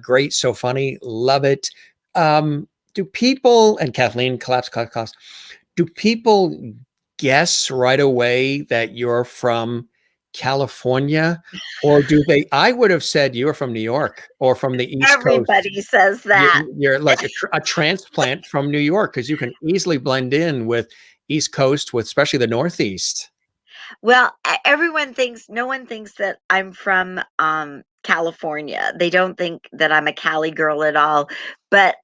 great, so funny, love it. Do people, and Kathleen, claps, claps, claps. Do people guess right away that you're from California? Or do they? I would have said you were from New York or from the East Coast. Everybody says that. You're like a transplant from New York because you can easily blend in with East Coast, with especially the Northeast. Well, no one thinks that I'm from California. They don't think that I'm a Cali girl at all. But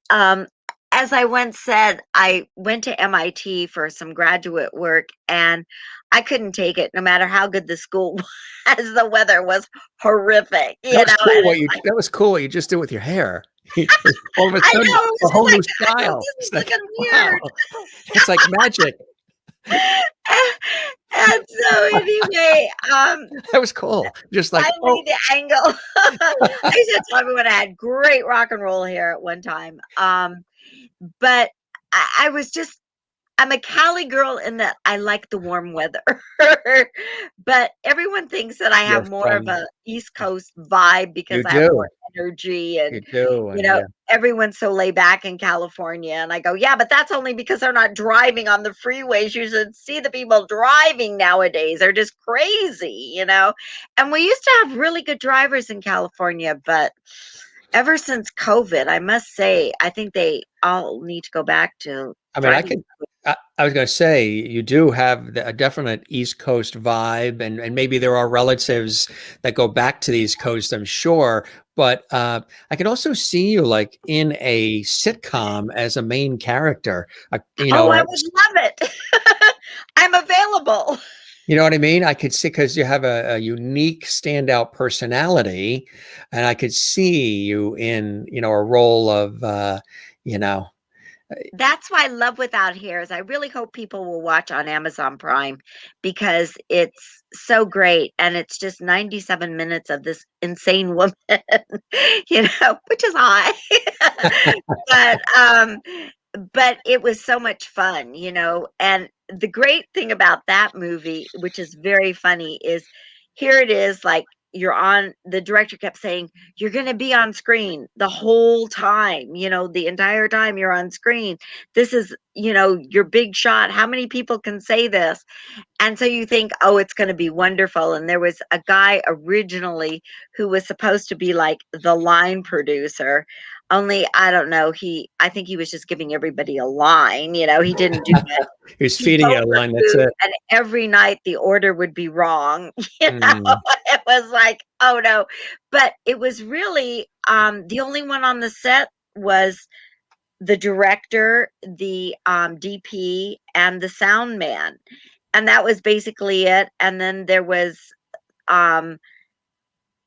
as I once said, I went to MIT for some graduate work and I couldn't take it no matter how good the school was. The weather was horrific. That was cool what you just did with your hair. All of a sudden, a whole new style. This is It's like, looking weird. wow. It's like magic. And so anyway, That was cool. Just like, finally the angle. I used to tell everyone I had great rock and roll hair at one time. But I'm a Cali girl in that I like the warm weather. But everyone thinks that I have more of a East Coast vibe because I have more energy and you do. everyone's so laid back in California. And I go, yeah, but that's only because they're not driving on the freeways. You should see the people driving nowadays. They're just crazy, And we used to have really good drivers in California, but ever since COVID, I must say, I think they all need to go back to driving. I was going to say, you do have a definite East Coast vibe, and maybe there are relatives that go back to the East Coast, I'm sure. But I can also see you like in a sitcom as a main character. I would love it. I'm available. You know what I mean? I could see, because you have a unique standout personality, and I could see you in, a role of, That's why Love Without Hairs, I really hope people will watch on Amazon Prime because it's so great. And it's just 97 minutes of this insane woman, which is high. But it was so much fun, and the great thing about that movie, which is very funny, is here it is, like, the director kept saying, you're going to be on screen the whole time, the entire time you're on screen. This is, your big shot. How many people can say this? And so you think, oh, it's going to be wonderful. And there was a guy originally who was supposed to be like the line producer. Only, I don't know, I think he was just giving everybody a line, he didn't do it. He was feeding you a line, that's it. And every night the order would be wrong, It was like, oh no. But it was really, the only one on the set was the director, the DP, and the sound man. And that was basically it. And then there was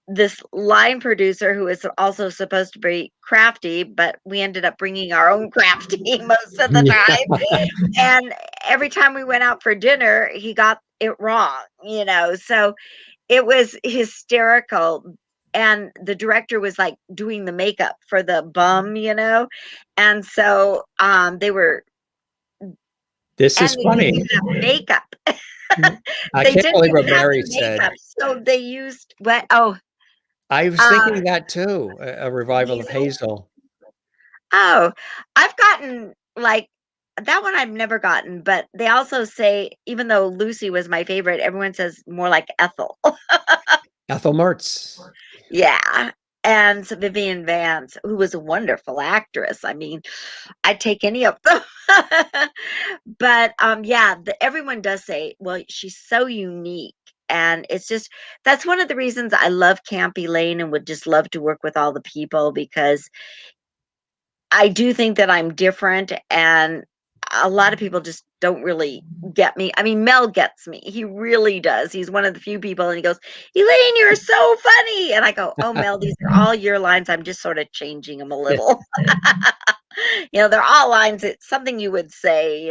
this line producer who was also supposed to be crafty, but we ended up bringing our own crafty most of the time. And every time we went out for dinner, he got it wrong, so it was hysterical. And the director was like doing the makeup for the bum, and so they were. This is funny. Makeup. I can't believe what Mary said. So they used what? Oh, I was thinking that too. A revival of Hazel. Oh, I've gotten like that one. I've never gotten, but they also say, even though Lucy was my favorite, everyone says more like Ethel. Ethel Mertz. Yeah. And Vivian Vance, who was a wonderful actress. I mean, I'd take any of them. But everyone does say, well, she's so unique. And it's just, that's one of the reasons I love Camp Elaine and would just love to work with all the people, because I do think that I'm different, and a lot of people just don't really get me. I mean, Mel gets me. He really does. He's one of the few people, and he goes, Elaine, you're so funny. And I go, oh, Mel, these are all your lines. I'm just sort of changing them a little. They're all lines. It's something you would say.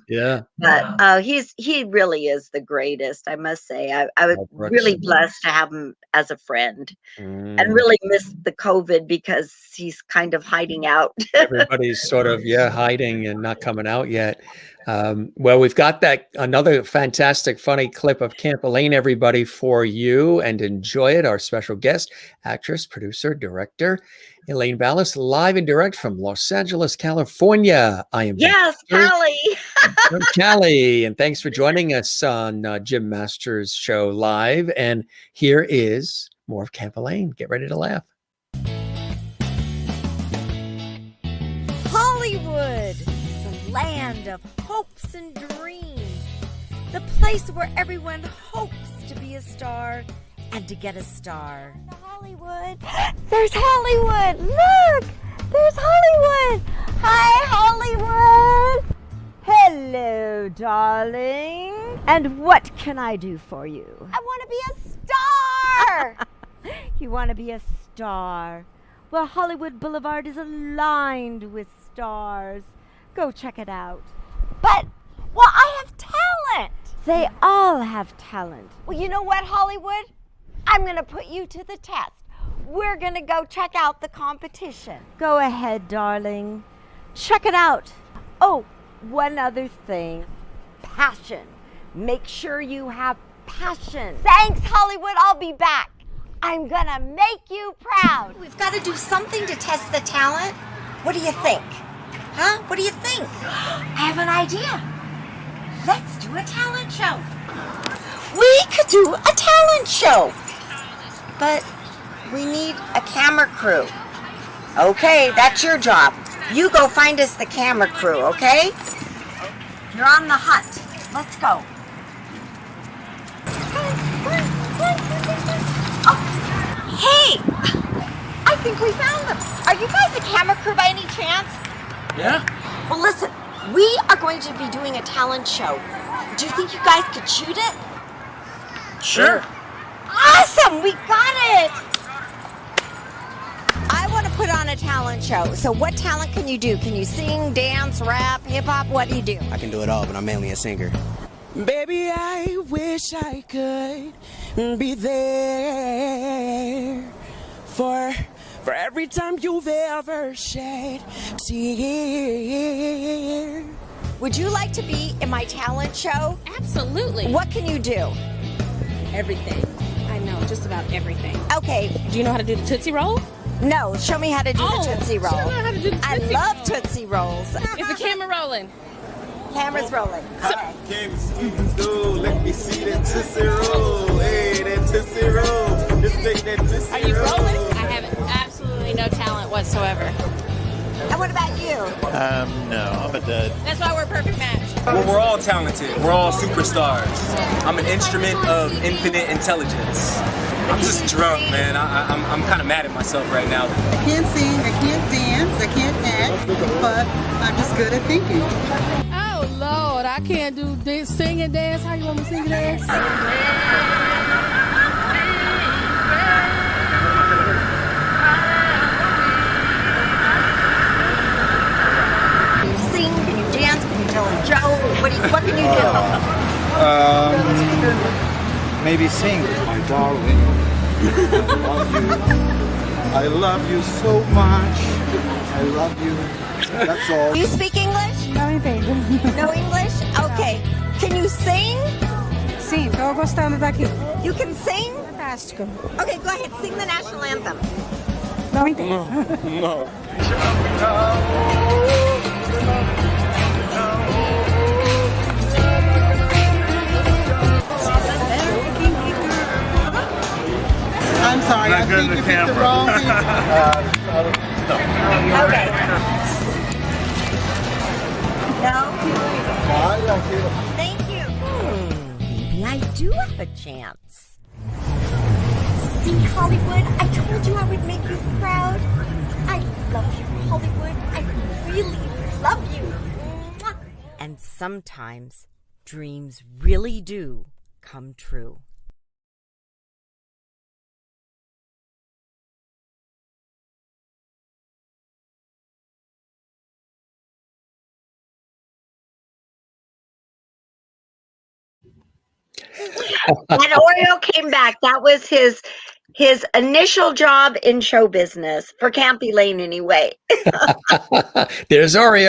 Yeah. But he really is the greatest, I must say. I was Mel Brooks. really blessed to have him as a friend, and Mm. really missed the COVID because he's kind of hiding out. Everybody's sort of hiding and not coming out yet. Well, we've got another fantastic funny clip of Camp Elaine, everybody, for you, and enjoy it. Our special guest, actress, producer, director Elaine Ballace, live and direct from Los Angeles, California. I am Yes, Callie. I'm Callie, and thanks for joining us on Jim Masters Show Live. And here is more of Camp Elaine. Get ready to laugh. Hollywood, the land of hopes and dreams, the place where everyone hopes to be a star and to get a star. Hollywood, there's Hollywood. Look, there's Hollywood. Hi, Hollywood. Hello, darling. And what can I do for you? I want to be a star. You want to be a star? Well, Hollywood Boulevard is aligned with stars. Go check it out. But, well, I have talent. They all have talent. Well, you know what, Hollywood? I'm going to put you to the test. We're going to go check out the competition. Go ahead, darling. Check it out. Oh, one other thing. Passion. Make sure you have passion. Thanks, Hollywood. I'll be back. I'm gonna make you proud. We've got to do something to test the talent. What do you think? Huh? What do you think? I have an idea. Let's do a talent show. We could do a talent show. But we need a camera crew. Okay, that's your job. You go find us the camera crew, okay? You're on the hunt. Let's go. Hey! I think we found them. Are you guys a camera crew by any chance? Yeah? Well, listen, we are going to be doing a talent show. Do you think you guys could shoot it? Sure. Awesome! We got it! I want to put on a talent show. So what talent can you do? Can you sing, dance, rap, hip-hop? What do you do? I can do it all, but I'm mainly a singer. Baby, I wish I could be there for every time you've ever shed tear. Would you like to be in my talent show? Absolutely. What can you do? Everything. I know just about everything. Okay. Do you know how to do the Tootsie Roll? No, show me how to do the Tootsie Roll. Show me how to do the I Tootsie love Roll. Tootsie Rolls. Is the camera rolling? Camera's rolling. Okay. Let me see that Tootsie Roll. Hey, that Tootsie Roll. Just make that Tootsie Are you Roll. rolling? I have absolutely no talent whatsoever. And what about you? No, I'm a dud. That's why we're a perfect match. Well, we're all talented. We're all superstars. I'm an instrument of infinite intelligence. I'm just drunk, man. I'm kind of mad at myself right now. I can't sing, I can't dance, I can't act, but I'm just good at thinking. Oh, Lord, I can't do this, sing and dance. How you want me to sing and dance? Can you sing? Can you dance? Can you tell a joke? What can you do? Maybe sing. My darling, I love you so much. I love you. That's all. Do you speak English? No English. No English? Okay. Can you sing? Sim, tô gostando daqui. You can sing? Fantástico. Okay, go ahead. Sing the national anthem. Não entendo. No. I'm sorry, I think you picked the wrong thing. Okay. No? Thank you. Maybe I do have a chance. See, Hollywood, I told you I would make you proud. I love you, Hollywood. I really love you. Mwah. And sometimes dreams really do come true. When Oreo came back, that was his initial job in show business for Camp Elaine anyway. There's Oreo.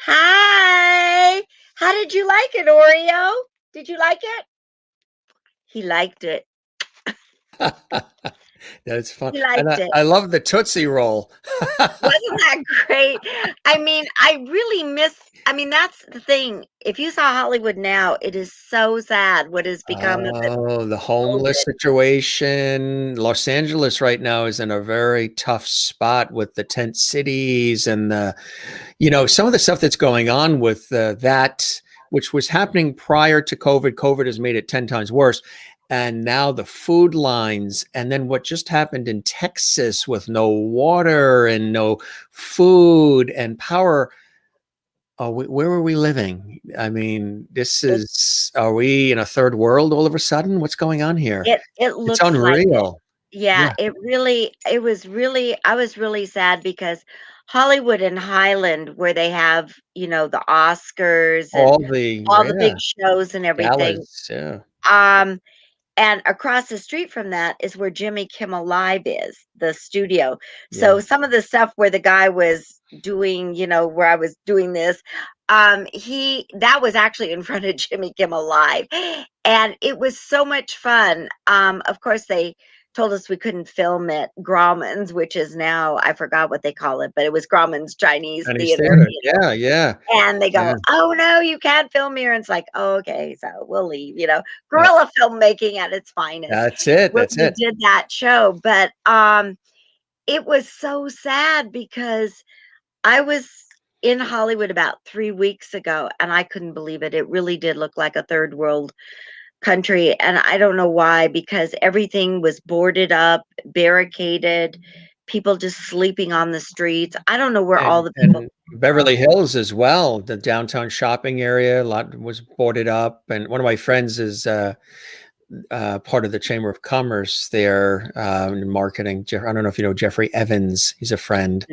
Hi. How did you like it, Oreo? Did you like it? He liked it. That's fun. He liked And it. I love the Tootsie Roll. Wasn't that great? I mean, I really miss. I mean, that's the thing. If you saw Hollywood now, it is so sad what has become of it. Oh, the homeless situation. Los Angeles right now is in a very tough spot with the tent cities and the, some of the stuff that's going on with that, which was happening prior to COVID. COVID has made it 10 times worse. And now the food lines, and then what just happened in Texas with no water and no food and power. Oh, where are we living? I mean, are we in a third world all of a sudden? What's going on here? It looks It's unreal. Like yeah, I was really sad because Hollywood and Highland, where they have, the Oscars and All the big shows and everything. Dallas, yeah. And across the street from that is where Jimmy Kimmel Live is, the studio. So some of the stuff where the guy was doing, where I was doing this, that was actually in front of Jimmy Kimmel Live. And it was so much fun. Of course, they told us we couldn't film at Grauman's, which is now, I forgot what they call it, but it was Grauman's Chinese Theater. Yeah. And they go, oh, no, you can't film here. And it's like, oh, okay, so we'll leave, guerrilla filmmaking at its finest. That's it. We did that show. But it was so sad because I was in Hollywood about 3 weeks ago and I couldn't believe it. It really did look like a third world country, and I don't know why, because everything was boarded up, barricaded, people just sleeping on the streets. I don't know where all the people. Beverly Hills as well, the downtown shopping area, a lot was boarded up. And one of my friends is part of the Chamber of Commerce there in marketing. I don't know if you know Jeffrey Evans. He's a friend.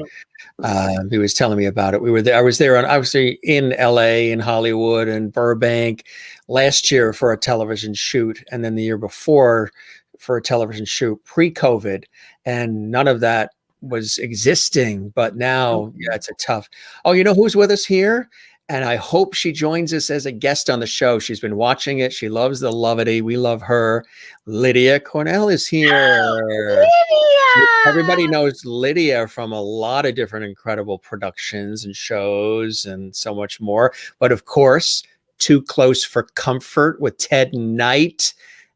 He was telling me about it. We were there. I was there obviously in LA, in Hollywood, and Burbank last year for a television shoot, and then the year before for a television shoot pre-COVID, and none of that was existing. But now, it's a tough. Oh, you know who's with us here? And I hope she joins us as a guest on the show. She's been watching it. She loves the levity. We love her. Lydia Cornell is here. Lydia! Everybody knows Lydia from a lot of different incredible productions and shows and so much more. But of course, Too Close for Comfort with Ted Knight.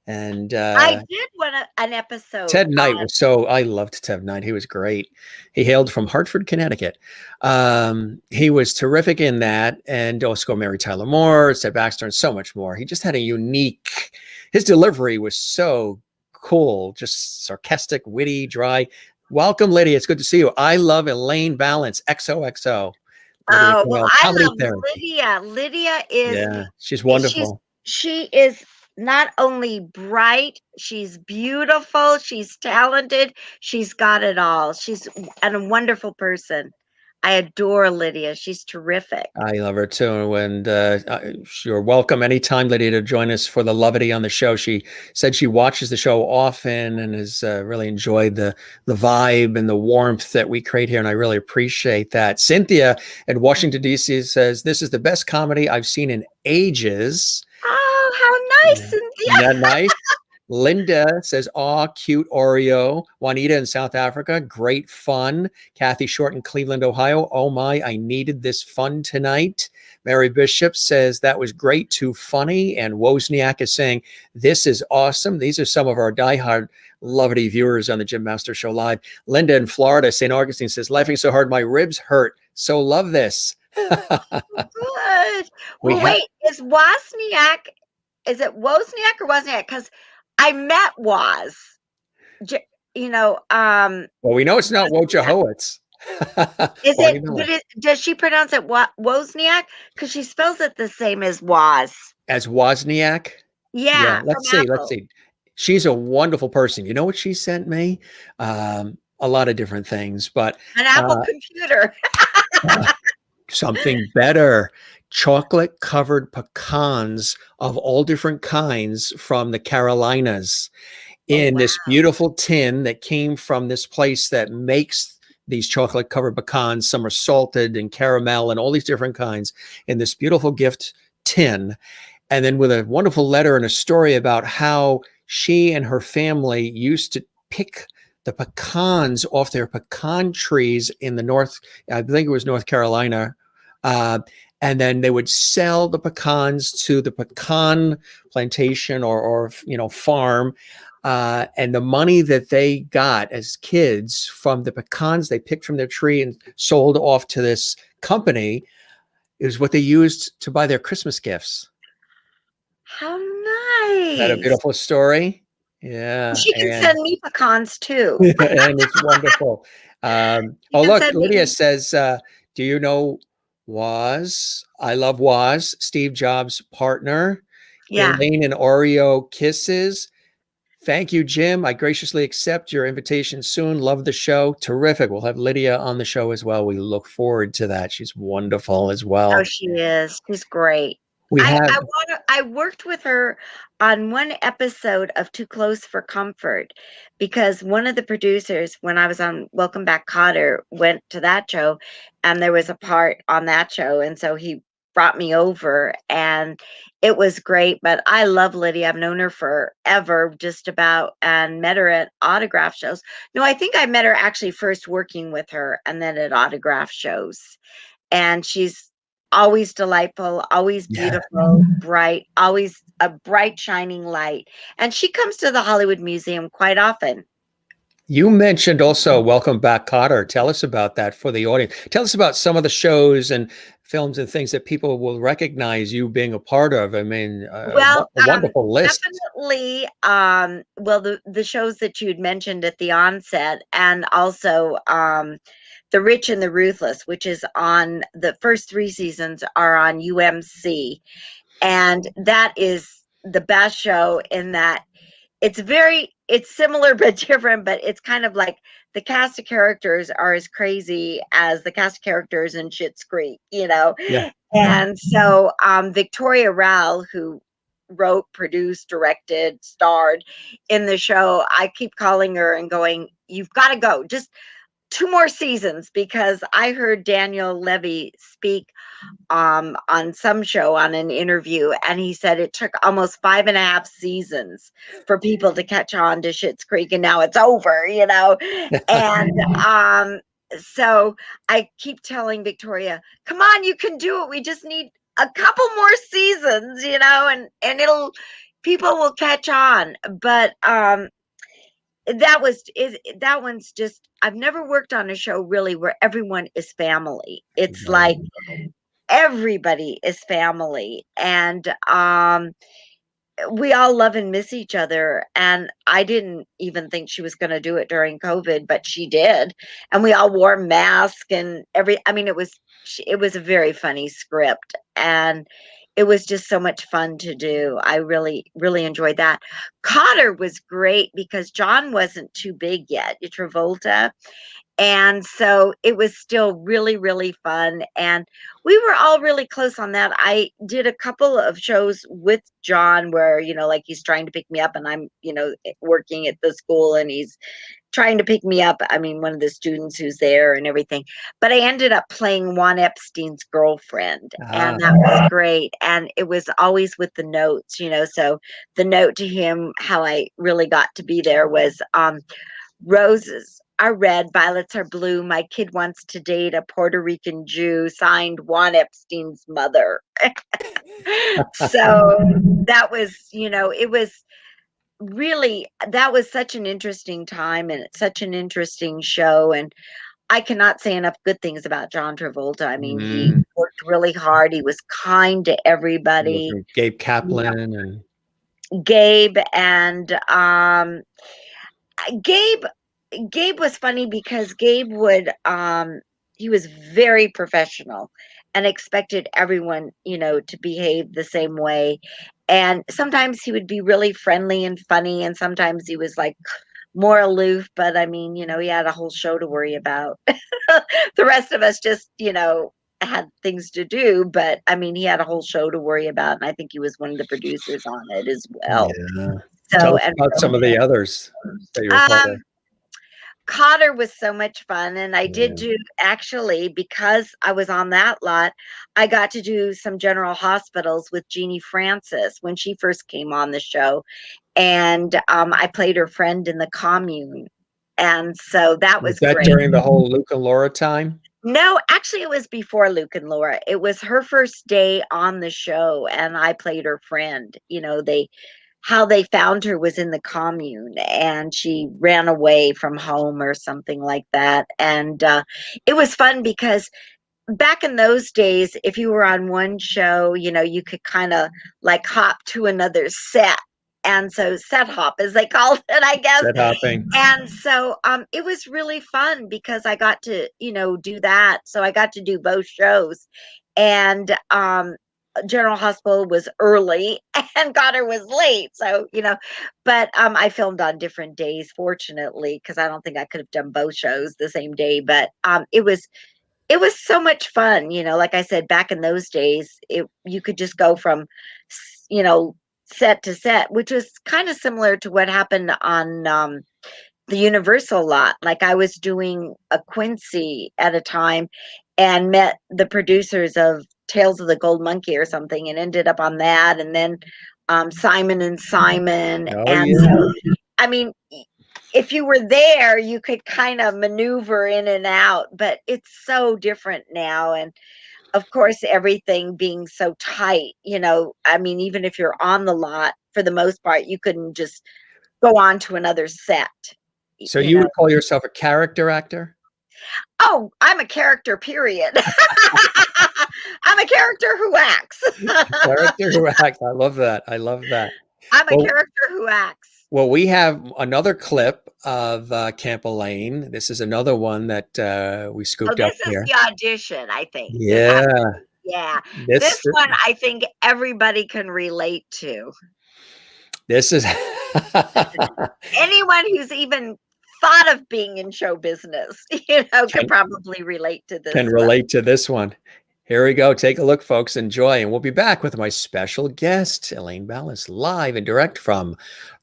And I did an episode. Ted Knight was I loved Ted Knight. He was great. He hailed from Hartford, Connecticut. He was terrific in that, and also Mary Tyler Moore, Ted Baxter, and so much more. He just had his delivery was so cool, just sarcastic, witty, dry. Welcome, Lydia. It's good to see you. I love Elaine Ballace, XOXO. Oh, well, I love Lydia. Lydia is, she's wonderful. She is not only bright, she's beautiful, she's talented, she's got it all. She's a wonderful person. I adore Lydia. She's terrific. I love her too. And you're welcome anytime, Lydia, to join us for the levity on the show. She said she watches the show often and has really enjoyed the vibe and the warmth that we create here. And I really appreciate that. Cynthia in Washington, D.C. says, this is the best comedy I've seen in ages. Oh, how nice, Cynthia. Isn't that nice? Linda says, aw, cute Oreo. Juanita in South Africa, great fun. Kathy Short in Cleveland, Ohio, oh my, I needed this fun tonight. Mary Bishop says, that was great, too funny. And Wozniak is saying, this is awesome. These are some of our diehard levity viewers on the Jim Master Show Live. Linda in Florida, St. Augustine says, laughing so hard my ribs hurt. So love this. Good. Well, wait, is it Wozniak or Wozniak? Because I met Woz, well, we know it's not Wojciechowicz. Is it? But does she pronounce it Wozniak? Because she spells it the same as Woz. As Wozniak? Yeah. Let's see. She's a wonderful person. You know what she sent me? A lot of different things, but an Apple computer. Something better. Chocolate covered pecans of all different kinds from the Carolinas in this beautiful tin that came from this place that makes these chocolate covered pecans. Some are salted and caramel and all these different kinds in this beautiful gift tin. And then with a wonderful letter and a story about how she and her family used to pick the pecans off their pecan trees in the North, I think it was North Carolina. And then they would sell the pecans to the pecan plantation or farm. And the money that they got as kids from the pecans they picked from their tree and sold off to this company is what they used to buy their Christmas gifts. How nice. Is that a beautiful story? Yeah. She can send me pecans too. And it's wonderful. Look, Lydia says, do you know Woz? I love Woz, Steve Jobs' partner. Yeah. Elaine and Oreo kisses. Thank you, Jim. I graciously accept your invitation soon. Love the show. Terrific. We'll have Lydia on the show as well. We look forward to that. She's wonderful as well. Oh, she is. She's great. I worked with her on one episode of Too Close for Comfort because one of the producers, when I was on Welcome Back, Kotter, went to that show and there was a part on that show. And so he brought me over and it was great. But I love Lydia. I've known her forever, just about, and met her at autograph shows. No, I think I met her actually first working with her and then at autograph shows. And she's always delightful, always beautiful, bright, always a bright, shining light. And she comes to the Hollyood Museum quite often. You mentioned also Welcome Back, Kotter. Tell us about that for the audience. Tell us about some of the shows and films and things that people will recognize you being a part of. I mean, a wonderful list. Definitely, the shows that you'd mentioned at the onset, and also The Rich and the Ruthless, which is on the first 3 seasons are on UMC. And that is the best show in that it's similar but different, but it's kind of like the cast of characters are as crazy as the cast of characters in Schitt's Creek, Yeah. And so Victoria Rowell, who wrote, produced, directed, starred in the show, I keep calling her and going, you've got to go. Just 2 more seasons, because I heard Daniel Levy speak on some show on an interview, and he said it took almost 5.5 seasons for people to catch on to Schitt's Creek, and now it's over, and so I keep telling Victoria, come on, you can do it. We just need a couple more seasons, and people will catch on. But that one's just, I've never worked on a show really where everyone is family. It's like everybody is family, and we all love and miss each other. And I didn't even think she was going to do it during COVID, but she did. And we all wore masks and it was a very funny script, and it was just so much fun to do. I really, really enjoyed that. Kotter was great because John wasn't too big yet, Travolta. And so it was still really, really fun. And we were all really close on that. I did a couple of shows with John where, like he's trying to pick me up and I'm, working at the school and he's trying to pick me up. I mean, one of the students who's there and everything. But I ended up playing Juan Epstein's girlfriend. And that was great. And it was always with the notes, so the note to him, how I really got to be there was roses are red, violets are blue. My kid wants to date a Puerto Rican Jew, signed Juan Epstein's mother. So that was, it was really, that was such an interesting time and such an interesting show. And I cannot say enough good things about John Travolta. I mean, he worked really hard. He was kind to everybody. Gabe Kaplan and Gabe and Gabe was funny because Gabe would he was very professional and expected everyone, to behave the same way. And sometimes he would be really friendly and funny, and sometimes he was like more aloof, but I mean, he had a whole show to worry about. The rest of us just, had things to do, but I mean, he had a whole show to worry about, and I think he was one of the producers on it as well. Yeah. So, Tell us and about some of the others that you were part of. Kotter was so much fun, and I did do, actually, because I was on that lot, I got to do some General Hospitals with Jeannie Francis when she first came on the show, and I played her friend in the commune, and so that was that great. during the whole Luke and Laura time? No, actually, it was before Luke and Laura. It was her first day on the show, and I played her friend. You know, how they found her was in the commune, and she ran away from home or something like that. And it was fun because back in those days, if you were on one show, you know, you could kind of like hop to another set. And so set hop, as they called it, I guess. Set hopping. And so it was really fun because I got to, you know, do that. So I got to do both shows. And General Hospital was early and Kotter was late. So, you know, but I filmed on different days, fortunately, because I don't think I could have done both shows the same day. But it was so much fun. You know, like I said, back in those days, you could just go from, you know, set to set, which was kind of similar to what happened on the Universal lot. Like I was doing a Quincy at a time and met the producers of Tales of the Gold Monkey or something, and ended up on that. And then Simon and Simon. So, I mean, if you were there, you could kind of maneuver in and out, but it's so different now. And of course, everything being so tight, you know, I mean, even if you're on the lot, for the most part, you couldn't just go on to another set. So you would call yourself a character actor? Oh, I'm a character, period. I'm a character who acts. Character who acts. I love that. I love that. I'm a character who acts. Well, we have another clip of Camp Elaine. This is another one that we scooped up here. This is the audition, I think. Yeah. Yeah. This one, I think everybody can relate to. This is anyone who's even thought of being in show business, you know, can probably relate to this. Can relate to this one. Here we go. Take a look, folks. Enjoy. And we'll be back with my special guest, Elaine Ballace, live and direct from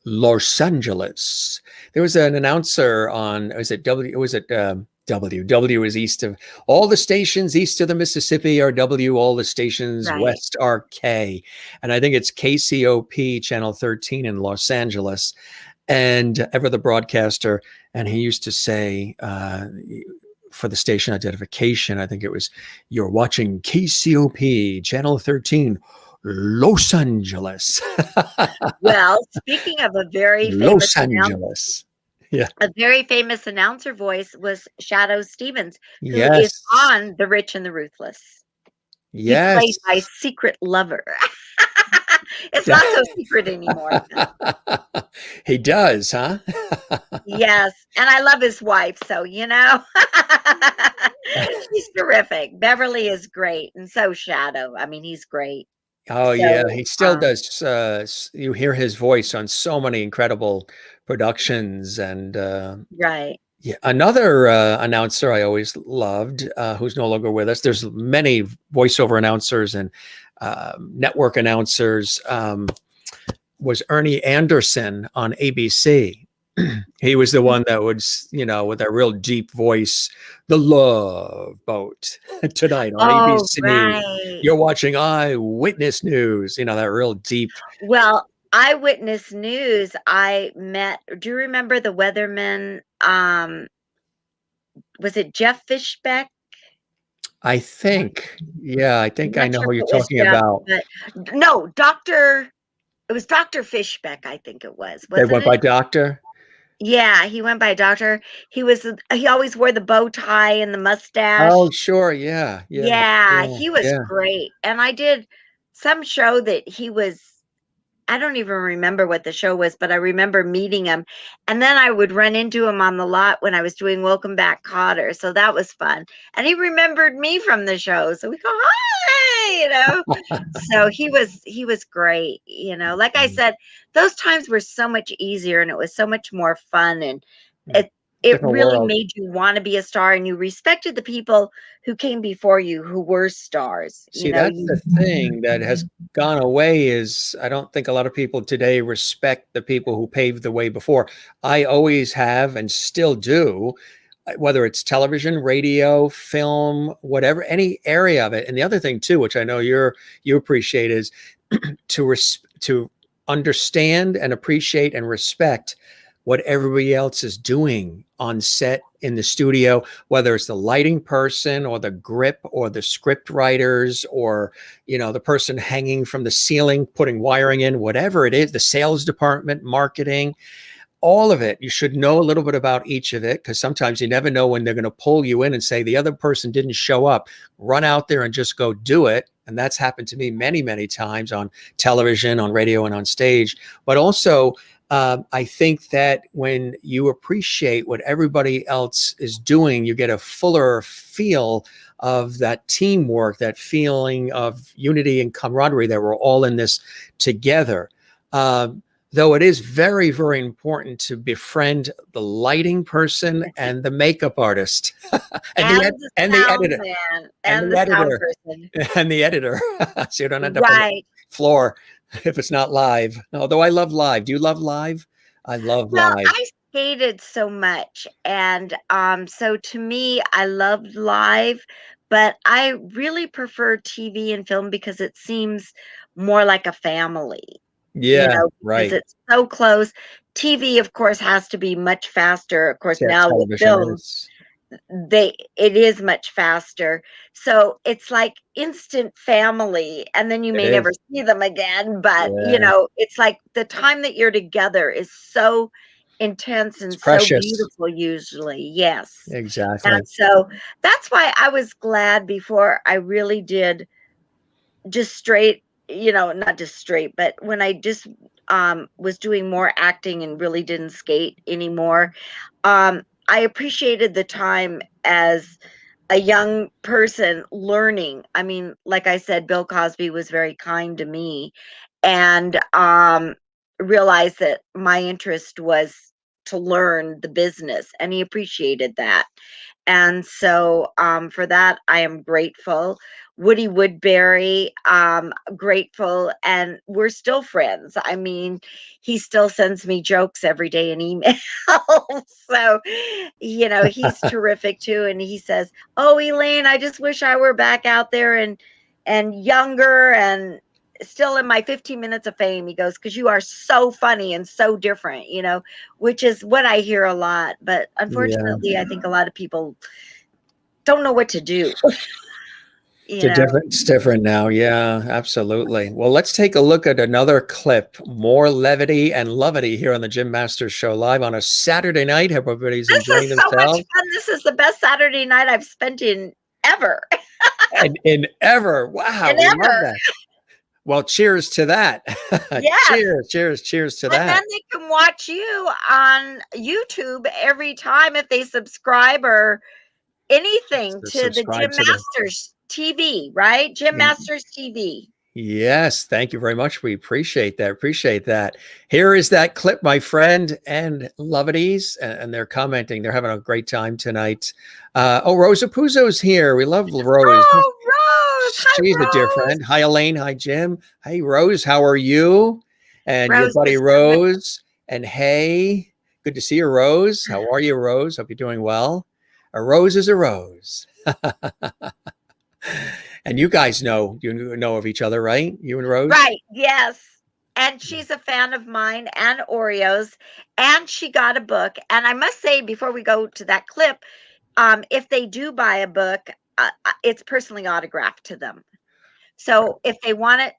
Los Angeles. There was an announcer on, W? W is east of all the stations east of the Mississippi are W, all the stations west are K. And I think it's KCOP channel 13 in Los Angeles. And ever the broadcaster, and he used to say, for the station identification, I think it was, you're watching KCOP channel 13, Los Angeles. Well, speaking of a very famous Los Angeles. Yeah. A very famous announcer voice was Shadow Stevens, who is on The Rich and the Ruthless. Yes. He played my secret lover. It's not so secret anymore. He does, huh? Yes. And I love his wife. So, you know, he's terrific. Beverly is great. And so Shadow. I mean, he's great. Oh, so, yeah. He still does. You hear his voice on so many incredible productions. And yeah, another announcer I always loved, who's no longer with us. There's many voiceover announcers and network announcers, was Ernie Anderson on ABC. He was the one that would, you know, with that real deep voice, The Love Boat tonight on ABC. Right. You're watching Eyewitness News, you know, that real deep. Well, Eyewitness News, I met, do you remember the weatherman? Was it Jeff Fishbeck? I think, yeah, I think I know who you're talking Jeff, about. No, it was Dr. Fishbeck, I think it was. They went by Doctor? Yeah, he went by Doctor. He always wore the bow tie and the mustache. Oh, sure. Yeah. He was great. And I did some show that he was, I don't even remember what the show was, but I remember meeting him. And then I would run into him on the lot when I was doing Welcome Back, Kotter. So that was fun. And he remembered me from the show. So we go, hi, you know. So he was great. You know, like I said, those times were so much easier and it was so much more fun. And it Different really world. made you want to be a star, and you respected the people who came before you who were stars. See, that's the thing that has gone away is I don't think a lot of people today respect the people who paved the way before. I always have and still do, whether it's television, radio, film, whatever, any area of it. And the other thing too, which I know you appreciate, is to understand and appreciate and respect what everybody else is doing on set, in the studio, whether it's the lighting person or the grip or the script writers or, the person hanging from the ceiling, putting wiring in, whatever it is, the sales department, marketing, all of it. You should know a little bit about each of it, because sometimes you never know when they're going to pull you in and say the other person didn't show up. Run out there and just go do it. And that's happened to me many, many times on television, on radio, and on stage. But also, I think that when you appreciate what everybody else is doing, you get a fuller feel of that teamwork, that feeling of unity and camaraderie, that we're all in this together. Though it is very, very important to befriend the lighting person and the makeup artist and the editor and the editor and the editor. So you don't end up on the floor if it's not live. Although I love live. Do you love live? I love live. I skated so much, and so to me, I loved live, but I really prefer TV and film because it seems more like a family. Yeah, because it's so close. TV, of course, has to be much faster. Of course, now with film, it is much faster. So it's like instant family, and then you may never see them again. But it's like the time that you're together is so intense and so beautiful. Usually, yes, exactly. And so that's why I was glad before I really did just straight. Not just straight, but when I just was doing more acting and really didn't skate anymore, I appreciated the time as a young person learning. I mean, like I said, Bill Cosby was very kind to me, and realized that my interest was to learn the business, and he appreciated that. And so for that, I am grateful. Woody Woodbury, grateful, and we're still friends. I mean, he still sends me jokes every day in email. So, he's terrific too. And he says, "Oh, Elaine, I just wish I were back out there and younger and still in my 15 minutes of fame." He goes, "Because you are so funny and so different," which is what I hear a lot. But unfortunately, I think a lot of people don't know what to do. It's different now. Yeah, absolutely. Well, let's take a look at another clip. More levity and lovity here on the Jim Masters Show live on a Saturday night. Hope everybody's enjoying themselves. So much fun. This is the best Saturday night I've spent in ever. in ever. Wow. We love that. Well, cheers to that. Yes. Cheers to that. And then they can watch you on YouTube every time if they subscribe or anything to the Jim Masters TV, right? Jim Masters TV. Yes, thank you very much. We appreciate that. Here is that clip, my friend, and Lovities, and they're commenting. They're having a great time tonight. Rosa Puzo's here. We love Rose. Oh, Rose. Hi, She's Rose. a dear friend. Hi, Elaine. Hi, Jim. Hey, Rose. How are you? And Rose, your buddy Rose. And hey, good to see you, Rose. How are you, Rose? Hope you're doing well. A rose is a rose. And you guys know of each other, right? You and Rose? Right. Yes. And she's a fan of mine and Oreos. And she got a book. And I must say, before we go to that clip, if they do buy a book, it's personally autographed to them. So if they want it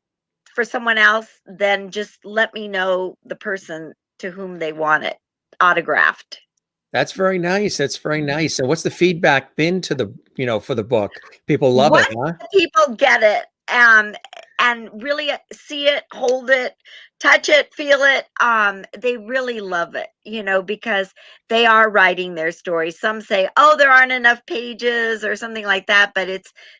for someone else, then just let me know the person to whom they want it autographed. That's very nice. And what's the feedback been to the, for the book? People love it, huh? People get it and really see it, hold it, touch it, feel it. They really love it, because they are writing their story. Some say, oh, there aren't enough pages or something like that, but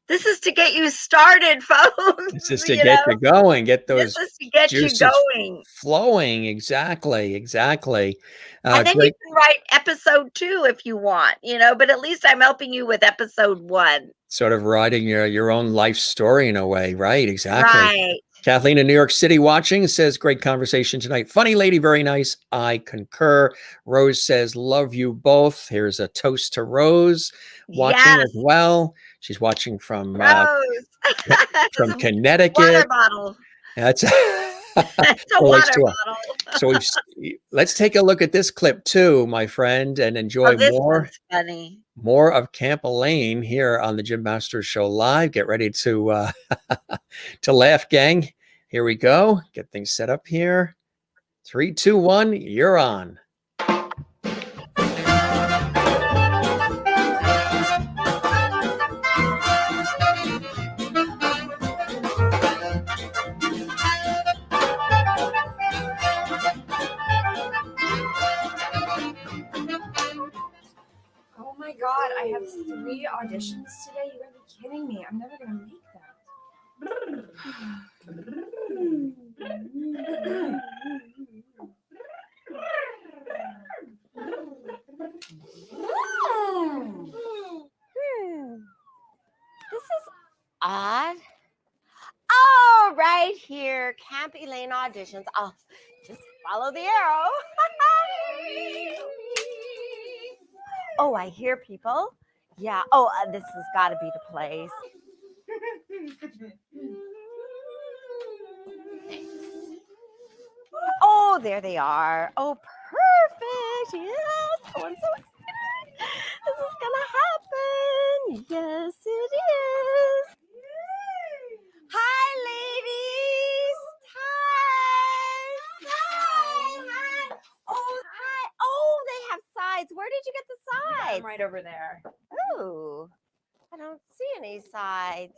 this is to get you started, folks. This is to get you going, get those This is to get you juices going. flowing. Exactly. And then you Great. can write episode 2 if you want, but at least I'm helping you with episode 1. Sort of writing your own life story in a way, right? Exactly. Right. Kathleen in New York City watching says, great conversation tonight. Funny lady, very nice. I concur. Rose says, love you both. Here's a toast to Rose watching as well. She's watching from from Connecticut. Water bottle. That's It's a water bottle. So let's take a look at this clip too, my friend, and enjoy this one's funny. More of Camp Elaine here on the Jim Masters Show Live. Get ready to to laugh, gang. Here we go. Get things set up here. 3, 2, 1. You're on. Oh my god, I have 3 auditions today. You gotta be kidding me. I'm never gonna make This is odd. Oh, right here, Camp Elaine auditions. I'll just follow the arrow. Oh, I hear people. Yeah. Oh, this has got to be the place. Oh, there they are. Oh, perfect. Yes. Oh, I'm so excited. This is going to happen. Yes, it is. Hi, ladies. Hi. Hi. Oh, hi. Oh, they have sides. Where did you get the sides? I'm right over there. Oh, I don't see any sides.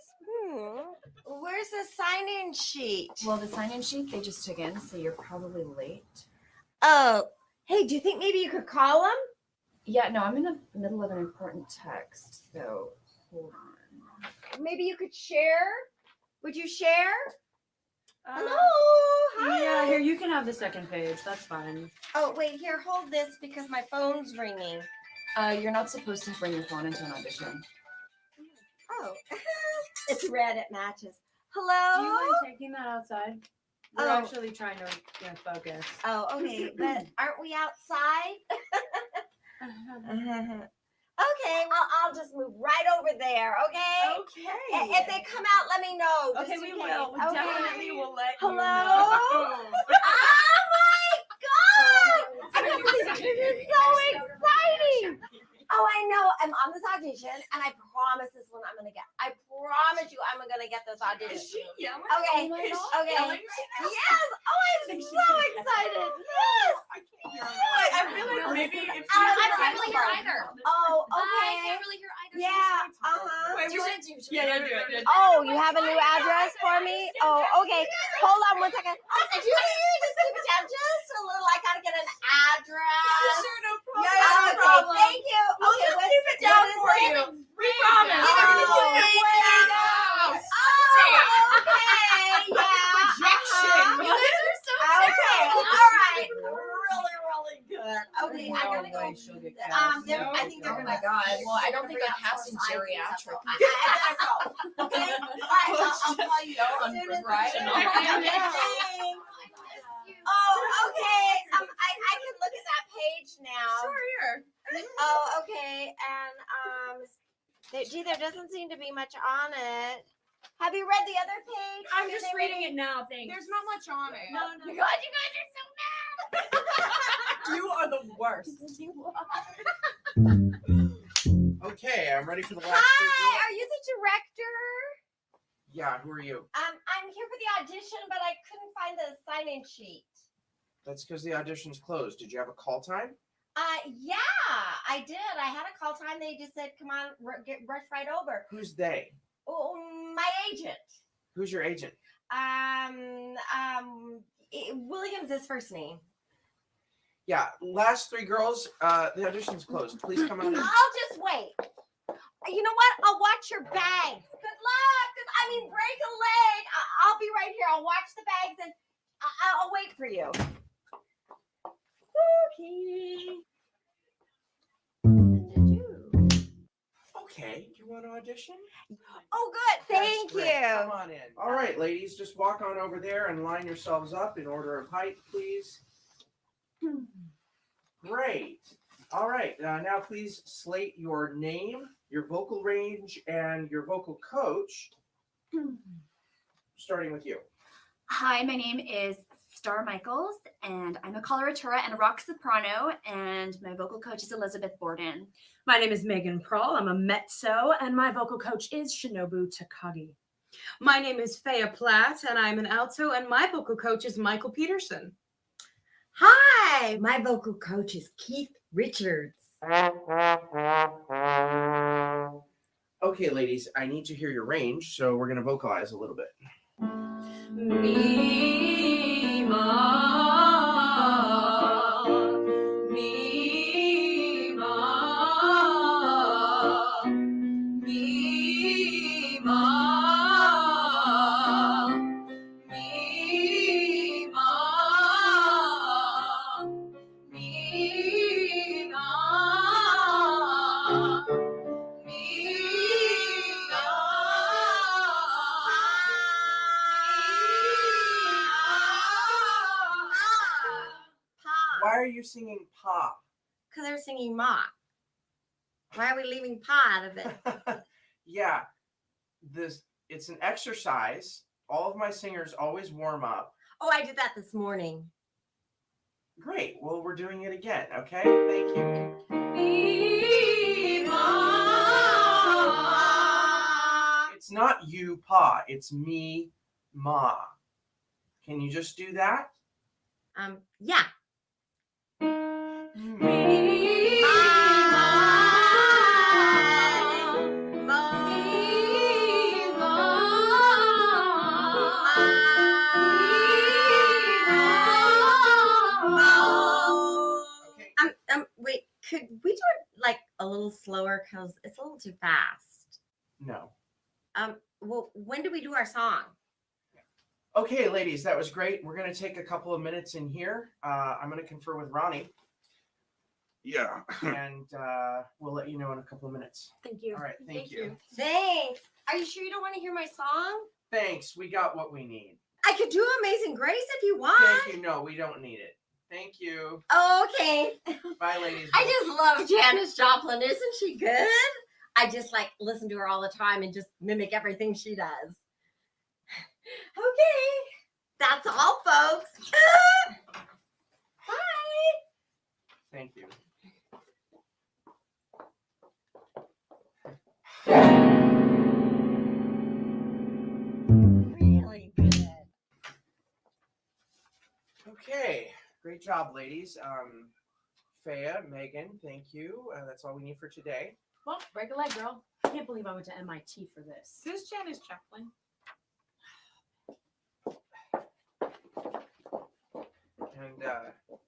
Where's the sign-in sheet? Well, the sign-in sheet they just took in, so you're probably late. Oh, hey, do you think maybe you could call them? Yeah, no, I'm in the middle of an important text, so hold on. Maybe you could share? Would you share? Hello. Hi. Yeah, here, you can have the second page. That's fine. Oh, wait, here, hold this because my phone's ringing. You're not supposed to bring your phone into an audition. Oh, it's red. It matches. Hello. Do you mind taking that outside? We're actually trying to focus. Oh, okay. But aren't we outside? Okay, well, I'll just move right over there, okay? Okay. If they come out, let me know. Okay, we will. We definitely will let you know. Hello? Oh, my God! This is so exciting! Oh, I know. I'm on this audition, and I promise this one I'm going to get. I promise you I'm going to get this audition. Is she yelling? Okay. Oh my God. Okay. Yelling right now? Yes. Oh, I'm so excited. Yes. I can't hear her. I really maybe if I can't really hear either. Oh, okay. I can't really hear either. Yeah. Uh-huh. Wait, do it. Oh, you have a new address for me? Oh, okay. Hold on one second. Do you just keep it down just a little? I gotta get an address. Sure, no problem. Yeah, no okay, problem. thank you. We'll Okay, just what's- keep it down what for is you. it? We promise. Okay, yeah. Rejection. You guys are so Okay, terrible. all right. Really good. Okay, I gotta go. She'll get I think they're oh my god. Well, I don't think they're casting geriatric. I gotta go. Okay, all right, I'll call you as soon as Oh, okay. I can look at that page now. Sure, here. Oh, okay. And gee, there doesn't seem to be much on it. Have you read the other page? I'm just reading it now, thanks. There's not much on it. No. God, you guys are so mad. You are the worst. Okay, I'm ready for the last Hi, are you the director? Yeah, who are you? I'm here for the audition, but I couldn't find the sign-in sheet. That's because the audition's closed. Did you have a call time? Yeah, I did. I had a call time. They just said, come on, rush right over. Who's they? Oh, my agent. Who's your agent? William's his first name. Yeah, last 3 girls, the audition's closed. Please come on in. I'll just wait. You know what? I'll watch your bags. Good luck. Break a leg. I'll be right here. I'll watch the bags and I'll wait for you. Okay, do you want to audition? Oh, good. Thank That's great. you. Come on in. All right, ladies, just walk on over there and line yourselves up in order of height, please. Great. All right, now please slate your name, your vocal range, and your vocal coach, starting with you. Hi, my name is Star Michaels, and I'm a coloratura and a rock soprano, and my vocal coach is Elizabeth Borden. My name is Megan Prawl. I'm a mezzo, and my vocal coach is Shinobu Takagi. My name is Faya Platt, and I'm an alto, and my vocal coach is Michael Peterson. Hi, my vocal coach is Keith Richards. Okay, ladies, I need to hear your range, so we're going to vocalize a little bit. Mi, ma, mi, ma, mi, ma, mi, ma, mi, ma, Why are you singing pa? Because they're singing ma. Why are we leaving pa out of it? Yeah, it's an exercise. All of my singers always warm up. Oh, I did that this morning. Great. Well, we're doing it again, okay? Thank you. It's not you, pa. It's me, ma. Can you just do that? Yeah. Wait, could we do it like a little slower? Because it's a little too fast. No. Well, when do we do our song? Okay, ladies, that was great. We're going to take a couple of minutes in here. I'm going to confer with Ronnie. Yeah. And we'll let you know in a couple of minutes. Thank you. All right, thank you. Thanks. Are you sure you don't want to hear my song? Thanks. We got what we need. I could do Amazing Grace if you want. Thank you. No, we don't need it. Thank you. Okay. Bye, ladies. I just love Janis Joplin. Isn't she good? I just listen to her all the time and just mimic everything she does. Okay. That's all, folks. Bye. Thank you. Really good. Okay. Great job, ladies. Faya, Megan, thank you. That's all we need for today. Well, break a leg, girl. I can't believe I went to MIT for this. Who's Janis Joplin? And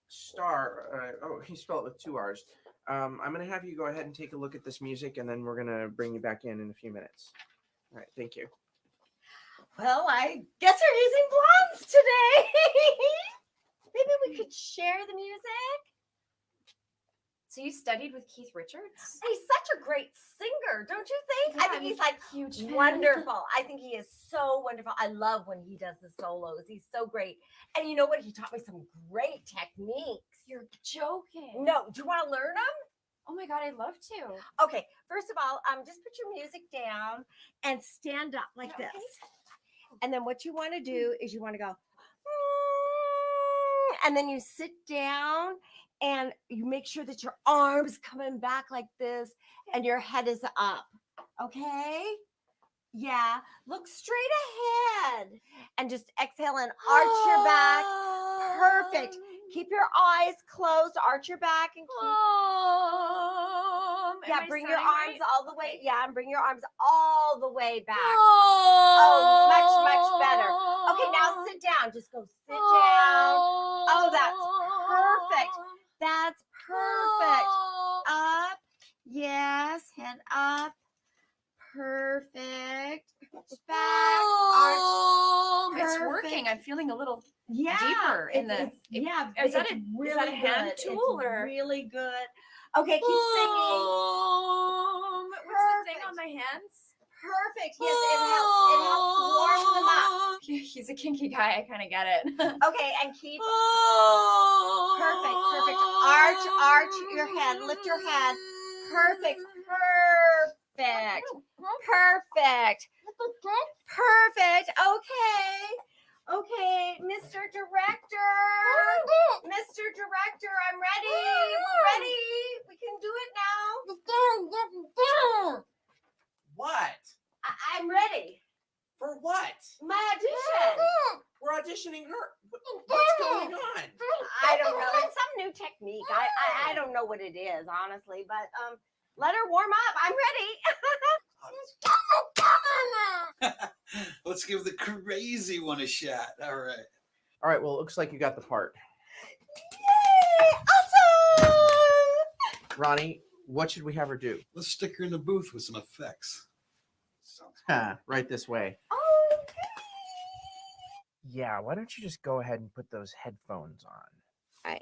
Star, he spelled it with 2 R's. I'm going to have you go ahead and take a look at this music, and then we're going to bring you back in a few minutes. All right, thank you. Well, I guess we're using blondes today. Maybe we could share the music. So you studied with Keith Richards? He's such a great singer, don't you think? Yeah, I think he's huge fan. wonderful. I think he is so wonderful. I love when he does the solos. He's so great. And you know what? He taught me some great techniques. You're joking. No, do you want to learn them? Oh my God, I'd love to. Okay, first of all, just put your music down and stand up like this. And then what you want to do is you want to go, and then you sit down and you make sure that your arms coming back like this and your head is up. Okay? Yeah. Look straight ahead and just exhale and arch your back. Perfect. Keep your eyes closed, arch your back and keep. Yeah, I bring your starting arms right? all the way. Yeah, and bring your arms all the way back. Oh, much better. Okay, now sit down. Just go sit down. Oh, that's perfect. That's perfect. Up. Yes, head up. Perfect. Back. Arch. It's Perfect. working. I'm feeling a little Yeah, deeper in the. Yeah, Is that it's a really is that a hand good. tool It's or really good. Okay, keep singing. What's the thing on my hands? Perfect. Yes, it helps. It helps warm them up. He's a kinky guy. I kind of get it. Okay, and keep. Perfect. Perfect. Arch your head. Lift your head. Perfect. Perfect. Perfect. Perfect. Okay. Okay, Mr. Director. Mr. Director, I'm ready. We're ready. We can do it now. What? I'm ready. For what? My audition. We're auditioning her. What's going on? I don't know. It's some new technique. I don't know what it is, honestly, but let her warm up. I'm ready. Let's give the crazy one a shot. All right. All right. Well, it looks like you got the part. Yay! Awesome! Ronnie, what should we have her do? Let's stick her in the booth with some effects. Right this way. Okay. Yeah. Why don't you just go ahead and put those headphones on? All right.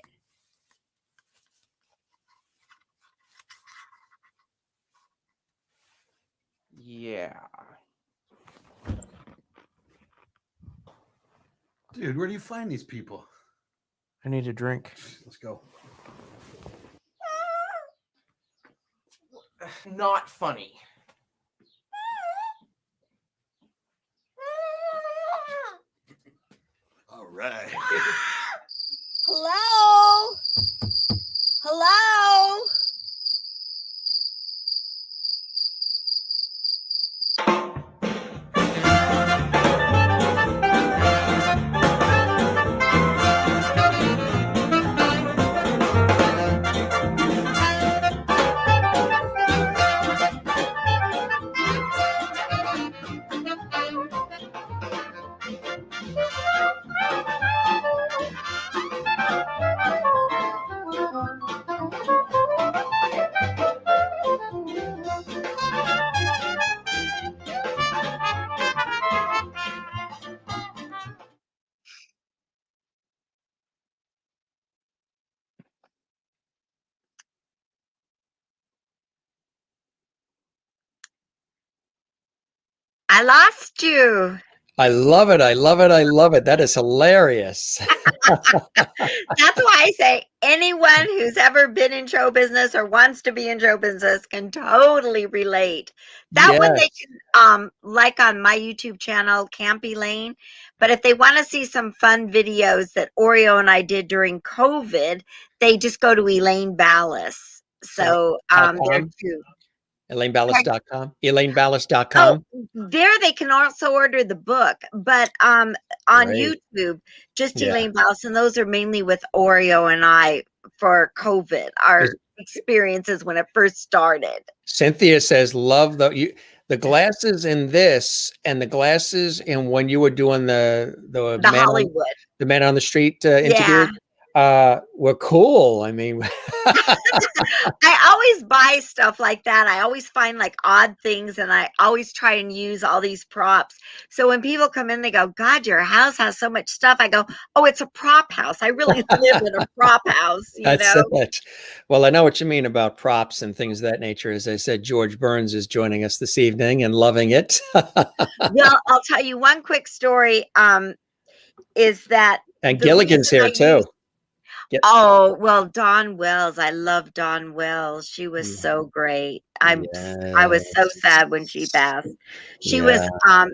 Yeah. Dude, where do you find these people? I need a drink. Let's go. Not funny. All right. Hello? Hello? I lost you. I love it. I love it. I love it. That is hilarious. That's why I say anyone who's ever been in show business or wants to be in show business can totally relate. That one they can like on my YouTube channel, Camp Elaine. But if they want to see some fun videos that Oreo and I did during COVID, they just go to Elaine Ballace. So there too. ElaineBallace.com. ElaineBallace.com. Oh, there they can also order the book, but on Great. YouTube, just Yeah. Elaine Ballace, and those are mainly with Oreo and I for COVID, our experiences when it first started. Cynthia says, love the glasses in this and the glasses in when you were doing the man Hollywood. the man on the street interview. Were cool. I mean, I always buy stuff like that. I always find like odd things, and I always try and use all these props. So when people come in, they go, God, your house has so much stuff. I go, oh, it's a prop house. I really live in a prop house, you that's know? it. Well, I know what you mean about props and things of that nature. As I said, George Burns is joining us this evening and loving it. Well, I'll tell you one quick story. Is that And Gilligan's here too. Oh, well, Dawn Wells. I love Dawn Wells. She was so great. I was so sad when she passed. She was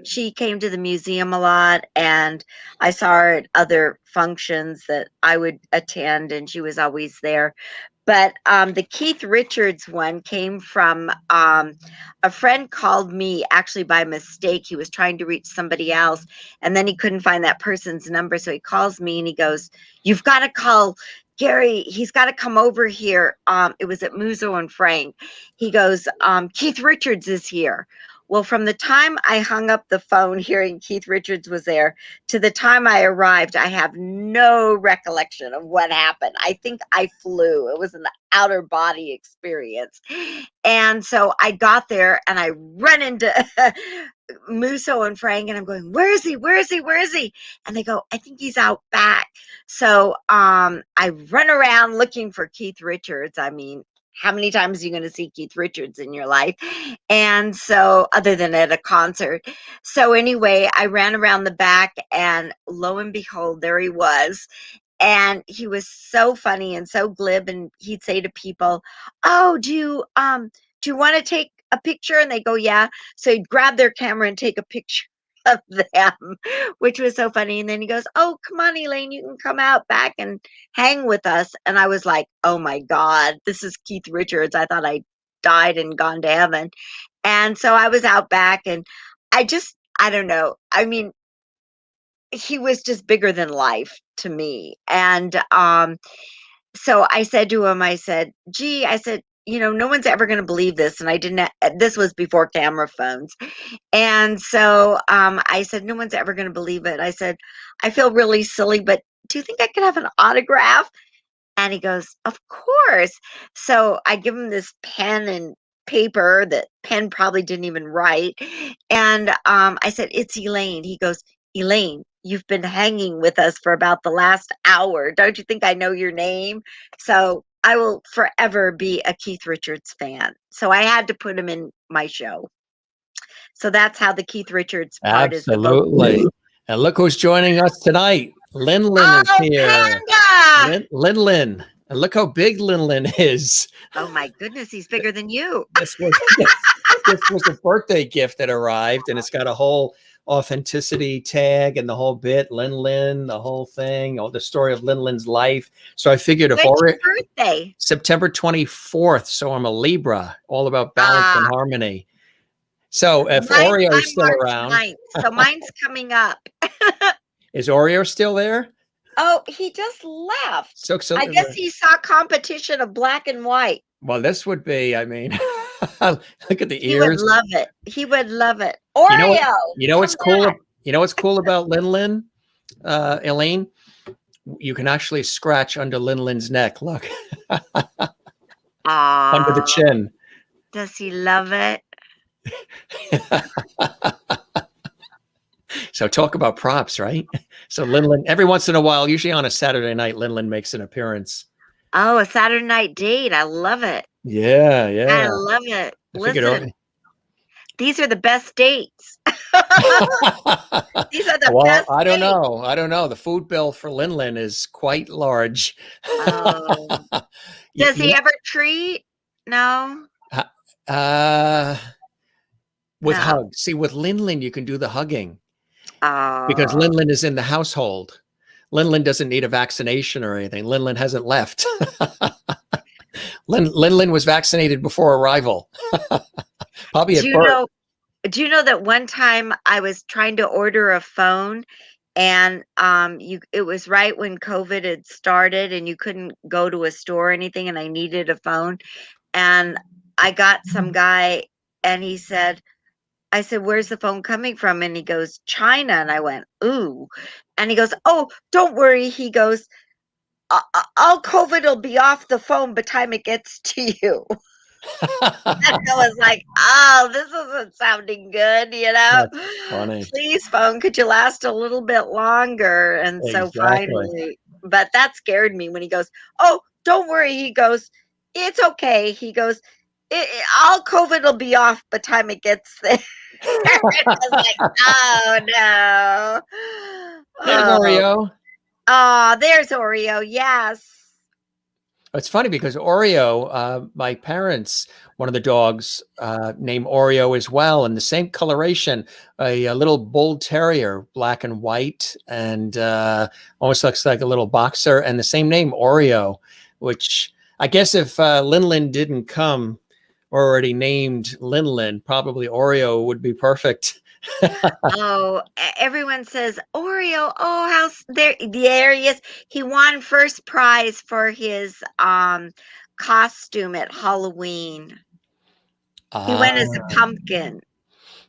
she came to the museum a lot, and I saw her at other functions that I would attend, and she was always there. But the Keith Richards one came from a friend called me actually by mistake. He was trying to reach somebody else, and then he couldn't find that person's number. So he calls me and he goes, you've got to call Gary, he's got to come over here. It was at Muzo and Frank. He goes, Keith Richards is here. Well, from the time I hung up the phone hearing Keith Richards was there to the time I arrived, I have no recollection of what happened. I think I flew. It was an outer body experience. And so I got there and I run into Musso and Frank, and I'm going, where is he? Where is he? Where is he? And they go, I think he's out back. So I run around looking for Keith Richards. I mean, how many times are you going to see Keith Richards in your life? And so, other than at a concert. So anyway, I ran around the back, and lo and behold, there he was. And he was so funny and so glib, and he'd say to people, oh, do you want to take a picture? And they go, yeah. So he'd grab their camera and take a picture of them, which was so funny. And then he goes, oh, come on, Elaine, you can come out back and hang with us. And I was like, oh my God, this is Keith Richards. I thought I died and gone to heaven. And so I was out back, and I don't know. I mean, he was just bigger than life to me. And so I said to him, I said, gee, I said, no one's ever going to believe this. And this was before camera phones. And so I said, no one's ever going to believe it. I said, I feel really silly, but do you think I could have an autograph? And he goes, of course. So I give him this pen and paper that pen probably didn't even write. And I said, it's Elaine. He goes, Elaine, you've been hanging with us for about the last hour. Don't you think I know your name? So I will forever be a Keith Richards fan. So I had to put him in my show. So that's how the Keith Richards part is. Absolutely. And look who's joining us tonight. Lin is here. Panda! Lin. And look how big Lin is. Oh my goodness, he's bigger than you. This was a birthday gift that arrived, and it's got a whole authenticity tag and the whole bit, Lin, the whole thing, all the story of Lin's life. So I figured When's your birthday? September 24th. So I'm a Libra, all about balance and harmony. So if Oreo is still around, 9th, so mine's coming up. Is Oreo still there? Oh, he just left. So I guess he saw competition of black and white. Well, this would be, I mean, look at the ears. He would love it. He would love it. Oreo. You know what's cool? You know what's cool about Lin, Elaine? You can actually scratch under Lin's neck. Look, under the chin. Does he love it? So talk about props, right? So Lin, every once in a while, usually on a Saturday night, Lin makes an appearance. Oh, a Saturday night date. I love it. Yeah. I love it. Listen, these are the best dates. These are the best I don't know. The food bill for Lin is quite large. Oh. Does he ever treat? No. With hugs. See, with Lin, you can do the hugging. Oh. Because Lin is in the household. Lin doesn't need a vaccination or anything. Lin hasn't left. Lin was vaccinated before arrival. Probably at birth. Do you know that one time I was trying to order a phone, and it was right when COVID had started, and you couldn't go to a store or anything, and I needed a phone, and I got some guy, and he said, I said, where's the phone coming from? And he goes, China. And I went, ooh. And he goes, oh, don't worry. He goes, all COVID will be off the phone by the time it gets to you. And I was like, oh, this isn't sounding good, That's funny. Please, phone, could you last a little bit longer? And so finally, but that scared me when he goes, oh, don't worry. He goes, it's okay. He goes, all COVID will be off by the time it gets there. I was like, oh no. There's Oreo. Oh, there's Oreo. Yes. It's funny because Oreo, my parents, one of the dogs named Oreo as well, and the same coloration, a little bull terrier, black and white, and almost looks like a little boxer, and the same name, Oreo, which I guess if Lin didn't come already named Lin. Probably Oreo would be perfect. Oh, everyone says Oreo. Oh, there he is. He won first prize for his costume at Halloween. He went as a pumpkin.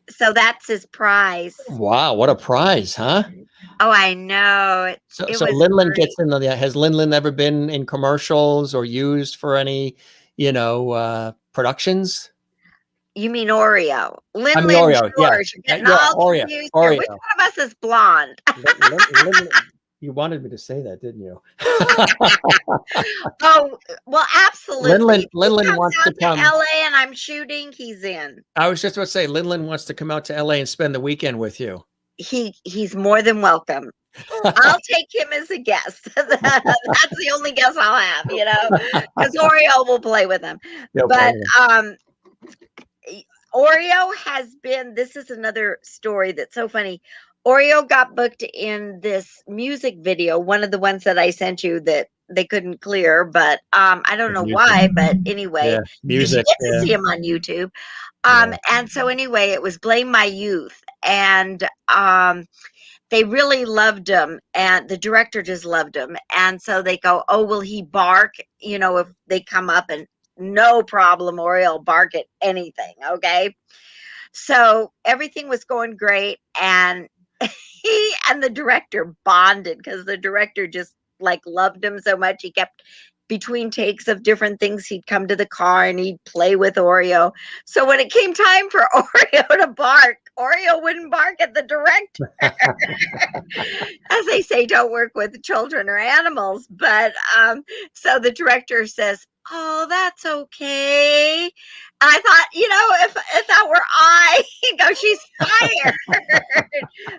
So that's his prize. Wow, what a prize, huh? Oh, I know. So Lin gets in the. Has Lin ever been in commercials or used for any, productions? You mean Oreo? Lin, Oreo, yeah. George. You're getting all Oreo. confused Oreo. here. Which one of us is blonde? You wanted me to say that, didn't you? Oh, well, absolutely. Lin wants to come to LA and I'm shooting, he's in. I was just about to say, Lin wants to come out to LA and spend the weekend with you. He's more than welcome. I'll take him as a guest. That's the only guest I'll have, because Oreo will play with him. But Oreo has been, this is another story that's so funny. Oreo got booked in this music video, one of the ones that I sent you that they couldn't clear, but I don't know why, but anyway, music. You get to see him on YouTube. And so anyway, it was Blame My Youth, and they really loved him, and the director just loved him. And so they go, oh, will he bark? If they come up, and no problem, Oreo will bark at anything. Okay. So everything was going great. And he and the director bonded because the director just loved him so much. He kept between takes of different things. He'd come to the car and he'd play with Oreo. So when it came time for Oreo to bark, Oreo wouldn't bark at the director. As they say, don't work with children or animals. But so the director says, oh, that's okay. And I thought, if that were I, he'd go, she's fired.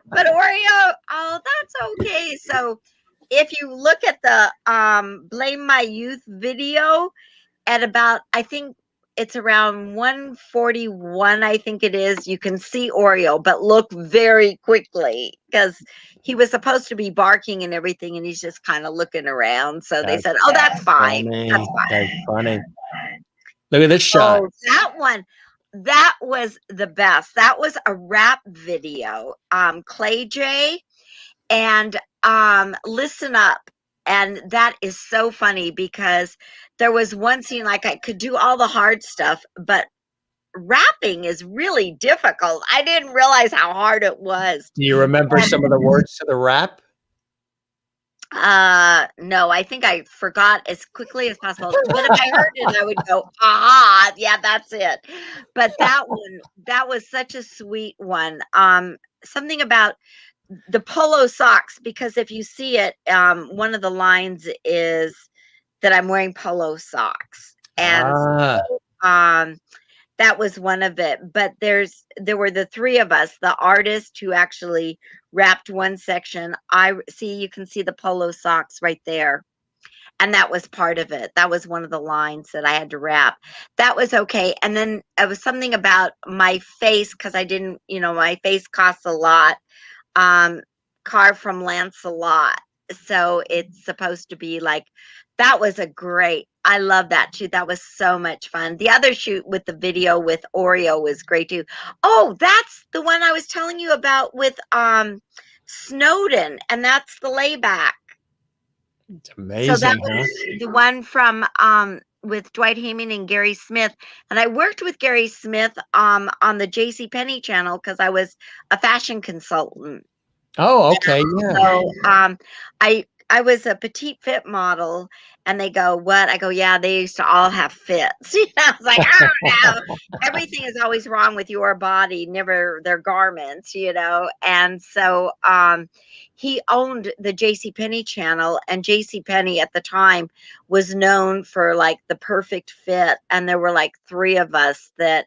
But Oreo, oh, that's okay. So if you look at the Blame My Youth video at about, I think it's around 141, I think it is, you can see Oreo, but look very quickly because he was supposed to be barking and everything, and he's just kind of looking around. So they said, oh, that's fine. That's fine. That's funny. Look at this shot. Oh, that one. That was the best. That was a rap video. Clay J and Listen Up. And that is so funny because there was one scene I could do all the hard stuff, but rapping is really difficult. I didn't realize how hard it was. Do you remember some of the words to the rap? No, I think I forgot as quickly as possible. But if I heard it, I would go, aha, yeah, that's it. But that one, that was such a sweet one. Something about the polo socks, because if you see it, one of the lines is that I'm wearing polo socks. And that was one of it. But there were the three of us, the artist who actually rapped one section. You can see the polo socks right there. And that was part of it. That was one of the lines that I had to rap. That was okay. And then it was something about my face, because I didn't, my face costs a lot. Carved from Lancelot. So it's supposed to be that was I love that shoot. That was so much fun. The other shoot with the video with Oreo was great too. Oh, that's the one I was telling you about with Snowden, and that's the layback. It's amazing. So that was the one from with Dwight Heyman and Gary Smith. And I worked with Gary Smith on the JCPenney channel because I was a fashion consultant. Oh, okay. Yeah. So I was a petite fit model, and they go, what? I go, yeah, they used to all have fits. I was like, I don't know. Everything is always wrong with your body, never their garments, And so he owned the JCPenney channel, and JCPenney at the time was known for the perfect fit. And there were three of us that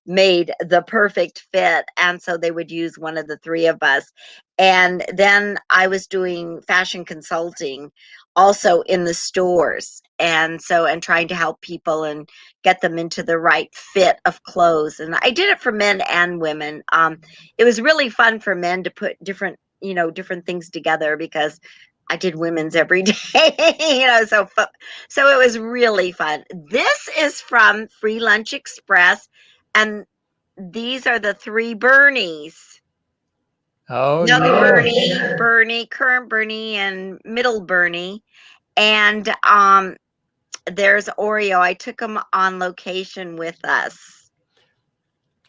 made the perfect fit. And so they would use one of the three of us. And then I was doing fashion consulting also in the stores. And trying to help people and get them into the right fit of clothes. And I did it for men and women. It was really fun for men to put different things together because I did women's every day, you know, so it was really fun. This is from Free Lunch Express, and these are the 3 Bernies. Oh, Young yeah. Bernie, current Bernie, and middle Bernie. And there's Oreo. I took him on location with us.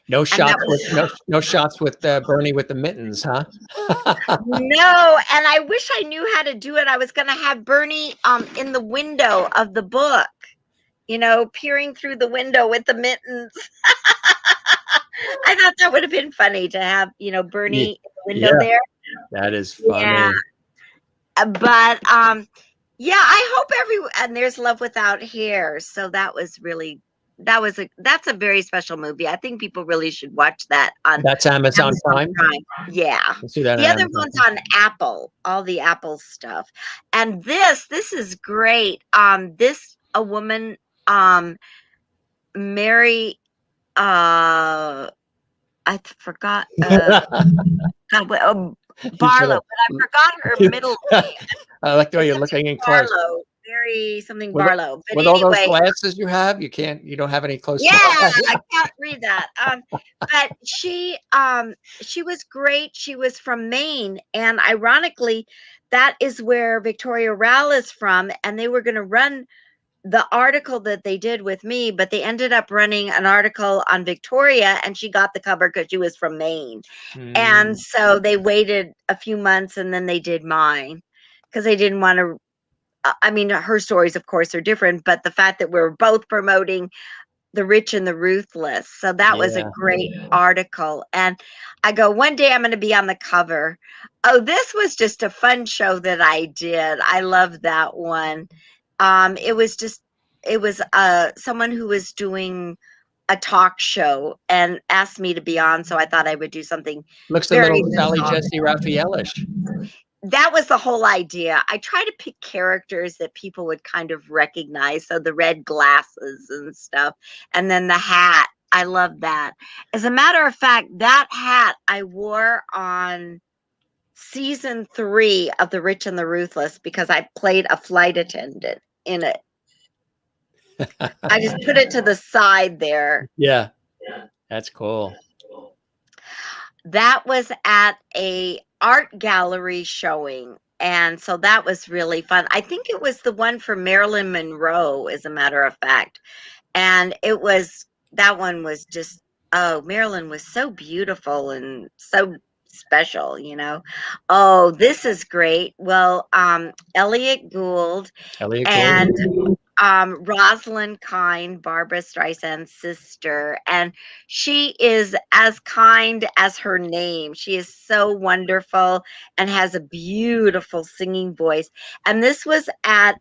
No And shots that with was no shots with Bernie with the mittens, huh? no, and I wish I knew how to do it. I was going to have Bernie in the window of the book, you know, peering through the window with the mittens. I thought that would have been funny to have, you know, Bernie in the window Yeah, there. that is funny. Yeah. But yeah, I hope everyone, and there's Love Without Hair. So that was really, that's a very special movie. I think people really should watch that on That's Amazon Prime. Yeah. Let's do that The on other Amazon. one's on Apple, all the Apple stuff. And this is great. A woman, Mary, I forgot, Barlow, but I forgot her middle name. I like the way you're looking in close. Barlow, Mary something With, Barlow. But with all those anyway, glasses you have, you don't have any close. yeah, I can't read that. But she was great. She was from Maine, and ironically, that is where Victoria Rowell is from, and they were going to run the article that they did with me, but they ended up running an article on Victoria, and she got the cover because she was from Maine. And so they waited a few months, and then they did mine because they didn't want to. I mean, her stories, of course, are different, but the fact that we're both promoting the Rich and the Ruthless. So that was a great article. And I go, one day I'm going to be on the cover. Oh, this was just a fun show that I did. I love that one. It was someone who was doing a talk show and asked me to be on, so I thought I would do something. Looks a little Sally Jesse Raphael-ish. That was the whole idea. I try to pick characters that people would kind of recognize. So the red glasses and stuff, and then the hat. I love that. As a matter of fact, that hat I wore on season 3 of The Rich and the Ruthless because I played a flight attendant in it. I just put it to the side there. Yeah, that's cool. That was at a art gallery showing, and so that was really fun. I think it was the one for Marilyn Monroe, as a matter of fact. And that one was just, oh, Marilyn was so beautiful and so special, you know. Oh, this is great. Well, Elliot Gould and Rosalind Kind, Barbara Streisand's sister, and she is as kind as her name. She is so wonderful and has a beautiful singing voice. And this was at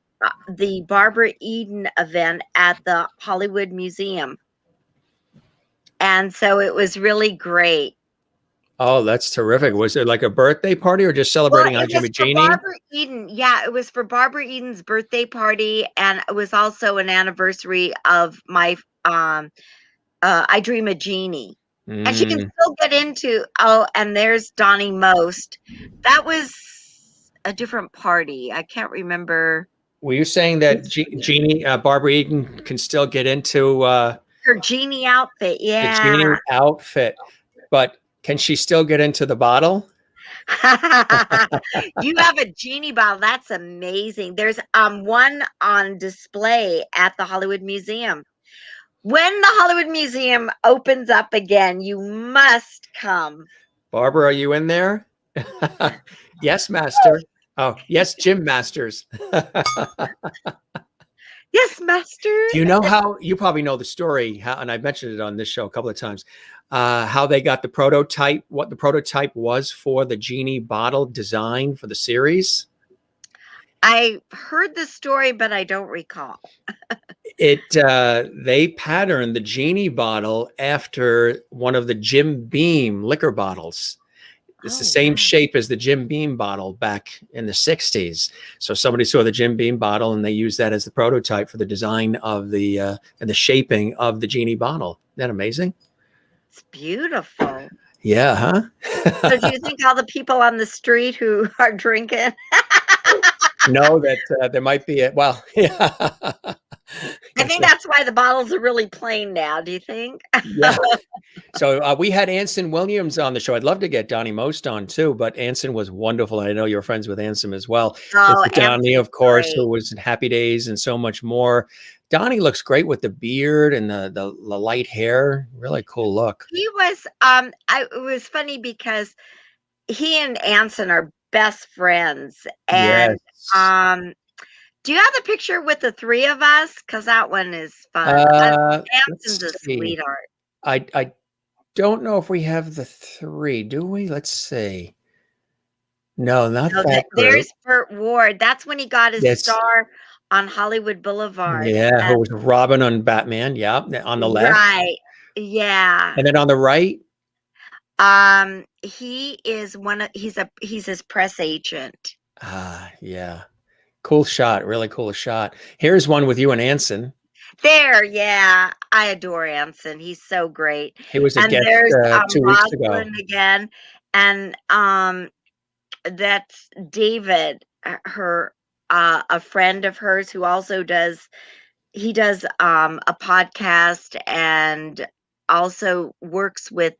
the Barbara Eden event at the Hollyood Museum. And so it was really great. Oh, that's terrific. Was it like a birthday party or just celebrating on Jimmy Jeannie? Barbara Eden. Yeah, it was for Barbara Eden's birthday party, and it was also an anniversary of my I Dream of Jeannie. And she can still get into, and there's Donnie Most. That was a different party. I can't remember. Were you saying that Jeannie, Barbara Eden can still get into her Jeannie outfit? Yeah. The Jeannie outfit, but can she still get into the bottle? You have a Jeannie bottle. That's amazing. There's one on display at the Hollyood Museum. When the Hollyood Museum opens up again, you must come. Barbara, are you in there? Yes, Master. Oh, yes, Jim Masters. Yes, Master. Do you know how, you probably know the story, and I mentioned it on this show a couple of times, how they got the prototype, what the prototype was for the Jeannie bottle design for the series? I heard the story, but I don't recall. They patterned the Jeannie bottle after one of the Jim Beam liquor bottles. It's the same shape as the Jim Beam bottle back in the 60s. So somebody saw the Jim Beam bottle and they used that as the prototype for the design of the and the shaping of the Jeannie bottle. Isn't that amazing? It's beautiful. Yeah, huh? So do you think all the people on the street who are drinking know that there might be yeah. I think that's why the bottles are really plain now. Do you think? Yeah. So we had Anson Williams on the show. I'd love to get Donnie Most on too, but Anson was wonderful. And I know you're friends with Anson as well. Oh, Donnie, Anson's of course, great. who was in Happy Days and so much more. Donnie looks great with the beard and the light hair. Really cool look. He was, it was funny because he and Anson are best friends. And Yes. do you have the picture with the three of us? Because that one is fun. Anson's a sweetheart. I don't know if we have the three, do we? Let's see. No, not that group. There's Burt Ward. That's when he got his star on Hollywood Boulevard. Yeah, who was Robin on Batman? Yeah, on the left. Right. Yeah. And then on the right. He is he's his press agent. Yeah. Cool shot. Really cool shot. Here's one with you and Anson. There, yeah. I adore Anson. He's so great. He was a guest 2 weeks ago. Again. And that's David, a friend of hers who also does a podcast and also works with,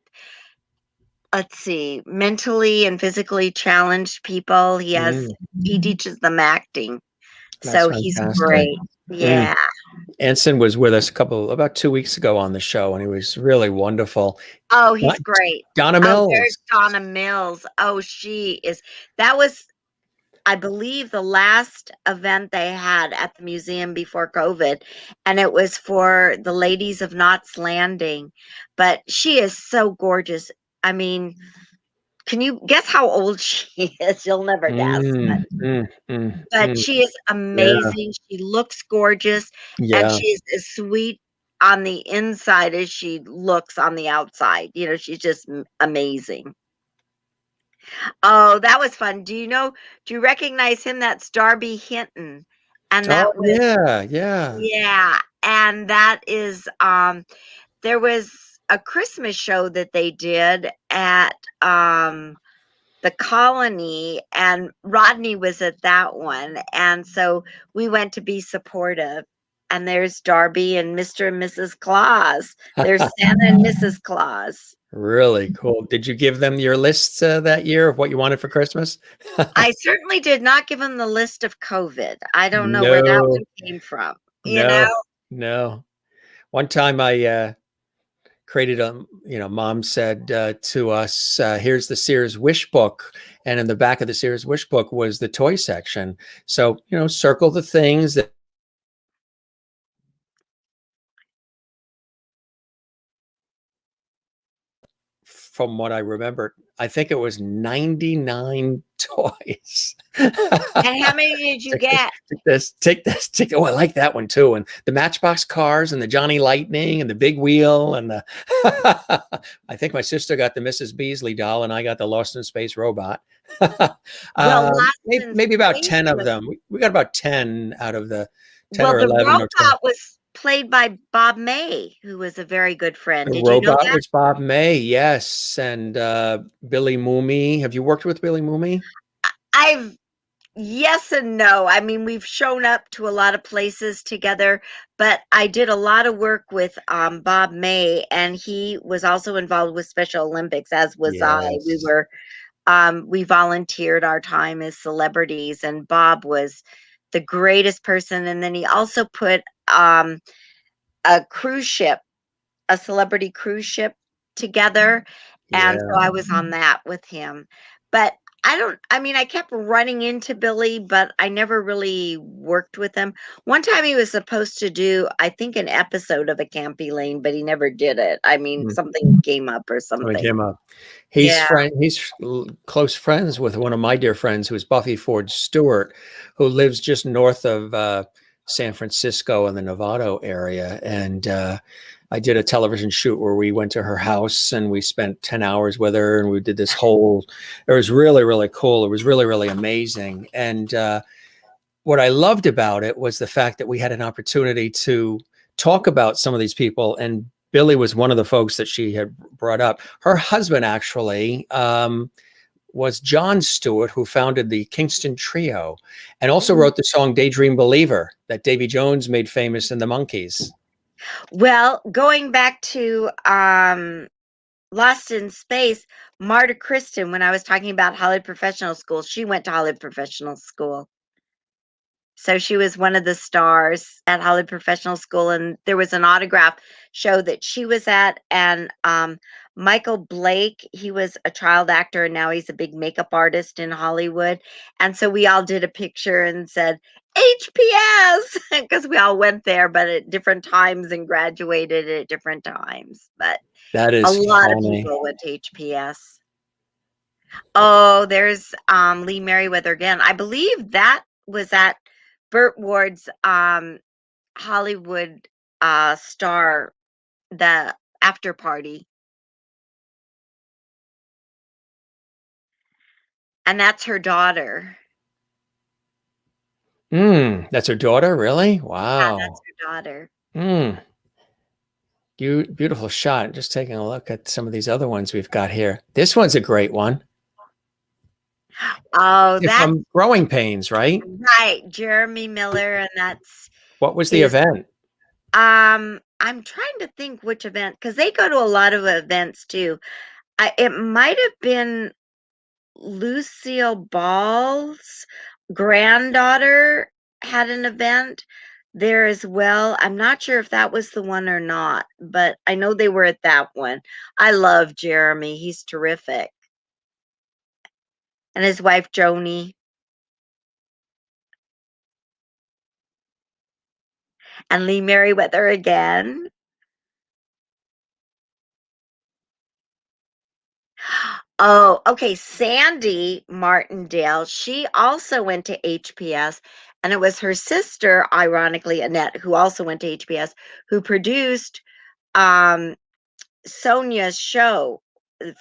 let's see, mentally and physically challenged people. He teaches them acting. So he's great. Yeah. Anson was with us about 2 weeks ago on the show, and he was really wonderful. Oh, he's great. Donna Mills. There's Donna Mills. Oh, that was, I believe, the last event they had at the museum before COVID, and it was for the ladies of Knots Landing. But she is so gorgeous. I mean, can you guess how old she is? You'll never guess. But she is amazing. Yeah. She looks gorgeous. Yeah. And she's as sweet on the inside as she looks on the outside. You know, she's just amazing. Oh, that was fun. Do you recognize him? That's Darby Hinton. And that Yeah. And that is there was a Christmas show that they did at the Colony, and Rodney was at that one. And so we went to be supportive. And there's Darby and Mr. and Mrs. Claus. There's Santa and Mrs. Claus. Really cool. Did you give them your lists that year of what you wanted for Christmas? I certainly did not give them the list of COVID. I don't know where that one came from. You know? No. One time I created Mom said to us, here's the Sears Wish Book. And in the back of the Sears Wish Book was the toy section. So, circle the things that from what I remember, I think it was 99 toys. And how many did you get? Take this. Oh, I like that one too. And the Matchbox cars and the Johnny Lightning and the Big Wheel and the. I think my sister got the Mrs. Beasley doll and I got the Lost in Space robot. Maybe about 10 of them. We got about 10 out of the 10 or 11. The robot was played by Bob May, who was a very good friend. The robot was Bob May, yes. And Billy Mooney. Have you worked with Billy Mooney? Yes and no. I mean, we've shown up to a lot of places together, but I did a lot of work with Bob May, and he was also involved with Special Olympics, as was I. We volunteered our time as celebrities, and Bob was the greatest person. And then he also put a cruise ship, a celebrity cruise ship together. And so I was on that with him. But I kept running into Billy, but I never really worked with him. One time he was supposed to do, I think, an episode of A Camp Elaine, but he never did it. I mean, something came up or something. Something came up. He's close friends with one of my dear friends, who's Buffy Ford Stewart, who lives just north of San Francisco in the Novato area. And I did a television shoot where we went to her house and we spent 10 hours with her, and we did this it was really, really cool. It was really, really amazing. And what I loved about it was the fact that we had an opportunity to talk about some of these people. And Billy was one of the folks that she had brought up. Her husband actually was John Stewart, who founded the Kingston Trio and also wrote the song Daydream Believer that Davy Jones made famous in the Monkees. Well, going back to Lost in Space, Marta Kristen, when I was talking about Hollywood Professional School, she went to Hollywood Professional School. So she was one of the stars at Hollywood Professional School, and there was an autograph show that she was at. And Michael Blake, he was a child actor, and now he's a big makeup artist in Hollywood. And so we all did a picture and said HPS because we all went there, but at different times and graduated at different times. But That is a lot of funny. people went to HPS. Oh, there's Lee Merriweather again. I believe that was at Burt Ward's Hollywood Star, the after party. And that's her daughter. That's her daughter, really? Yeah, Wow. that's her daughter. Beautiful shot. Just taking a look at some of these other ones we've got here. This one's a great one. Oh, They're that's from Growing Pains, right? right. Jeremy Miller, and that's What was the his event? I'm trying to think which event, because they go to a lot of events too. It might have been Lucille Ball's granddaughter had an event there as well. I'm not sure if that was the one or not, but I know they were at that one. I love Jeremy. He's terrific. And his wife, Joni. And Lee Merriweather again. Oh, okay. Sandy Martindale, she also went to HPS, and it was her sister, ironically, Annette, who also went to HPS, who produced Sonia's show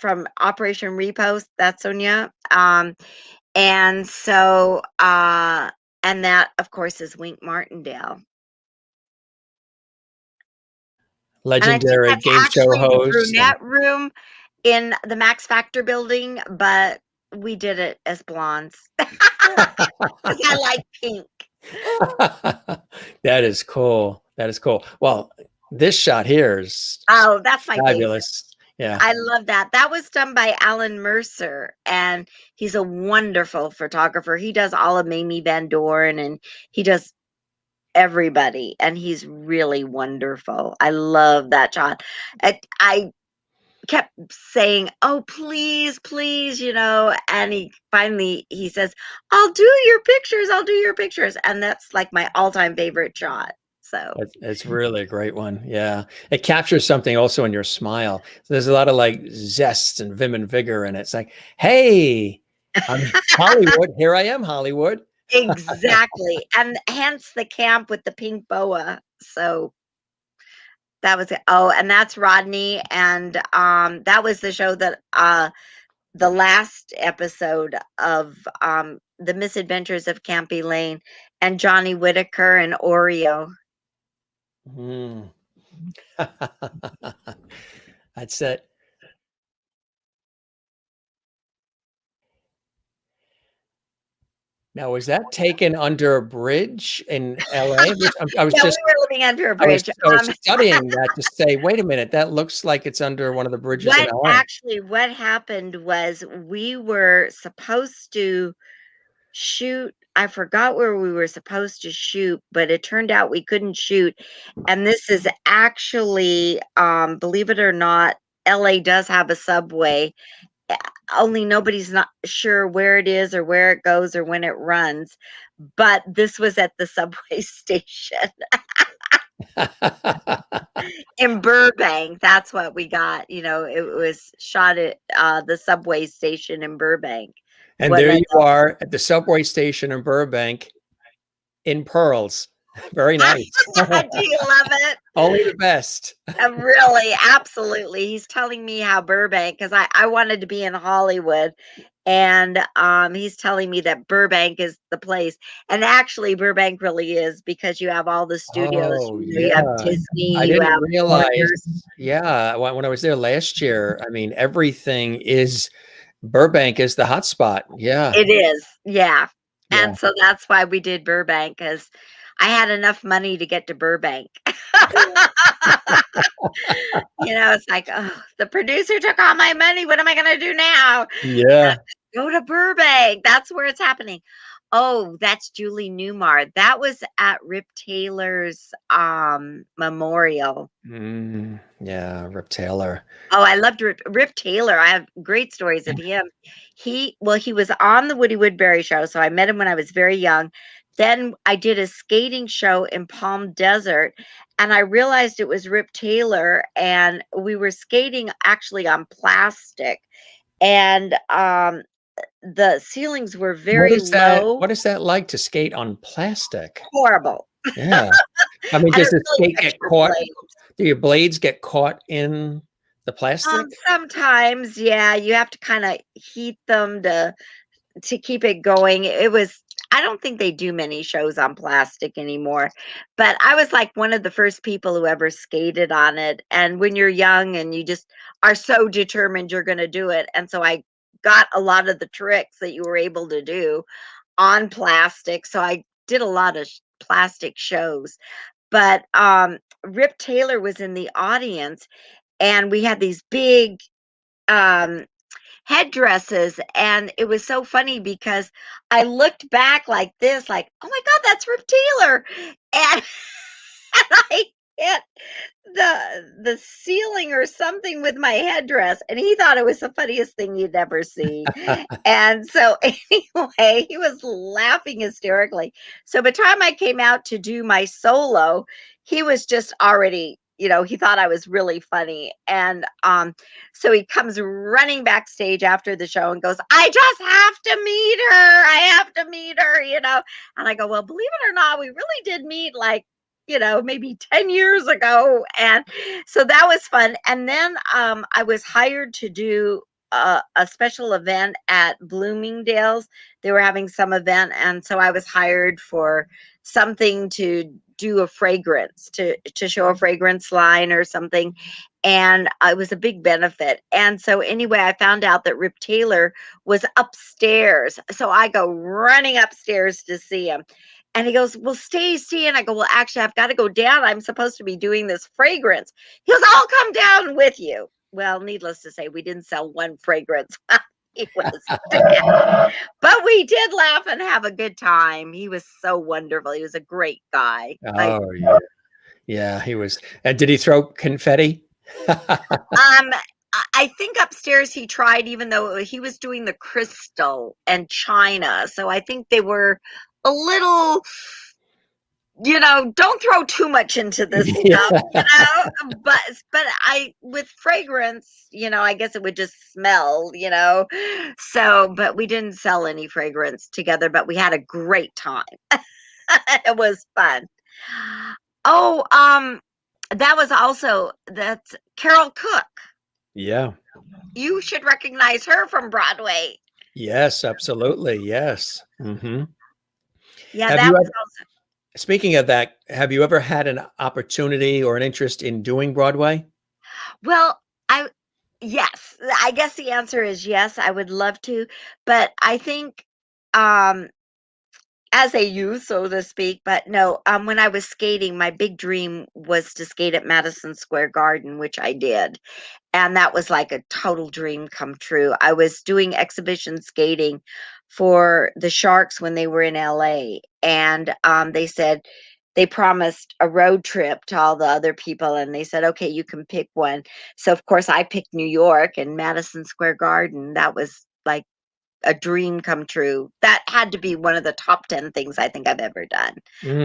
from Operation Repost. That's Sonia. And so, and that, of course, is Wink Martindale. And I think Legendary that's game show actually the host. brunette room in the Max Factor building, but we did it as blondes because I like pink. That is cool. That is cool. Well, this shot here is Oh, that's my favorite. fabulous. Yeah. I love that. That was done by Alan Mercer, and he's a wonderful photographer. He does all of Mamie Van Doren, and he does everybody, and he's really wonderful. I love that shot. I kept saying, "Oh, please, please," and he finally says, I'll do your pictures. And that's like my all-time favorite shot. So It's really a great one. Yeah. It captures something also in your smile. So there's a lot of like zest and vim and vigor in it. It's like, hey, I'm Hollywood. Here I am, Hollywood. exactly. And hence the camp with the pink boa. So that was it. Oh, and that's Rodney. And that was the show that the last episode of The Misadventures of Camp Elaine, and Johnny Whitaker and Oreo. That's it. Now, was that taken under a bridge in LA? I was Yeah, just we were living under a I was, bridge. I was studying that to say, wait a minute, that looks like it's under one of the bridges in LA. What happened was we were supposed to shoot. I forgot where we were supposed to shoot, but it turned out we couldn't shoot. And this is actually, believe it or not, LA does have a subway. Only nobody's not sure where it is or where it goes or when it runs. But this was at the subway station in Burbank. That's what we got. It was shot at the subway station in Burbank. And there you are at the subway station in Burbank in pearls. Very nice. Do you love it? Only the best. Really, absolutely. He's telling me how Burbank, because I wanted to be in Hollywood, and he's telling me that Burbank is the place. And actually, Burbank really is, because you have all the studios. Oh, You have Disney. I You didn't have realize. Warner's. Yeah, when I was there last year, I mean, everything is Burbank is the hot spot. Yeah. It is, yeah. Yeah. And so that's why we did Burbank, because I had enough money to get to Burbank. It's like, oh, the producer took all my money. What am I going to do now? Yeah. Go to Burbank. That's where it's happening. Oh, that's Julie Newmar. That was at Rip Taylor's memorial. Yeah, Rip Taylor. Oh, I loved Rip Taylor. I have great stories of him. He was on the Woody Woodbury show, so I met him when I was very young. Then I did a skating show in Palm Desert, and I realized it was Rip Taylor, and we were skating actually on plastic, and the ceilings were very low. What is that like to skate on plastic? Horrible. Yeah. I mean, And does a the really skate get extra caught? blade. Do your blades get caught in the plastic? Sometimes, yeah, you have to kind of heat them to keep it going. I don't think they do many shows on plastic anymore, but I was like one of the first people who ever skated on it. And when you're young and you just are so determined you're going to do it. And so I got a lot of the tricks that you were able to do on plastic. So I did a lot of plastic shows, but Rip Taylor was in the audience, and we had these big headdresses, and it was so funny because I looked back like this, like, oh my God, that's Rip Taylor. And, and I hit the ceiling or something with my headdress, and he thought it was the funniest thing you'd ever see. And so anyway, he was laughing hysterically. So by the time I came out to do my solo, he was just already, he thought I was really funny. And so he comes running backstage after the show and goes, I just have to meet her. I have to meet her, And I go, well, believe it or not, we really did meet like, maybe 10 years ago. And so that was fun. And then I was hired to do a special event at Bloomingdale's. They were having some event. And so I was hired for something to do a fragrance, to show a fragrance line or something. And it was a big benefit. And so anyway, I found out that Rip Taylor was upstairs. So I go running upstairs to see him. And he goes, well, Stacy. And I go, well, actually, I've got to go down. I'm supposed to be doing this fragrance. He goes, I'll come down with you. Well, needless to say, we didn't sell one fragrance while he was down. But we did laugh and have a good time. He was so wonderful. He was a great guy. Oh, yeah. Yeah, he was. And did he throw confetti? I think upstairs he tried, even though he was doing the crystal and china. So I think they were a little, don't throw too much into this stuff, but with fragrance, I guess it would just smell, so, but we didn't sell any fragrance together, but we had a great time. It was fun. Oh, that's Carol Cook. Yeah. You should recognize her from Broadway. Yes, absolutely. Yes. Mm-hmm. Yeah, that was awesome. Speaking of that, have you ever had an opportunity or an interest in doing Broadway? Well, yes, I guess the answer is yes. I would love to, but I think, as a youth, so to speak, but no, when I was skating, my big dream was to skate at Madison Square Garden, which I did. And that was like a total dream come true. I was doing exhibition skating for the Sharks when they were in LA. And they said, they promised a road trip to all the other people. And they said, okay, you can pick one. So of course I picked New York and Madison Square Garden. That was like a dream come true. That had to be one of the top 10 things I think I've ever done,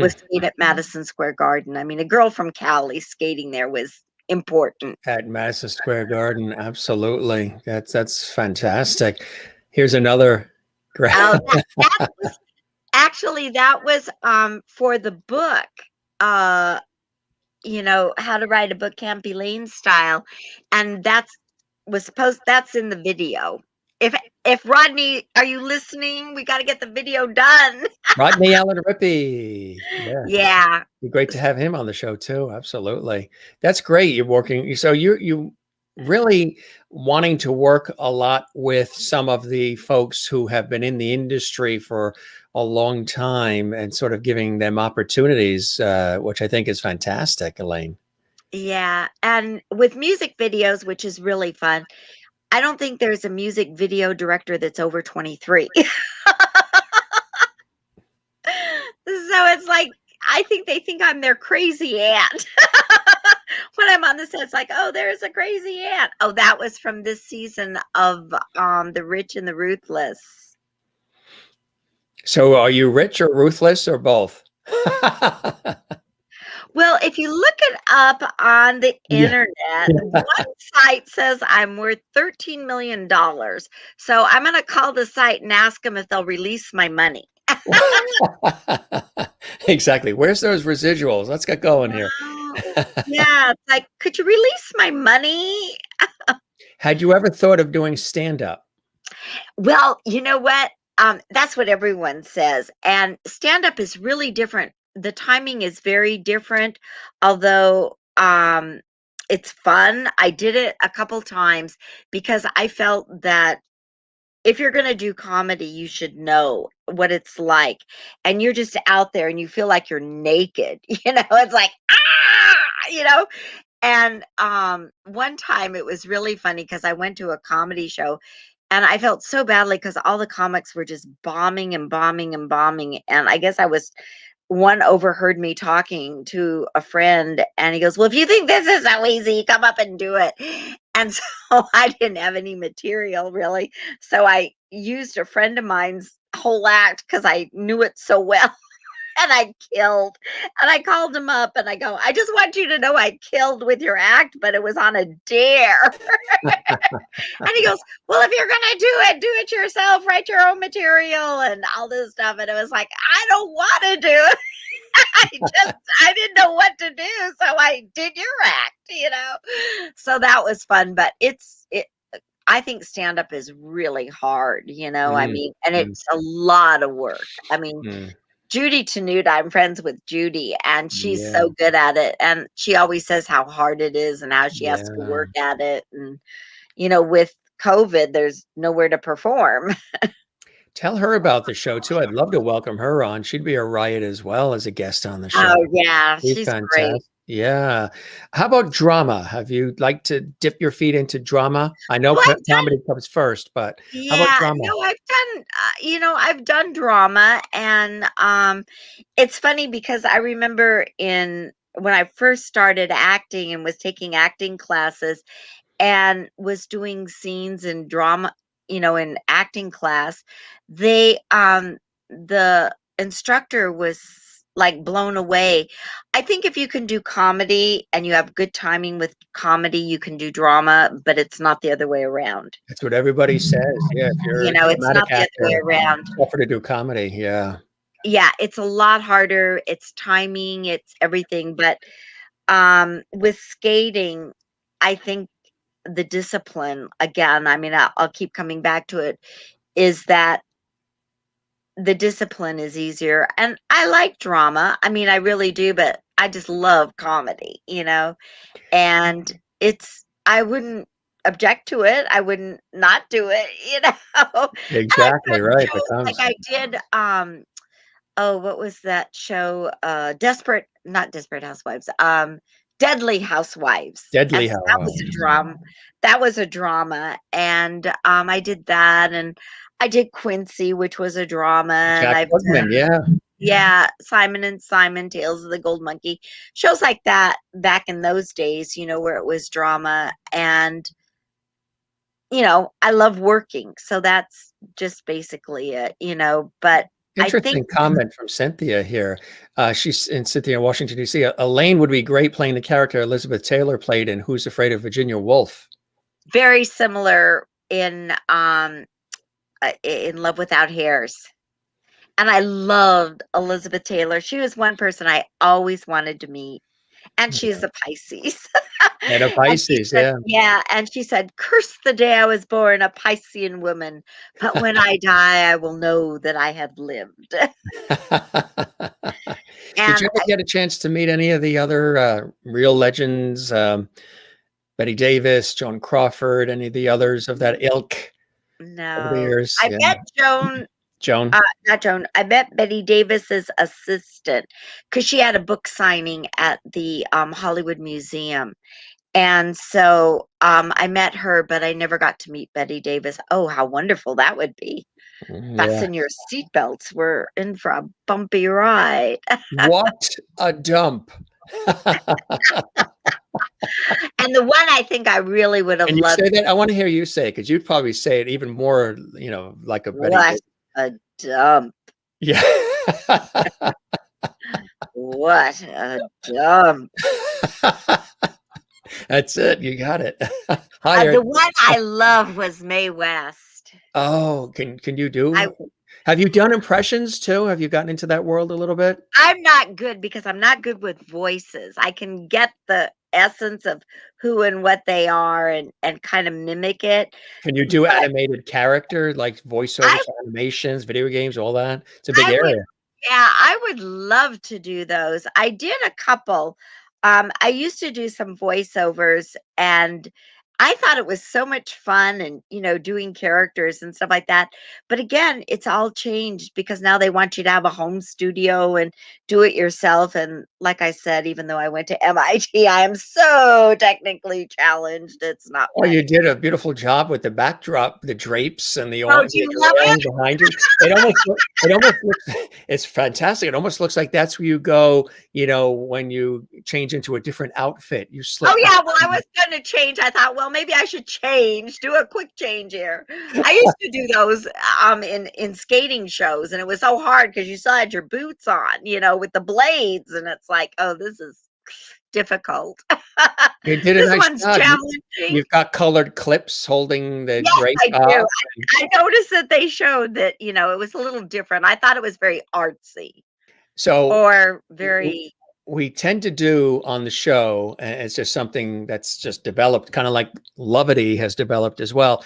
was skate at Madison Square Garden. I mean, a girl from Cali skating there was important. At Madison Square Garden, absolutely. That's fantastic. Here's another great. That was for the book, How to Write a Book Camp Elaine Style, and that's in the video. If Rodney, are you listening? We got to get the video done. Rodney Allen Rippey. Yeah. It'd be great to have him on the show too. Absolutely. That's great. You're working. So you really wanting to work a lot with some of the folks who have been in the industry for a long time and sort of giving them opportunities, which I think is fantastic, Elaine. Yeah, and with music videos, which is really fun, I don't think there's a music video director that's over 23. So it's like, I think they think I'm their crazy aunt. When I'm on the set, it's like, oh, there's a crazy aunt. Oh, that was from this season of The Rich and the Ruthless. So are you rich or ruthless or both? Well, if you look it up on the internet, one site says I'm worth $13 million. So I'm going to call the site and ask them if they'll release my money. Exactly. Where's those residuals? Let's get going here. Yeah, it's like, could you release my money? Had you ever thought of doing stand-up? Well, you know what? That's what everyone says. And stand-up is really different. The timing is very different, although it's fun. I did it a couple times because I felt that if you're going to do comedy, you should know what it's like. And you're just out there and you feel like you're naked. It's like, ah. And one time it was really funny because I went to a comedy show and I felt so badly because all the comics were just bombing and bombing and bombing. And I guess one overheard me talking to a friend and he goes, well, if you think this is so easy, come up and do it. And so I didn't have any material really. So I used a friend of mine's whole act because I knew it so well. And I killed. And I called him up and I go, I just want you to know I killed with your act, but it was on a dare. And he goes, well, if you're going to do it yourself, write your own material and all this stuff. And it was like, I don't want to do it. I didn't know what to do. So I did your act, So that was fun. But I think stand-up is really hard, I mean, and it's a lot of work. I mean, Judy Tenuta, I'm friends with Judy, and she's so good at it. And she always says how hard it is and how she has to work at it. And, with COVID, there's nowhere to perform. Tell her about the show too. I'd love to welcome her on. She'd be a riot as well as a guest on the show. Oh yeah, she's great. Yeah. How about drama? Have you like to dip your feet into drama? I know comedy comes first, but how about drama? No, I've done drama, and it's funny because I remember when I first started acting and was taking acting classes and was doing scenes in drama, in acting class, the instructor was like blown away. I think if you can do comedy and you have good timing with comedy, you can do drama, but it's not the other way around. That's what everybody says. Yeah, if you're it's not the other way around. It's tougher to do comedy. Yeah. Yeah, it's a lot harder. It's timing, it's everything. But with skating, I think the discipline, again, I mean, I'll keep coming back to it, is that the discipline is easier. And I like drama. I mean, I really do, but I just love comedy, and I wouldn't object to it. I wouldn't not do it, Exactly right. Like I did, what was that show? Not Desperate Housewives. Deadly Housewives. Deadly Housewives. That was a drama. That was a drama, and I did that, and I did Quincy, which was a drama. Jack Klugman, yeah, Simon and Simon, Tales of the Gold Monkey, shows like that back in those days, where it was drama, and I love working, so that's just basically it, but. Interesting comment from Cynthia here. She's in Cynthia, Washington, D.C. Elaine would be great playing the character Elizabeth Taylor played in Who's Afraid of Virginia Woolf. Very similar in Love Without Hairs. And I loved Elizabeth Taylor. She was one person I always wanted to meet. And she's a Pisces. And a Pisces, Yeah. And she said, curse the day I was born, a Piscean woman. But when I die, I will know that I have lived. Did you ever get a chance to meet any of the other real legends Betty Davis, Joan Crawford, any of the others of that ilk over the No, years? I Yeah. met Joan. Joan. Not Joan. I met Betty Davis's assistant because she had a book signing at the Hollyood Museum. And so I met her, but I never got to meet Betty Davis. Oh, how wonderful that would be. Yeah. Fasten your seatbelts. We're in for a bumpy ride. What a dump. And the one I think I really would have Can you loved. say that? I want to hear you say it, because you'd probably say it even more, you know, like a Betty What Davis. a dump. Yeah. What a dump. That's it. You got it. The one I love was Mae West. Oh, can you do? Have you done impressions too? Have you gotten into that world a little bit? I'm not good because I'm not good with voices. I can get the essence of who and what they are and kind of mimic it. Can you do animated character, like voiceovers, animations, video games, all that? It's a big area. I would love to do those. I did a couple. I used to do some voiceovers, and I thought it was so much fun and, doing characters and stuff like that. But again, it's all changed because now they want you to have a home studio and do it yourself. And like I said, even though I went to MIT, I am so technically challenged. It's not. Oh, you did a beautiful job with the backdrop, the drapes, and the Oh, do you love it? behind you. It's fantastic. It almost looks like that's where you go, when you change into a different outfit. You slip. Oh yeah, well, I was going to change. I thought, well, maybe I should change, do a quick change here. I used to do those in skating shows, and it was so hard because you still had your boots on, with the blades, and it's like, oh, this is difficult. You did a This nice one's job. challenging. You've got colored clips holding the Yes, drape I do. up. I noticed that they showed that, it was a little different. I thought it was very artsy So or very. we tend to do on the show, and it's just something that's just developed, kind of like Lovity has developed as well.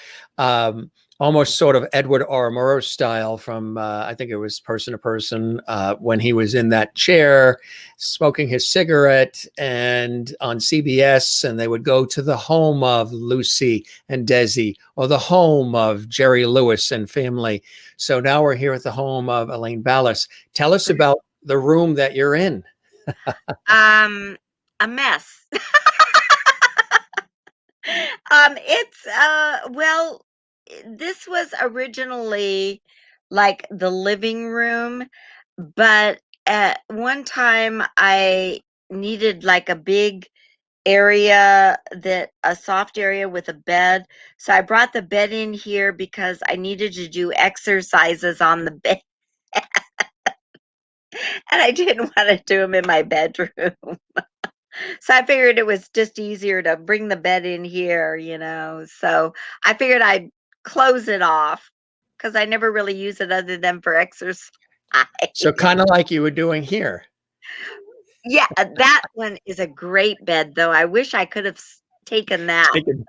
Almost sort of Edward R. Murrow style from, I think it was Person to Person, when he was in that chair smoking his cigarette and on CBS, and they would go to the home of Lucy and Desi or the home of Jerry Lewis and family. So now we're here at the home of Elaine Ballace. Tell us about the room that you're in. A mess. It's well, this was originally like the living room, but at one time I needed like a big area, a soft area with a bed. So I brought the bed in here because I needed to do exercises on the bed. And I didn't want to do them in my bedroom. So I figured it was just easier to bring the bed in here, So I figured I'd close it off because I never really use it other than for exercise. So kind of like you were doing here. Yeah, that one is a great bed, though. I wish I could have taken that. I know.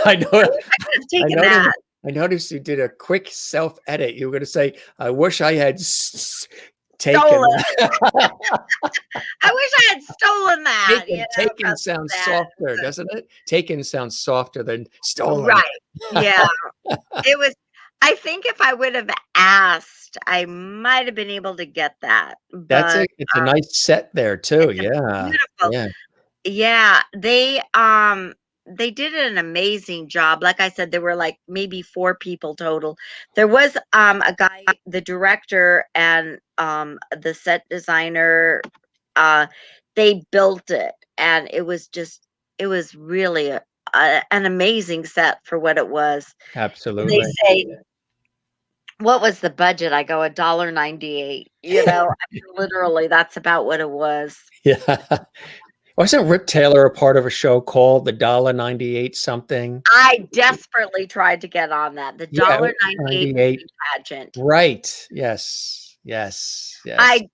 I could have taken that. I noticed you did a quick self-edit. You were going to say, I wish I had taken that. I wish I had stolen that. Taken sounds softer, doesn't it? Taken sounds softer than stolen. Right. Yeah. It was. I think if I would have asked, I might have been able to get that. It's a nice set there too. Yeah. Beautiful. Yeah. Yeah. They did an amazing job. Like I said, there were like maybe 4 people total. There was a guy, the director and the set designer. They built it, and it was really an amazing set for what it was. Absolutely. They say, what was the budget? I go $1.98. Literally, that's about what it was. Yeah. Wasn't Rip Taylor a part of a show called the $1.98 something? I desperately tried to get on that. The $1.98 pageant. Right. Yes. I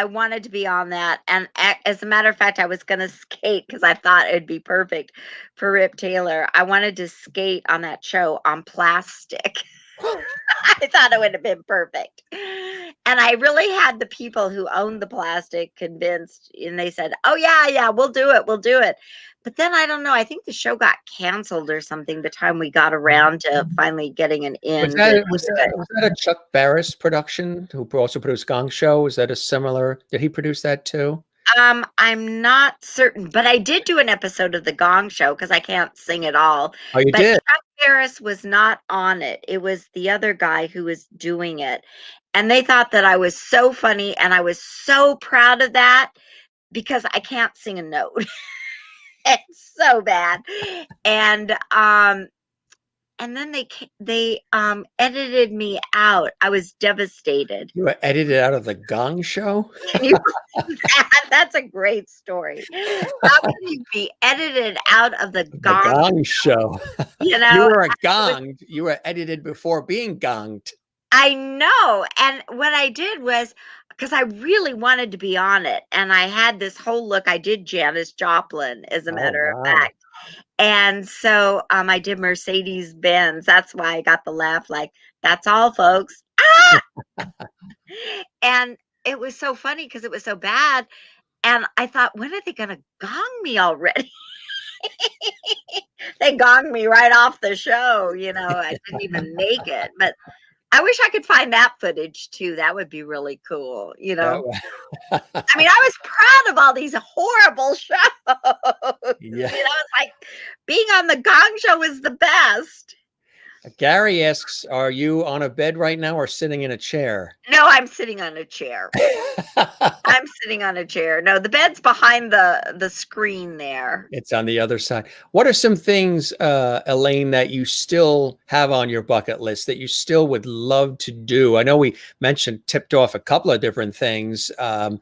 wanted to be on that. And as a matter of fact, I was going to skate because I thought it'd be perfect for Rip Taylor. I wanted to skate on that show on plastic. I thought it would have been perfect. And I really had the people who owned the plastic convinced, and they said, "Oh yeah, we'll do it, we'll do it." But then I don't know. I think the show got canceled or something. The time we got around to finally getting an end. Was that a Chuck Barris production? Who also produced Gong Show? Was that a similar? Did he produce that too? I'm not certain, but I did do an episode of the Gong Show because I can't sing at all. Oh, you but did? Chuck Barris was not on it. It was the other guy who was doing it. And they thought that I was so funny, and I was so proud of that because I can't sing a note. It's so bad. And then they edited me out. I was devastated. You were edited out of the Gong Show? Can you That's a great story. How can you be edited out of the Gong Show? You know, You were gonged. You were edited before being gonged. I know. And what I did was, because I really wanted to be on it, and I had this whole look. I did Janis Joplin, as a matter of fact. And so I did Mercedes Benz. That's why I got the laugh, like, "That's all, folks." Ah! And it was so funny because it was so bad. And I thought, when are they going to gong me already? They gonged me right off the show. I didn't even make it. But I wish I could find that footage too. That would be really cool. I mean, I was proud of all these horrible shows. Yeah. It's like being on the Gong Show is the best. Gary asks, are you on a bed right now or sitting in a chair? No, I'm sitting on a chair. I'm sitting on a chair. No, the bed's behind the screen there. It's on the other side. What are some things, Elaine, that you still have on your bucket list that you still would love to do? I know we tipped off a couple of different things, that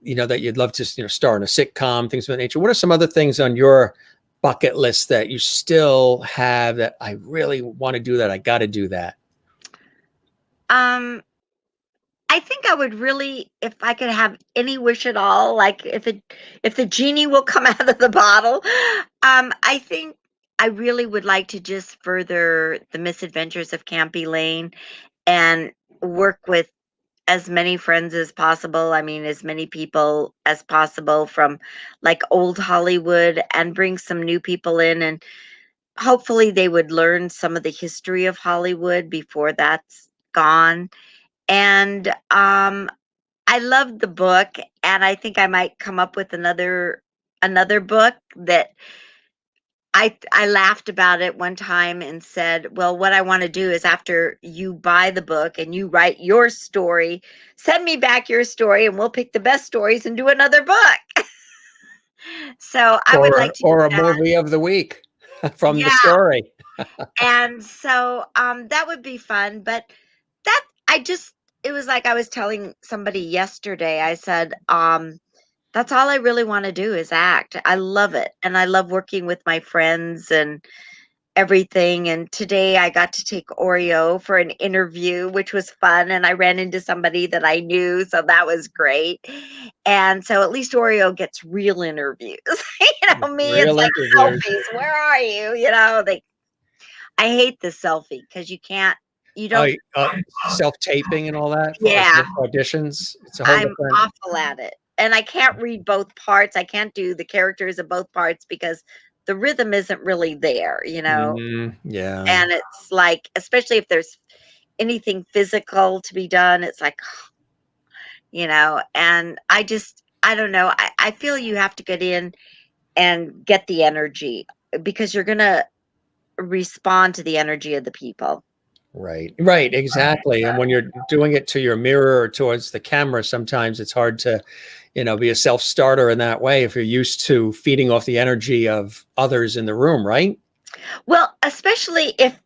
you'd love to, star in a sitcom, things of that nature. What are some other things on your bucket list that you still have that I really want to do that? I got to do that. I think I would really, if I could have any wish at all, like if the genie will come out of the bottle, I think I really would like to just further the misadventures of Camp Elaine and work with as many friends as possible. I mean, as many people as possible from like old Hollywood, and bring some new people in, and hopefully they would learn some of the history of Hollywood before that's gone. And I loved the book, and I think I might come up with another book that I laughed about it one time and said, well, what I want to do is, after you buy the book and you write your story, send me back your story and we'll pick the best stories and do another book. So I would like to or do a that. movie of the week from the Yeah. story. And so that would be fun. But it was like I was telling somebody yesterday, I said, that's all I really want to do is act. I love it. And I love working with my friends and everything. And today I got to take Oreo for an interview, which was fun. And I ran into somebody that I knew. So that was great. And so at least Oreo gets real interviews. Me, Real it's like interviews. selfies. Where are you? I hate the selfie because you don't. Self-taping and all that. For Yeah. auditions. It's a whole I'm different. awful at it. And I can't read both parts. I can't do the characters of both parts because the rhythm isn't really there, Yeah. And it's like, especially if there's anything physical to be done, it's like, and I don't know. I feel you have to get in and get the energy, because you're going to respond to the energy of the people. Right, exactly. And when you're doing it to your mirror or towards the camera, sometimes it's hard to, be a self-starter in that way if you're used to feeding off the energy of others in the room, right? Well, especially if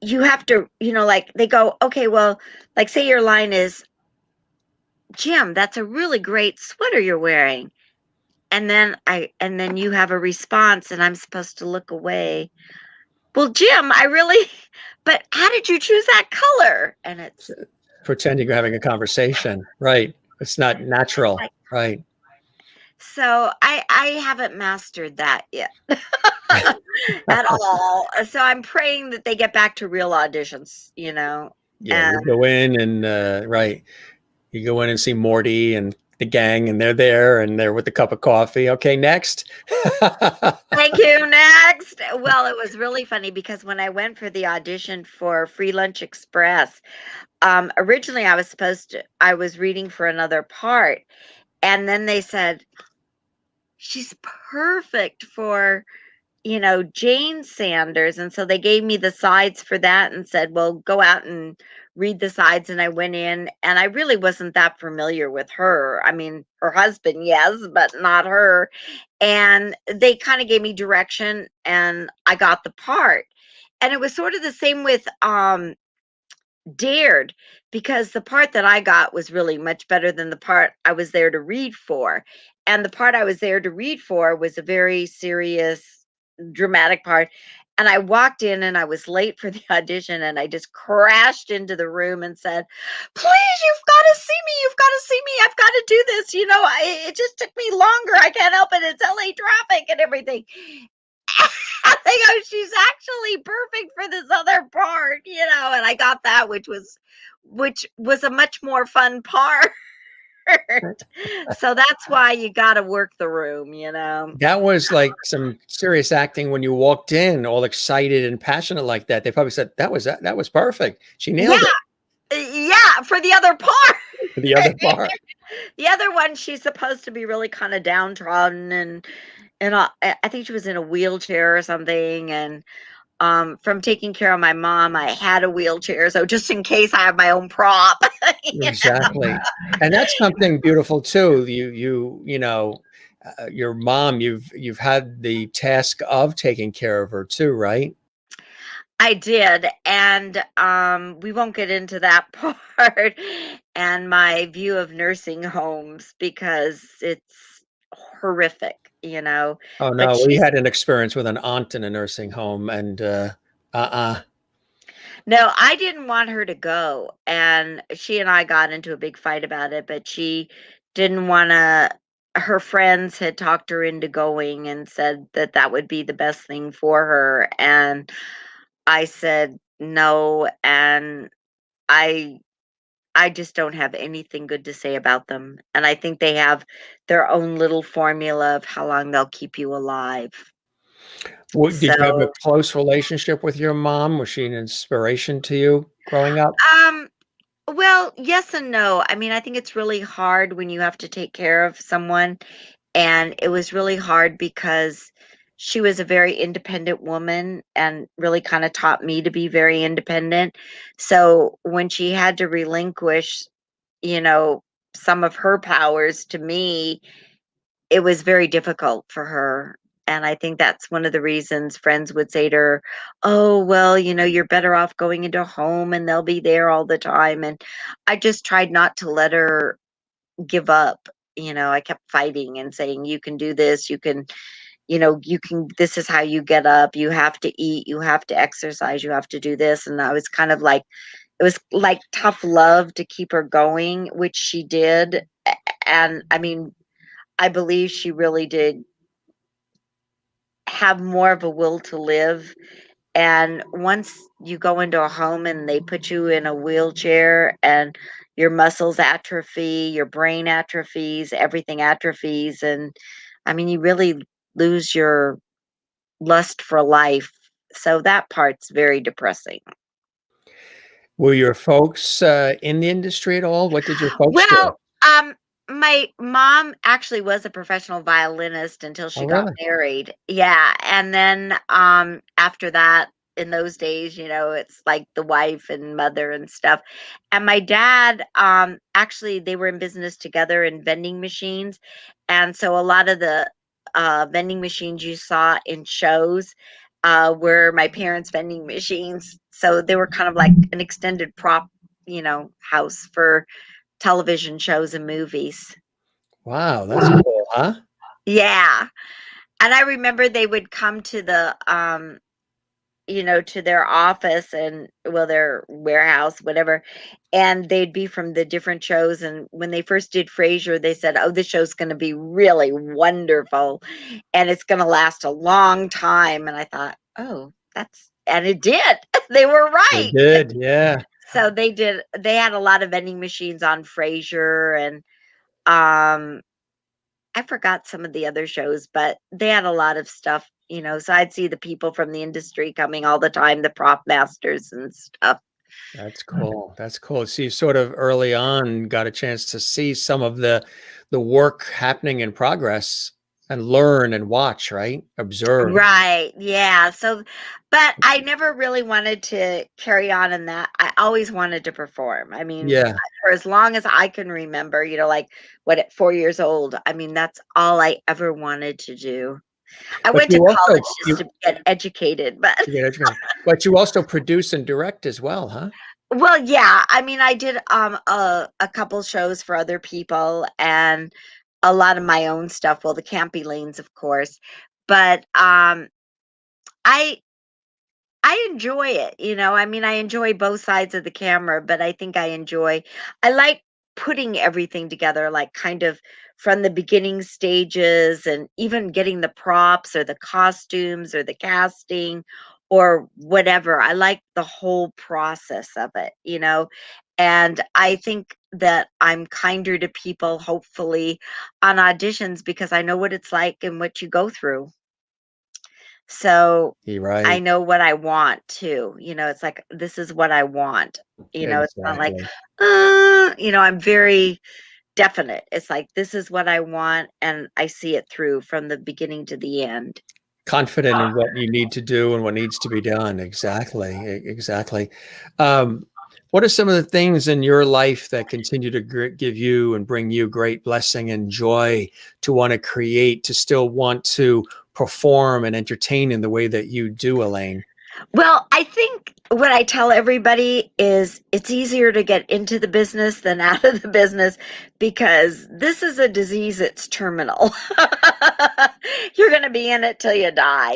you have to, like they go, okay, well, like say your line is, Jim, that's a really great sweater you're wearing. And then you have a response and I'm supposed to look away. Well, Jim, but how did you choose that color? And it's Pretending you're having a conversation, right? It's not natural, right? So I haven't mastered that yet at all. So I'm praying that they get back to real auditions, Yeah, you go in and right. You go in and see Morty and the gang, and they're there, and they're with a cup of coffee. Okay, next. Thank you. Next. Well, it was really funny because when I went for the audition for Free Lunch Express, originally I was reading for another part, and then they said, she's perfect for, Jane Sanders. And so they gave me the sides for that and said, well, go out and read the sides. And I went in, and I really wasn't that familiar with her. I mean, her husband, yes, but not her. And they kind of gave me direction, and I got the part. And it was sort of the same with Dared, because the part that I got was really much better than the part I was there to read for. And the part I was there to read for was a very serious, dramatic part. And I walked in and I was late for the audition, and I just crashed into the room and said, please, you've got to see me. You've got to see me. I've got to do this. It just took me longer. I can't help it. It's LA traffic and everything. They go, she's actually perfect for this other part, and I got that, which was a much more fun part. So that's why you got to work the room, That was like some serious acting when you walked in, all excited and passionate like that. They probably said that was perfect. She nailed it. Yeah, for the other part. The other part. The other one, she's supposed to be really kind of downtrodden, and I think she was in a wheelchair or something. And from taking care of my mom, I had a wheelchair, so just in case I have my own prop. Exactly. And that's something beautiful too. Your mom, you've had the task of taking care of her too, right? I did, and we won't get into that part and my view of nursing homes, because it's horrific, Oh but no, we she's had an experience with an aunt in a nursing home, and no, I didn't want her to go, and she and I got into a big fight about it, but she didn't want to. Her friends had talked her into going and said that that would be the best thing for her, and I said no, and I I just don't have anything good to say about them, and I think they have their own little formula of how long they'll keep you alive. did you have a So, close relationship with your mom? Was she an inspiration to you growing up? um, well, yes and no. I mean, I think it's really hard when you have to take care of someone, and it was really hard because she was a very independent woman and really kind of taught me to be very independent. So when she had to relinquish, you know, some of her powers to me, it was very difficult for her. And I think that's one of the reasons friends would say to her, oh, well, you're better off going into a home and they'll be there all the time. And I just tried not to let her give up. I kept fighting and saying, you can do this. This is how you get up. You have to eat. You have to exercise. You have to do this. And I was kind of like, it was like tough love to keep her going, which she did. And I mean, I believe she really did have more of a will to live. And once you go into a home and they put you in a wheelchair and your muscles atrophy, your brain atrophies, everything atrophies. And I mean, you really lose your lust for life. So that part's very depressing. Were your folks in the industry at all? What did your folks do? Well, my mom actually was a professional violinist until she Oh, got really? married. Yeah, and then after that, in those days, it's like the wife and mother and stuff. And my dad, actually, they were in business together in vending machines, and so a lot of the vending machines you saw in shows were my parents' vending machines. So they were kind of like an extended prop, house for television shows and movies. Wow, that's cool, huh? Yeah. And I remember they would come to to their office and, well, their warehouse, whatever, and they'd be from the different shows. And when they first did Frasier, they said, oh, this show's going to be really wonderful and it's going to last a long time. And I thought, oh, and it did. They were They right. did, yeah. So they had a lot of vending machines on Frasier, and I forgot some of the other shows, but they had a lot of stuff, so I'd see the people from the industry coming all the time, the prop masters and stuff. That's cool. That's cool. So you sort of early on got a chance to see some of the work happening in progress and learn and watch, right? Observe. Right. Yeah. So, but I never really wanted to carry on in that. I always wanted to perform. I mean, Yeah. for as long as I can remember, like at 4 years old, I mean, that's all I ever wanted to do. I But went to you also college just to get educated, but but you also produce and direct as well, huh? well, yeah. I mean, I did a couple shows for other people and a lot of my own stuff. Well, the Campy Lanes, of course, but I I enjoy it, I mean, I enjoy both sides of the camera, but I like putting everything together, like kind of from the beginning stages and even getting the props or the costumes or the casting or whatever. I like the whole process of it. And I think that I'm kinder to people, hopefully, on auditions because I know what it's like and what you go through. So You're I right. know what I want too. It's like, this is what I want. It's not like, Exactly. I'm very definite. It's like, this is what I want. And I see it through from the beginning to the end. Confident in what you need to do and what needs to be done. Exactly. Exactly. What are some of the things in your life that continue to give you and bring you great blessing and joy to want to create, to still want to perform and entertain in the way that you do, Elaine? Well, I think what I tell everybody is it's easier to get into the business than out of the business because this is a disease that's terminal. You're going to be in it till you die,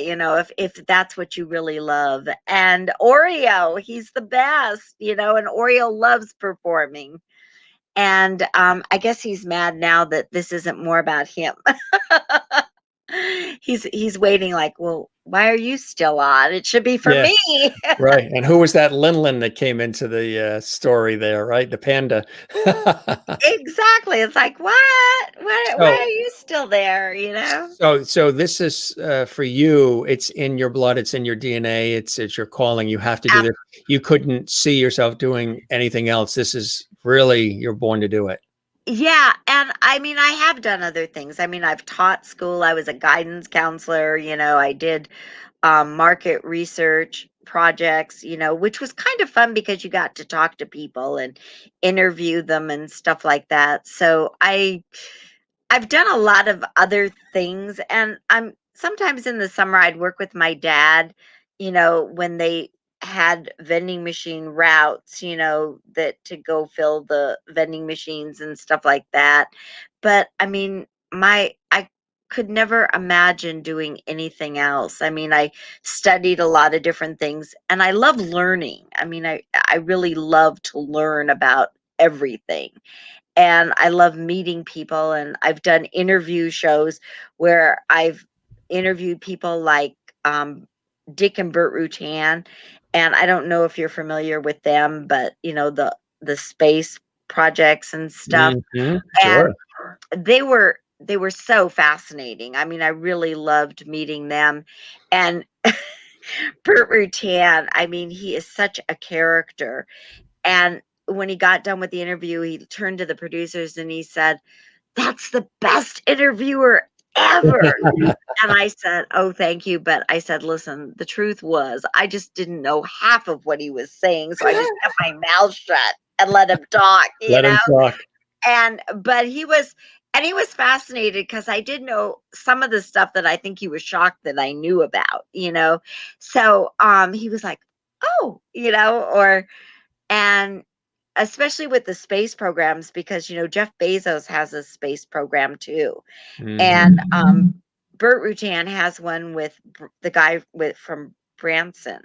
if that's what you really love. And Oreo, he's the best, and Oreo loves performing. And I guess he's mad now that this isn't more about him. He's waiting like, well, why are you still on? It should be for Yeah. me. Right. And who was that Linlin that came into the story there, right? The panda. Exactly. It's like, what? Why So, are you still there? so this is for you. It's in your blood. It's in your DNA. It's your calling. You have to do this. You couldn't see yourself doing anything else. This is really, you're born to do it. Yeah, and I mean, I have done other things. I mean, I've taught school. I was a guidance counselor. I did market research projects, which was kind of fun because you got to talk to people and interview them and stuff like that. So I've done a lot of other things, and I'm sometimes in the summer I'd work with my dad, when they had vending machine routes, that to go fill the vending machines and stuff like that. But I mean, I could never imagine doing anything else. I mean, I studied a lot of different things and I love learning. I mean, I really love to learn about everything and I love meeting people. And I've done interview shows where I've interviewed people like Dick and Bert Rutan, and I don't know if you're familiar with them, but the space projects and stuff, Sure. and they were so fascinating. I mean, I really loved meeting them, and Bert Rutan. I mean, he is such a character, and when he got done with the interview, he turned to the producers and he said, "That's the best interviewer ever." And I said, "Oh, thank you." But I said, "Listen, the truth was I just didn't know half of what he was saying. So I just kept my mouth shut and let him talk, Let him talk. But he was fascinated because I did know some of the stuff that I think he was shocked that I knew about. So he was like, "Oh," and especially with the space programs because Jeff Bezos has a space program too. And Bert Rutan has one with the guy from Branson.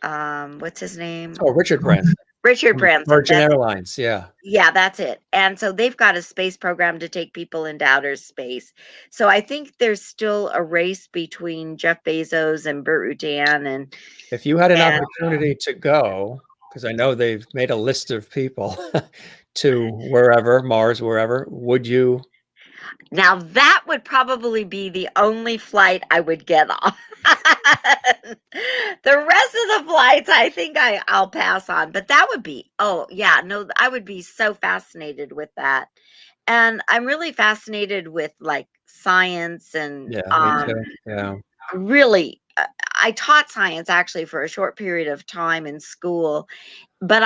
What's his name? Oh, Richard Branson. Richard Branson. Virgin Airlines. Yeah. Yeah, that's it. And so they've got a space program to take people into outer space. So I think there's still a race between Jeff Bezos and Bert Rutan. And if you had an opportunity to go, because I know they've made a list of people to wherever, Mars, wherever. Would you? Now that would probably be the only flight I would get on. The rest of the flights, I think I'll pass on. But that would be, oh yeah, no, I would be so fascinated with that. And I'm really fascinated with like science and Yeah, me too. Yeah. really, I taught science actually for a short period of time in school. But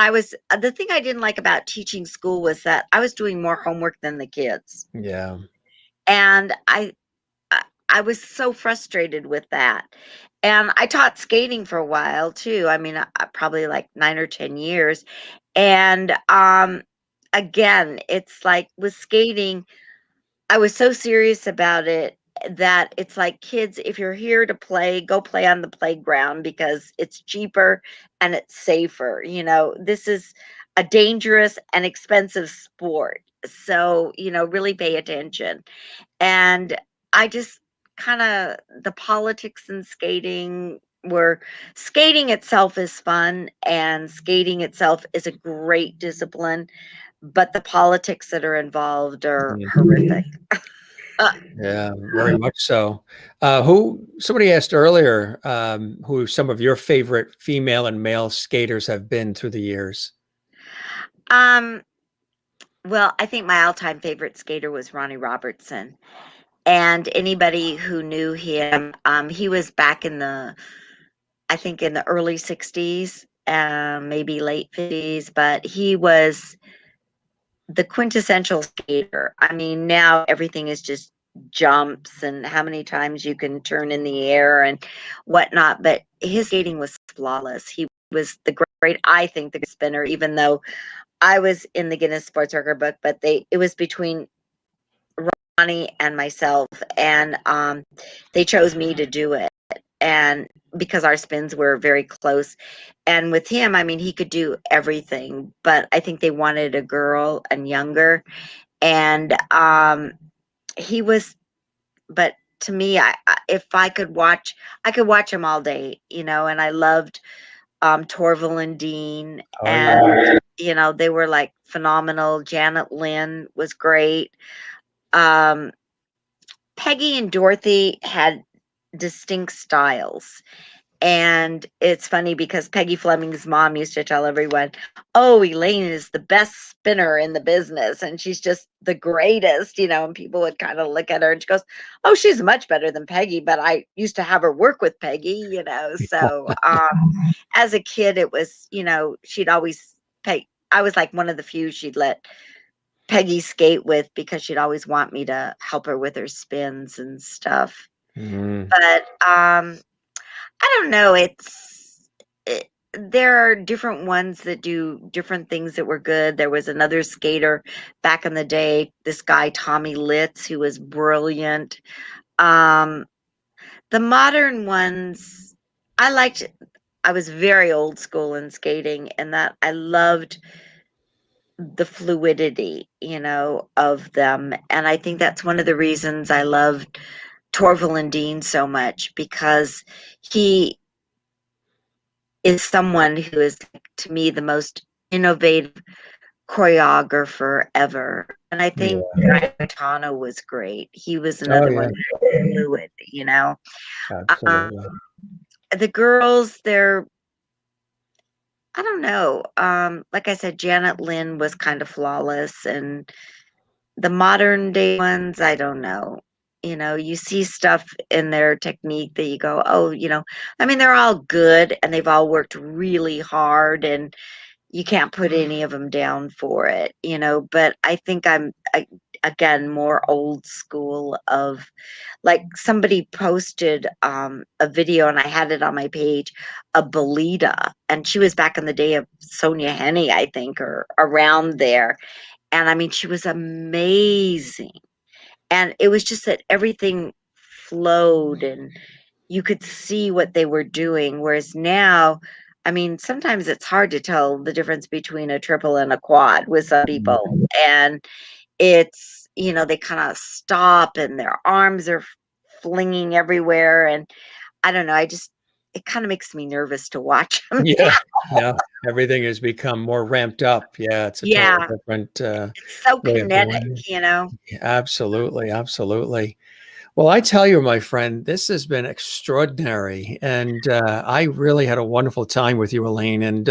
the thing I didn't like about teaching school was that I was doing more homework than the kids. Yeah. And I was so frustrated with that. And I taught skating for a while too. I mean, probably like 9 or 10 years. And again, it's like with skating, I was so serious about it that it's like, kids, if you're here to play, go play on the playground because it's cheaper and it's safer. You know, this is a dangerous and expensive sport. So, you know, really pay attention. And I just kind of, the politics in skating were, skating itself is fun and skating itself is a great discipline, but the politics that are involved are horrific. Yeah, very much so. Somebody asked earlier, who some of your favorite female and male skaters have been through the years? Well, I think my all-time favorite skater was Ronnie Robertson. And anybody who knew him, he was back in I think in the early 60s, maybe late 50s, but he was the quintessential skater. I mean, now everything is just jumps and how many times you can turn in the air and whatnot, but his skating was flawless. He was I think, the spinner, even though I was in the Guinness Sports Record book, but it was between Ronnie and myself, and they chose me to do it, and because our spins were very close. And with him, I mean, he could do everything, but I think they wanted a girl and younger, and he was, but to me, if I could watch, I could watch him all day, you know. And I loved Torval and Dean, and you know, they were like phenomenal. Janet Lynn was great. Peggy and Dorothy had distinct styles. And it's funny because Peggy Fleming's mom used to tell everyone, oh, Elaine is the best spinner in the business. And she's just the greatest, you know, and people would kind of look at her and she goes, oh, she's much better than Peggy. But I used to have her work with Peggy, you know. So as a kid, it was, you know, she'd always I was like one of the few she'd let Peggy skate with because she'd always want me to help her with her spins and stuff. But I don't know. There are different ones that do different things that were good. There was another skater back in the day, this guy, Tommy Litz, who was brilliant. The modern ones, I was very old school in skating, and that I loved the fluidity, you know, of them. And I think that's one of the reasons I loved Torval and Dean so much, because he is someone who is, to me, the most innovative choreographer ever. And I think Gaetano was great. He was another one fluid, you know. The girls, I don't know. Like I said, Janet Lynn was kind of flawless, and the modern day ones, I don't know. You know, you see stuff in their technique that you go, oh, you know, I mean, they're all good and they've all worked really hard, and you can't put any of them down for it, you know. But I think again, more old school of, like, somebody posted a video, and I had it on my page, of Belita, and she was back in the day of Sonia Henney, I think, or around there. And I mean, she was amazing. And it was just that everything flowed and you could see what they were doing. Whereas now, I mean, sometimes it's hard to tell the difference between a triple and a quad with some people. And it's, you know, they kind of stop and their arms are flinging everywhere. And I don't know, it kind of makes me nervous to watch them. Yeah. No, everything has become more ramped up. Yeah, it's a Yeah. totally different It's so way of kinetic, doing it. you know. Yeah, absolutely, absolutely. Well, I tell you, my friend, this has been extraordinary, and I really had a wonderful time with you, Elaine. And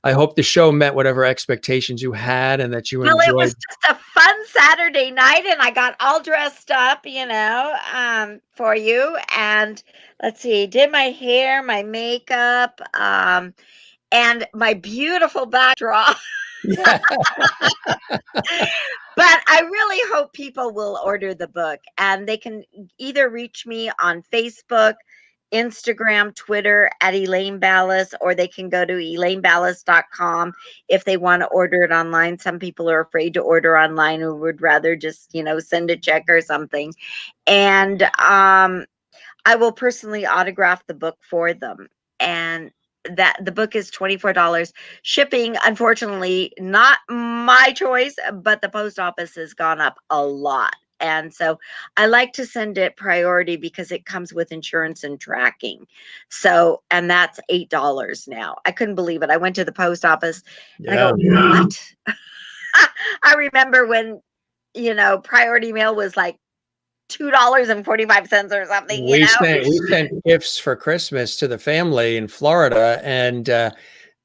I hope the show met whatever expectations you had, and that you Well, it was enjoyed. just a fun Saturday night, and I got all dressed up, you know, for you. And let's see, did my hair, my makeup, and my beautiful backdrop. Yeah. But I really hope people will order the book, and they can either reach me on Facebook, Instagram, Twitter at Elaine Ballace, or they can go to elaineballace.com if they want to order it online. Some people are afraid to order online or would rather just, you know, send a check or something. And I will personally autograph the book for them. And that the book is $24. Shipping, unfortunately, not my choice, but the post office has gone up a lot. And so I like to send it priority because it comes with insurance and tracking. So, and that's $8 now. I couldn't believe it. I went to the post office and I go, what? I remember when, you know, priority mail was like $2.45 or something, you know? We sent gifts for Christmas to the family in Florida, and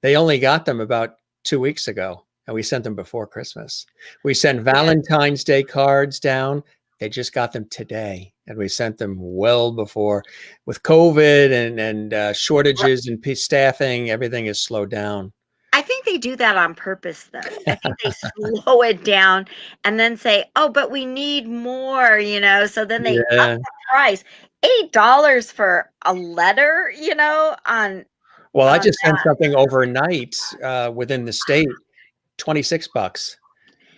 they only got them about 2 weeks ago, and we sent them before Christmas. We sent Valentine's Day cards down. They just got them today, and we sent them well before. With COVID and shortages and staffing, everything is slowed down. I think they do that on purpose, though. I think they slow it down and then say, oh, but we need more, you know, so then they up the price. $8 for a letter, you know, Well, I just sent something overnight within the state, $26.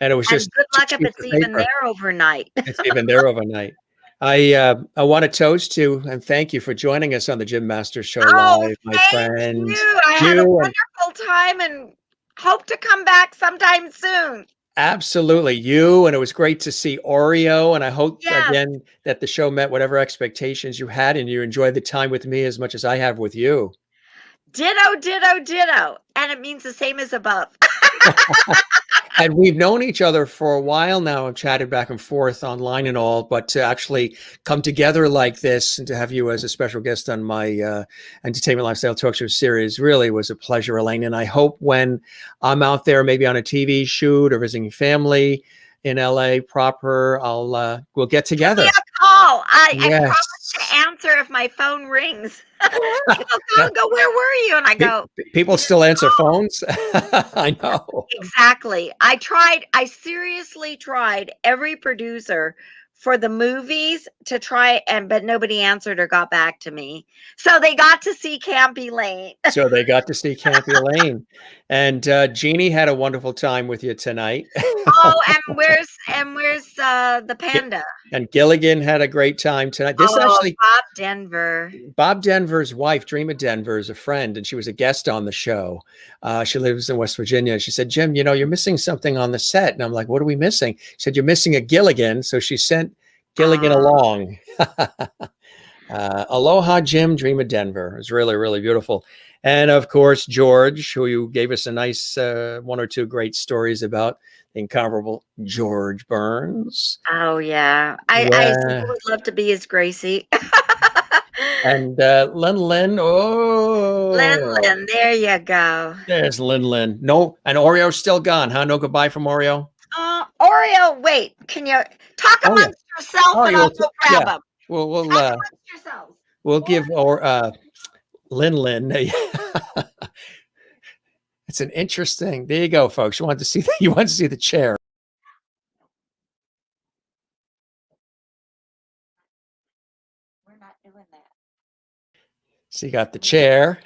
And it was and just good luck if cheap it's even paper. there overnight. It's even there overnight. I want to toast you and thank you for joining us on the Jim Masters Show Live, my friend. I had a wonderful time and hope to come back sometime soon. Absolutely. You, and it was great to see Oreo. And I hope again that the show met whatever expectations you had and you enjoyed the time with me as much as I have with you. Ditto, ditto, ditto. And it means the same as above. And we've known each other for a while now. I've chatted back and forth online and all, but to actually come together like this and to have you as a special guest on my Entertainment Lifestyle Talk Show series really was a pleasure, Elaine. And I hope when I'm out there, maybe on a TV shoot or visiting family in LA proper, we'll get together. Give me a call. I promise to answer if my phone rings. I'll go, where were you? And I go, people still answer phones. I know. Exactly. I seriously tried every producer for the movies to try, but nobody answered or got back to me. So they got to see Camp Elaine. So they got to see Camp Elaine. And Jeannie had a wonderful time with you tonight. Oh, and where's the panda? And Gilligan had a great time tonight. This actually Bob Denver. Bob Denver's wife, Dreama Denver, is a friend, and she was a guest on the show. She lives in West Virginia. She said, Jim, you know, you're missing something on the set. And I'm like, what are we missing? She said, you're missing a Gilligan. So she sent Gilligan along. Aloha, Jim, Dreama Denver. It was really, really beautiful. And of course, George, who you gave us a nice one or two great stories about, the incomparable George Burns. Oh, yeah. I would love to be his Gracie. And Lin. Oh, Lin, there you go. There's Lin. No, and Oreo's still gone, huh? No goodbye from Oreo? Oreo, wait. Can you talk amongst yourself and I'll go grab him? We'll give Lin. It's an interesting. There you go, folks. You want to see the chair. We're not doing that. So you got the chair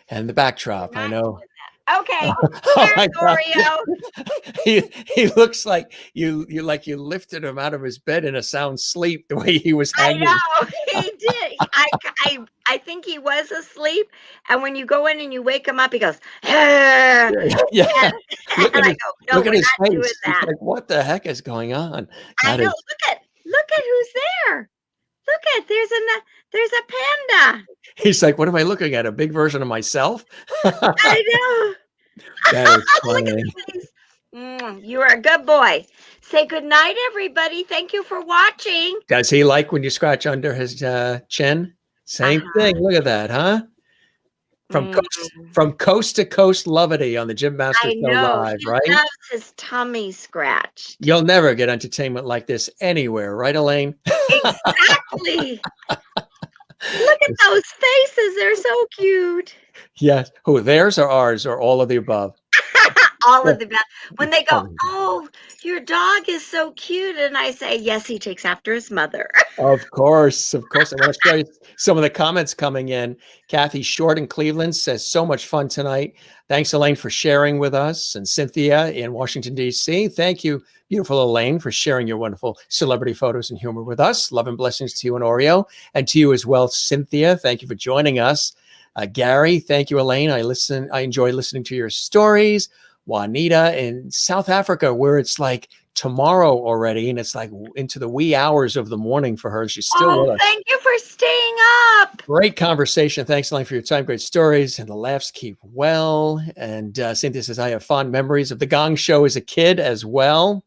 and the backdrop. I know. Okay. Here's Oreo. He looks like you lifted him out of his bed in a sound sleep the way he was hanging. I know he did. I think he was asleep, and when you go in and you wake him up, he goes, yeah. Look at his face. Doing that. He's like, what the heck is going on? I know. Look at who's there. Look at there's a panda. He's like, what am I looking at? A big version of myself? I know. That is Look at funny. the face. You are a good boy. Say good night, everybody. Thank you for watching. Does he like when you scratch under his chin? Same thing. Look at that, huh? From coast to coast levity on the Jim Master I Show know. Live, He right? loves his tummy scratched. You'll never get entertainment like this anywhere, right, Elaine? Exactly. Look at those faces. They're so cute. Yes. Who, theirs or ours or all of the above? All of the best. When they go, oh, your dog is so cute. And I say, yes, he takes after his mother. Of course. Of course. I want to show you some of the comments coming in. Kathy Short in Cleveland says, so much fun tonight. Thanks, Elaine, for sharing with us. And Cynthia in Washington, D.C. Thank you, beautiful Elaine, for sharing your wonderful celebrity photos and humor with us. Love and blessings to you and Oreo. And to you as well, Cynthia. Thank you for joining us. Gary, thank you, Elaine. I enjoy listening to your stories. Juanita in South Africa, where it's like tomorrow already, and it's like into the wee hours of the morning for her. She's still with us. Thank you for staying up. Great conversation. Thanks, Elaine, for your time. Great stories, and the laughs keep well. And Cynthia says, I have fond memories of the Gong Show as a kid as well.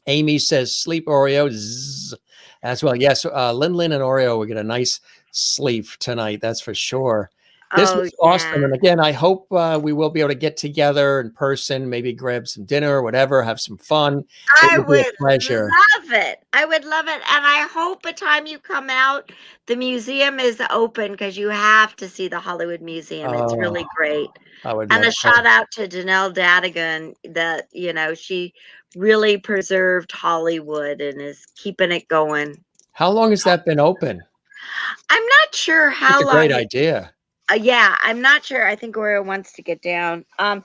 Amy says, sleep, Oreo, zzz, as well. Yes, Lin and Oreo will get a nice sleep tonight. That's for sure. This was awesome. And again, I hope we will be able to get together in person, maybe grab some dinner or whatever, have some fun. I would be a pleasure. love it. I would love it. And I hope by the time you come out, the museum is open because you have to see the Hollyood Museum. It's really great. And a shout out to Danelle Dadigan that, she really preserved Hollywood and is keeping it going. How long has that been open? I'm not sure how long. It's a great idea. Yeah, I'm not sure. I think Oreo wants to get down. I'm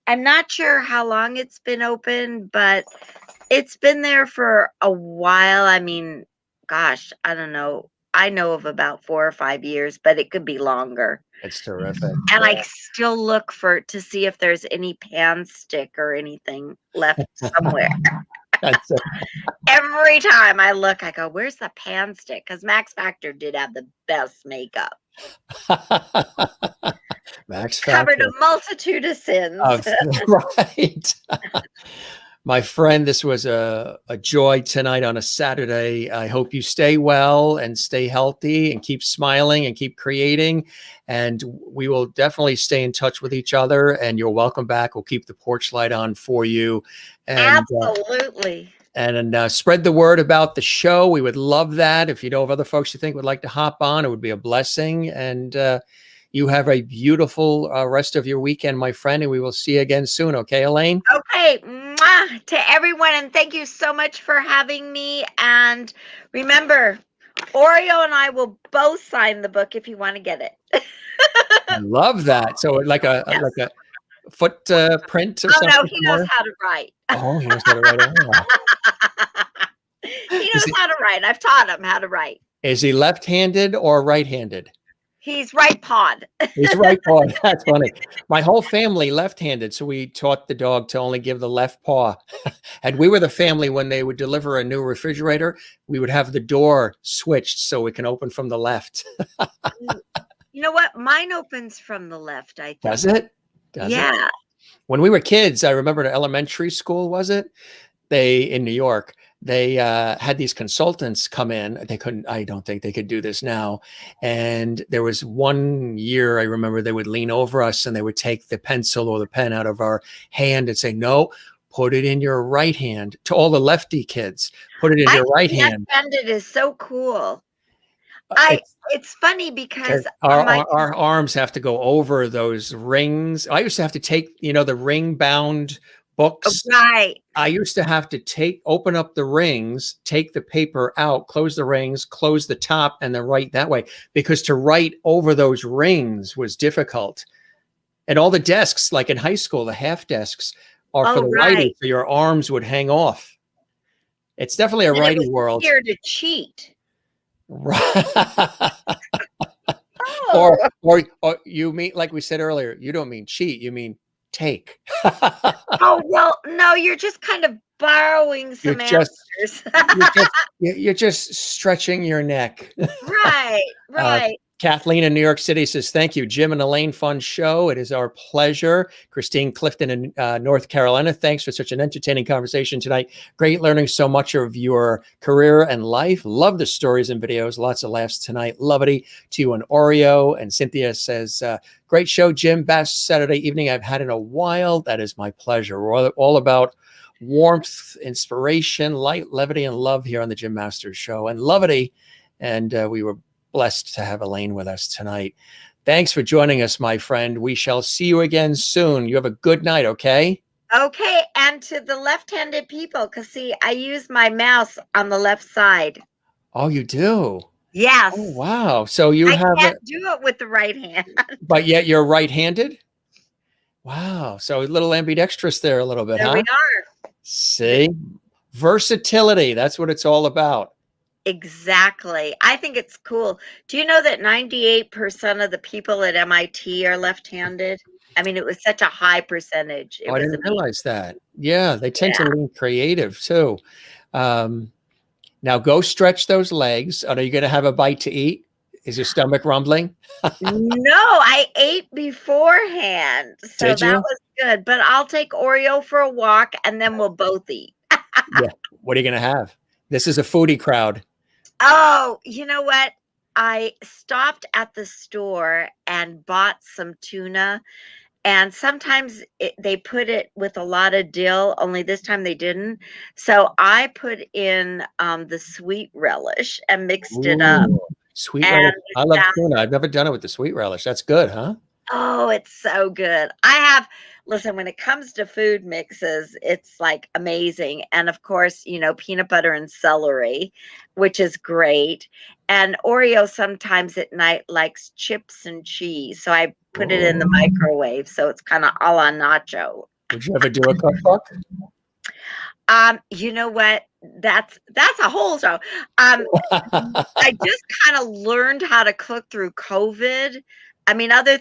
not sure how long it's been open, but it's been there for a while. I mean, gosh, I don't know. I know of about 4 or 5 years, but it could be longer. It's terrific. And I still look to see if there's any pan stick or anything left somewhere. Every time I look, I go, where's the pan stick? Because Max Factor did have the best makeup. Max Covered Factor. a multitude of sins. Right. My friend, this was a joy tonight on a Saturday. I hope you stay well and stay healthy and keep smiling and keep creating. And we will definitely stay in touch with each other. And you're welcome back. We'll keep the porch light on for you. And, Absolutely. And spread the word about the show. We would love that. If you know of other folks you think would like to hop on, it would be a blessing. And you have a beautiful rest of your weekend, my friend. And we will see you again soon. Okay, Elaine? Okay. Mwah, to everyone. And thank you so much for having me. And remember, Oreo and I will both sign the book if you want to get it. I love that. So like a footprint or something? No, he knows how to write. Oh, he knows how to write. He knows how to write. I've taught him how to write. Is he left-handed or right-handed? He's right-pawed. He's right-pawed. That's funny. My whole family left-handed, so we taught the dog to only give the left paw. And we were the family when they would deliver a new refrigerator, we would have the door switched so we can open from the left. You know what? Mine opens from the left, I think. Does it? Yeah. When we were kids, I remember in elementary school, was it? In New York, they had these consultants come in. I don't think they could do this now. And there was one year, I remember they would lean over us and they would take the pencil or the pen out of our hand and say, no, put it in your right hand. To all the lefty kids, put it in your right hand. Left-handed is so cool. It's funny because our arms have to go over those rings. I used to have to take, the ring bound books. Right. I used to have to open up the rings, take the paper out, close the rings, close the top, and then write that way, because to write over those rings was difficult. And all the desks, like in high school, the half desks are for the writing, so your arms would hang off. It's definitely a writing world. Here to cheat. Right. Or you mean, like we said earlier, you don't mean cheat, you mean take. Oh, well, no, you're just kind of borrowing some answers. You're just stretching your neck. Right, right. Kathleen in New York City says, thank you, Jim and Elaine. Fun show. It is our pleasure. Christine Clifton in North Carolina. Thanks for such an entertaining conversation tonight. Great learning so much of your career and life. Love the stories and videos. Lots of laughs tonight. Lovely to you and Oreo. And Cynthia says, great show, Jim. Best Saturday evening I've had in a while. That is my pleasure. We're all about warmth, inspiration, light, levity, and love here on the Jim Masters Show. And levity. And we were blessed to have Elaine with us tonight. Thanks for joining us, my friend. We shall see you again soon. You have a good night, okay? Okay, and to the left-handed people, because see, I use my mouse on the left side. Oh, you do? Yes. Oh, wow. So you I have can't do it with the right hand. but yet you're right-handed? Wow. So a little ambidextrous there a little bit, There huh? we are. See? Versatility. That's what it's all about. Exactly. I think it's cool. Do you know that 98% of the people at MIT are left-handed? I mean, it was such a high percentage. It Oh, I was didn't amazing. realize that. Yeah, they tend to lean creative too. Now go stretch those legs. Are you going to have a bite to eat? Is your stomach rumbling? No, I ate beforehand. So Did that you? was good. But I'll take Oreo for a walk and then we'll both eat. Yeah. What are you going to have? This is a foodie crowd. Oh, you know what? I stopped at the store and bought some tuna. And sometimes they put it with a lot of dill, only this time they didn't. So I put in the sweet relish and mixed it up. Ooh, sweet And relish. I love that- tuna. I've never done it with the sweet relish. That's good, huh? Oh, it's so good. Listen, when it comes to food mixes, it's like amazing. And of course, you know, peanut butter and celery, which is great. And Oreo sometimes at night likes chips and cheese. So I put it in the microwave. So it's kind of a la nacho. Would you ever do a cookbook? You know what? That's a whole show. I just kind of learned how to cook through COVID. I mean, other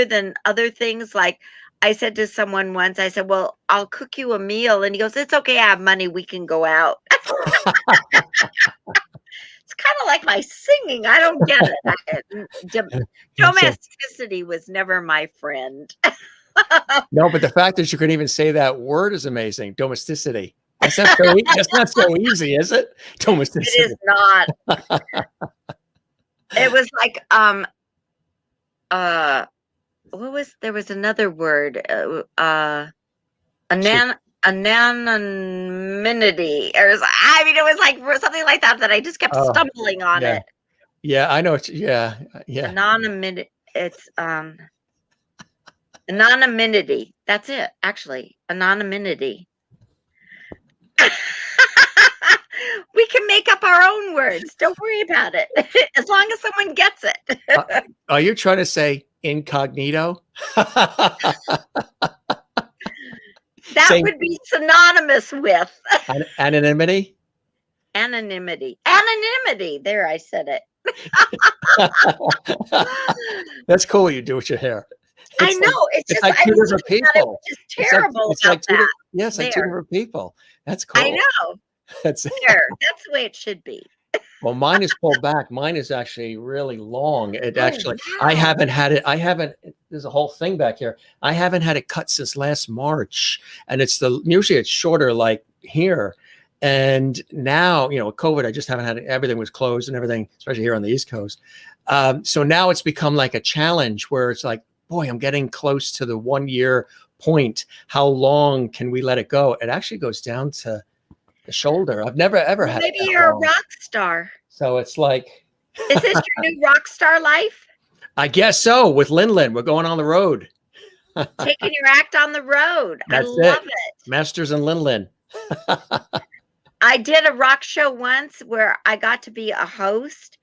than other things, like I said to someone once, I said, well, I'll cook you a meal. And he goes, it's okay. I have money. We can go out. It's kind of like my singing. I don't get it. Domesticity was never my friend. No, but the fact that you can even say that word is amazing. Domesticity. That's not so easy, is it? Domesticity. It is not. It was like, there was another word, anonymity, or I mean, it was like something like that I just kept stumbling on yeah. it. Yeah, I know. Yeah. Anonymity. It's anonymity. That's it. Actually, anonymity. We can make up our own words. Don't worry about it. As long as someone gets it. Are you trying to say incognito? That would be synonymous with anonymity. Anonymity. Anonymity. There, I said it. That's cool what you do with your hair. I know. It's just like two different people. It's just terrible it's like about that. Yes, like two different people. That's cool. I know. That's there. That's the way it should be. Well, mine is pulled back. Mine is actually really long. It actually, wow. I haven't had it. There's a whole thing back here. I haven't had it cut since last March. And usually it's shorter like here. And now, you know, with COVID, I just haven't had it. Everything was closed and everything, especially here on the East Coast. So now it's become like a challenge where it's like, boy, I'm getting close to the 1 year point. How long can we let it go? It actually goes down to the shoulder. I've never ever had. Maybe you're a rock star. So it's like, is this your new rock star life? I guess so. With Lin, we're going on the road. Taking your act on the road. That's I love it. Masters and Lin. I did a rock show once where I got to be a host,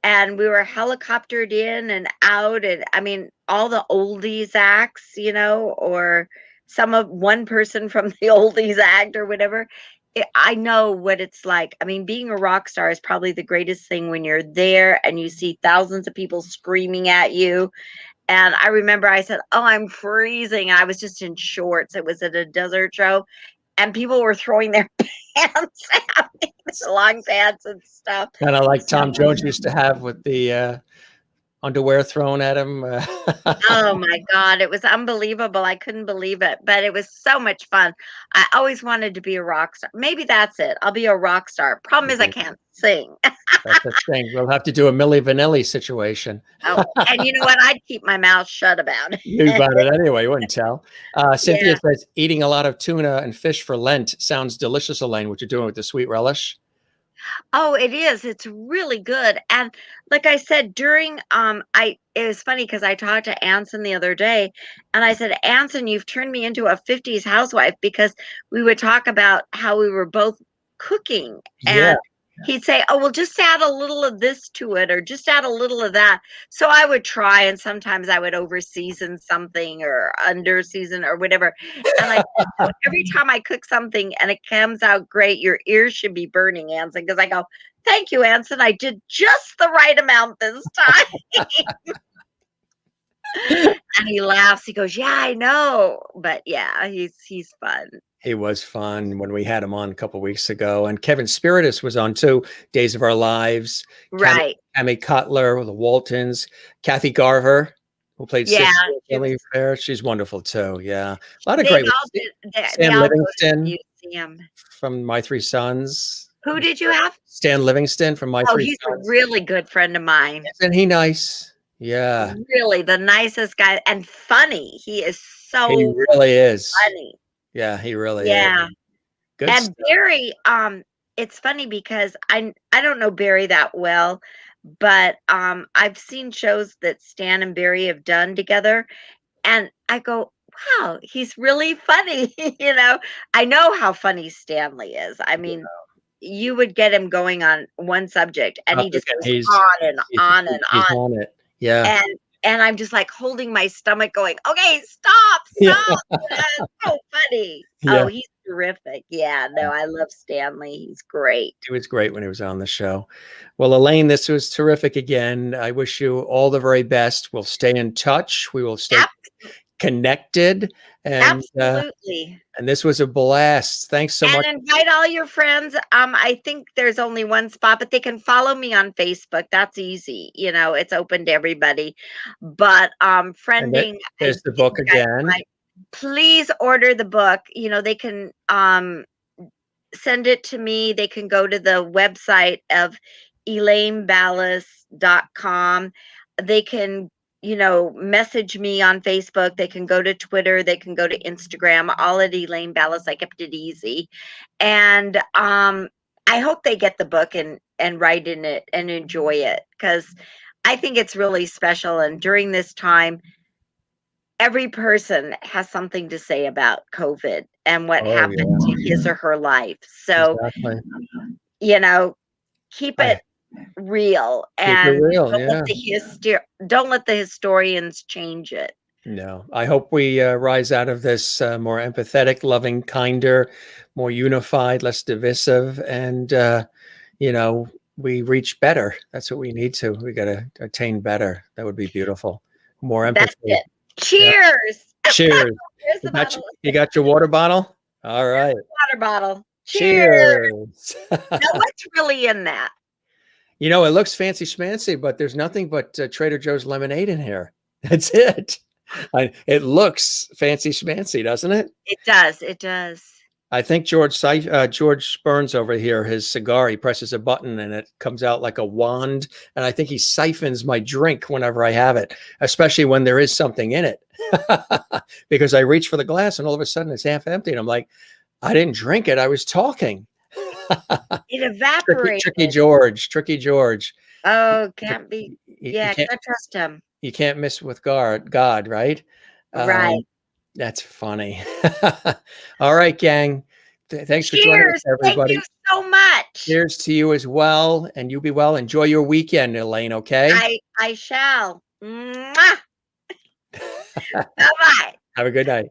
and we were helicoptered in and out, and I mean all the oldies acts, you know, or one person from the oldies act or whatever. I know what it's like. I mean, being a rock star is probably the greatest thing when you're there and you see thousands of people screaming at you And I remember I said, "Oh, I'm freezing." I was just in shorts. It was at a desert show, and people were throwing their pants at me, their long pants and stuff. Kind of like Tom Jones used to have with the underwear thrown at him. Oh my God, it was unbelievable. I couldn't believe it, but it was so much fun. I always wanted to be a rock star. Maybe that's it. I'll be a rock star. Problem is I can't sing. That's the thing. We'll have to do a Milli Vanilli situation. Oh, and you know what? I'd keep my mouth shut about it. You about it anyway. You wouldn't tell. Cynthia says, eating a lot of tuna and fish for Lent sounds delicious, Elaine. What you're doing with the sweet relish? Oh, it is. It's really good. And like I said, during it was funny because I talked to Anson the other day and I said, Anson, you've turned me into a 50s housewife, because we would talk about how we were both cooking. Yeah. And he'd say, "Oh, well, just add a little of this to it, or just add a little of that." So I would try, and sometimes I would over season something or under season or whatever. And so every time I cook something and it comes out great, your ears should be burning, Anson, because I go, "Thank you, Anson. I did just the right amount this time." And he laughs. He goes, "Yeah, I know." But yeah, he's fun. He was fun when we had him on a couple weeks ago. And Kevin Spiritus was on too, Days of Our Lives. Right. Cammy Cutler, the Waltons. Kathy Garver, who played Sissy in Family Affair. She's wonderful too. Yeah. A lot of great ones. Stan Livingston from My Three Sons. Who did you have? Stan Livingston from My Three He's Sons. a really good friend of mine. Isn't he nice? Yeah. Really the nicest guy, and funny. He is so He really is. funny. Yeah, he really Yeah. is. Good And stuff. Barry, it's funny because I don't know Barry that well, but I've seen shows that Stan and Barry have done together, and I go, "Wow, he's really funny." You know, I know how funny Stanley is. I mean, you would get him going on one subject, and he just goes on and on and He's on. on it. Yeah. And I'm just like holding my stomach going, "Okay, stop. That's so funny." Yeah. Oh, he's terrific. Yeah, no, I love Stanley. He's great. He was great when he was on the show. Well, Elaine, this was terrific again. I wish you all the very best. We'll stay in touch. We will stay connected. And, Absolutely. And this was a blast. Thanks so much. And invite all your friends. I think there's only one spot, but they can follow me on Facebook. That's easy. You know, it's open to everybody. But friending. There's the book again. Please order the book. You know, they can send it to me. They can go to the website of elaineballace.com. They can, you know, message me on Facebook. They can go to Twitter. They can go to Instagram, all at Elaine Ballace. I kept it easy. And I hope they get the book and write in it and enjoy it, because I think it's really special. And during this time, every person has something to say about COVID and what happened to his or her life. So, you know, keep it real, and don't let the historians change it. No, I hope we rise out of this more empathetic, loving, kinder, more unified, less divisive, and you know, we reach better. That's what we need to. We got to attain better. That would be beautiful. More empathy. That's it. Cheers. Yeah. Cheers. You got your water bottle? All right. Water bottle. Cheers. Now, what's really in that? You know, it looks fancy schmancy, but there's nothing but Trader Joe's lemonade in here. That's it. It looks fancy schmancy, doesn't it? It does. It does. I think George Burns over here, his cigar, he presses a button and it comes out like a wand. And I think he siphons my drink whenever I have it, especially when there is something in it. Because I reach for the glass and all of a sudden it's half empty. And I'm like, I didn't drink it. I was talking. It evaporated. Tricky George. Oh, can't be. Yeah, I trust him. You can't miss with God, right? Right. That's funny. All right, gang. Thanks for joining us, everybody. Thank you so much. Cheers to you as well. And you be well. Enjoy your weekend, Elaine, okay? I shall. Mwah! Bye-bye. Have a good night.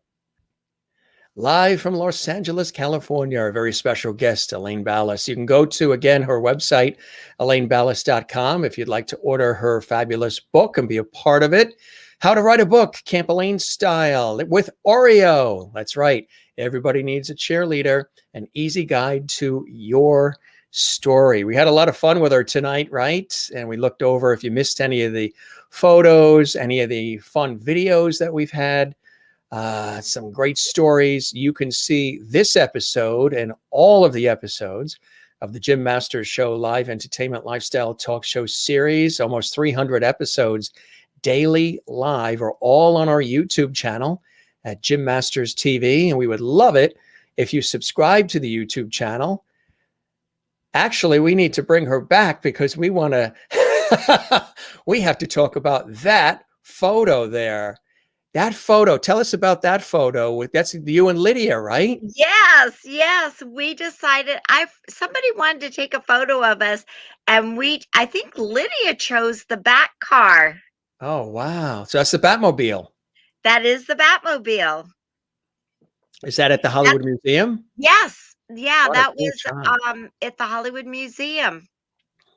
Live from Los Angeles, California, our very special guest, Elaine Ballace. You can go to, again, her website, elaineballace.com, if you'd like to order her fabulous book and be a part of it. How to Write a Book, Camp Elaine Style with Oreo. That's right. Everybody Needs a Cheerleader, an easy guide to your story. We had a lot of fun with her tonight, right? And we looked over, if you missed any of the photos, any of the fun videos that we've had, some great stories. You can see this episode and all of the episodes of the Jim Masters Show live entertainment lifestyle talk show series, almost 300 episodes daily live, are all on our YouTube channel at Jim Masters TV. And we would love it if you subscribe to the YouTube channel. Actually, we need to bring her back because we want to, we have to talk about that photo there. That photo, tell us about that photo. That's you and Lydia, right? Yes. We decided somebody wanted to take a photo of us, and I think Lydia chose the back car. Oh, wow. So that's the Batmobile. That is the Batmobile. Is that at the Hollyood Museum? Yes. Yeah, What a that cool was shot. at the Hollyood Museum.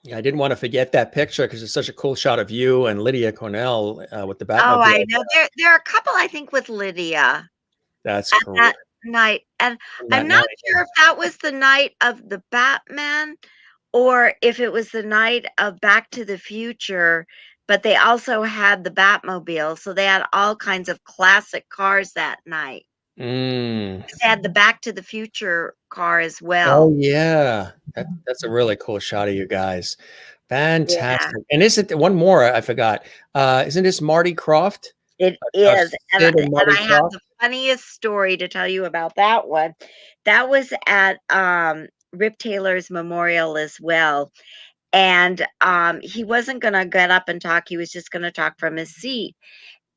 Yeah, I didn't want to forget that picture because it's such a cool shot of you and Lydia Cornell with the Batmobile. Oh, I know. There are a couple, I think, with Lydia. That's at cool. that night. And I'm not sure if that was the night of the Batman or if it was the night of Back to the Future, but they also had the Batmobile. So they had all kinds of classic cars that night. They had the Back to the Future car as well. Oh, yeah. That's a really cool shot of you guys. Fantastic. Yeah. And isn't one more I forgot? Isn't this Marty Krofft? It is. And I have the funniest story to tell you about that one. That was at Rip Taylor's memorial as well. And he wasn't going to get up and talk. He was just going to talk from his seat.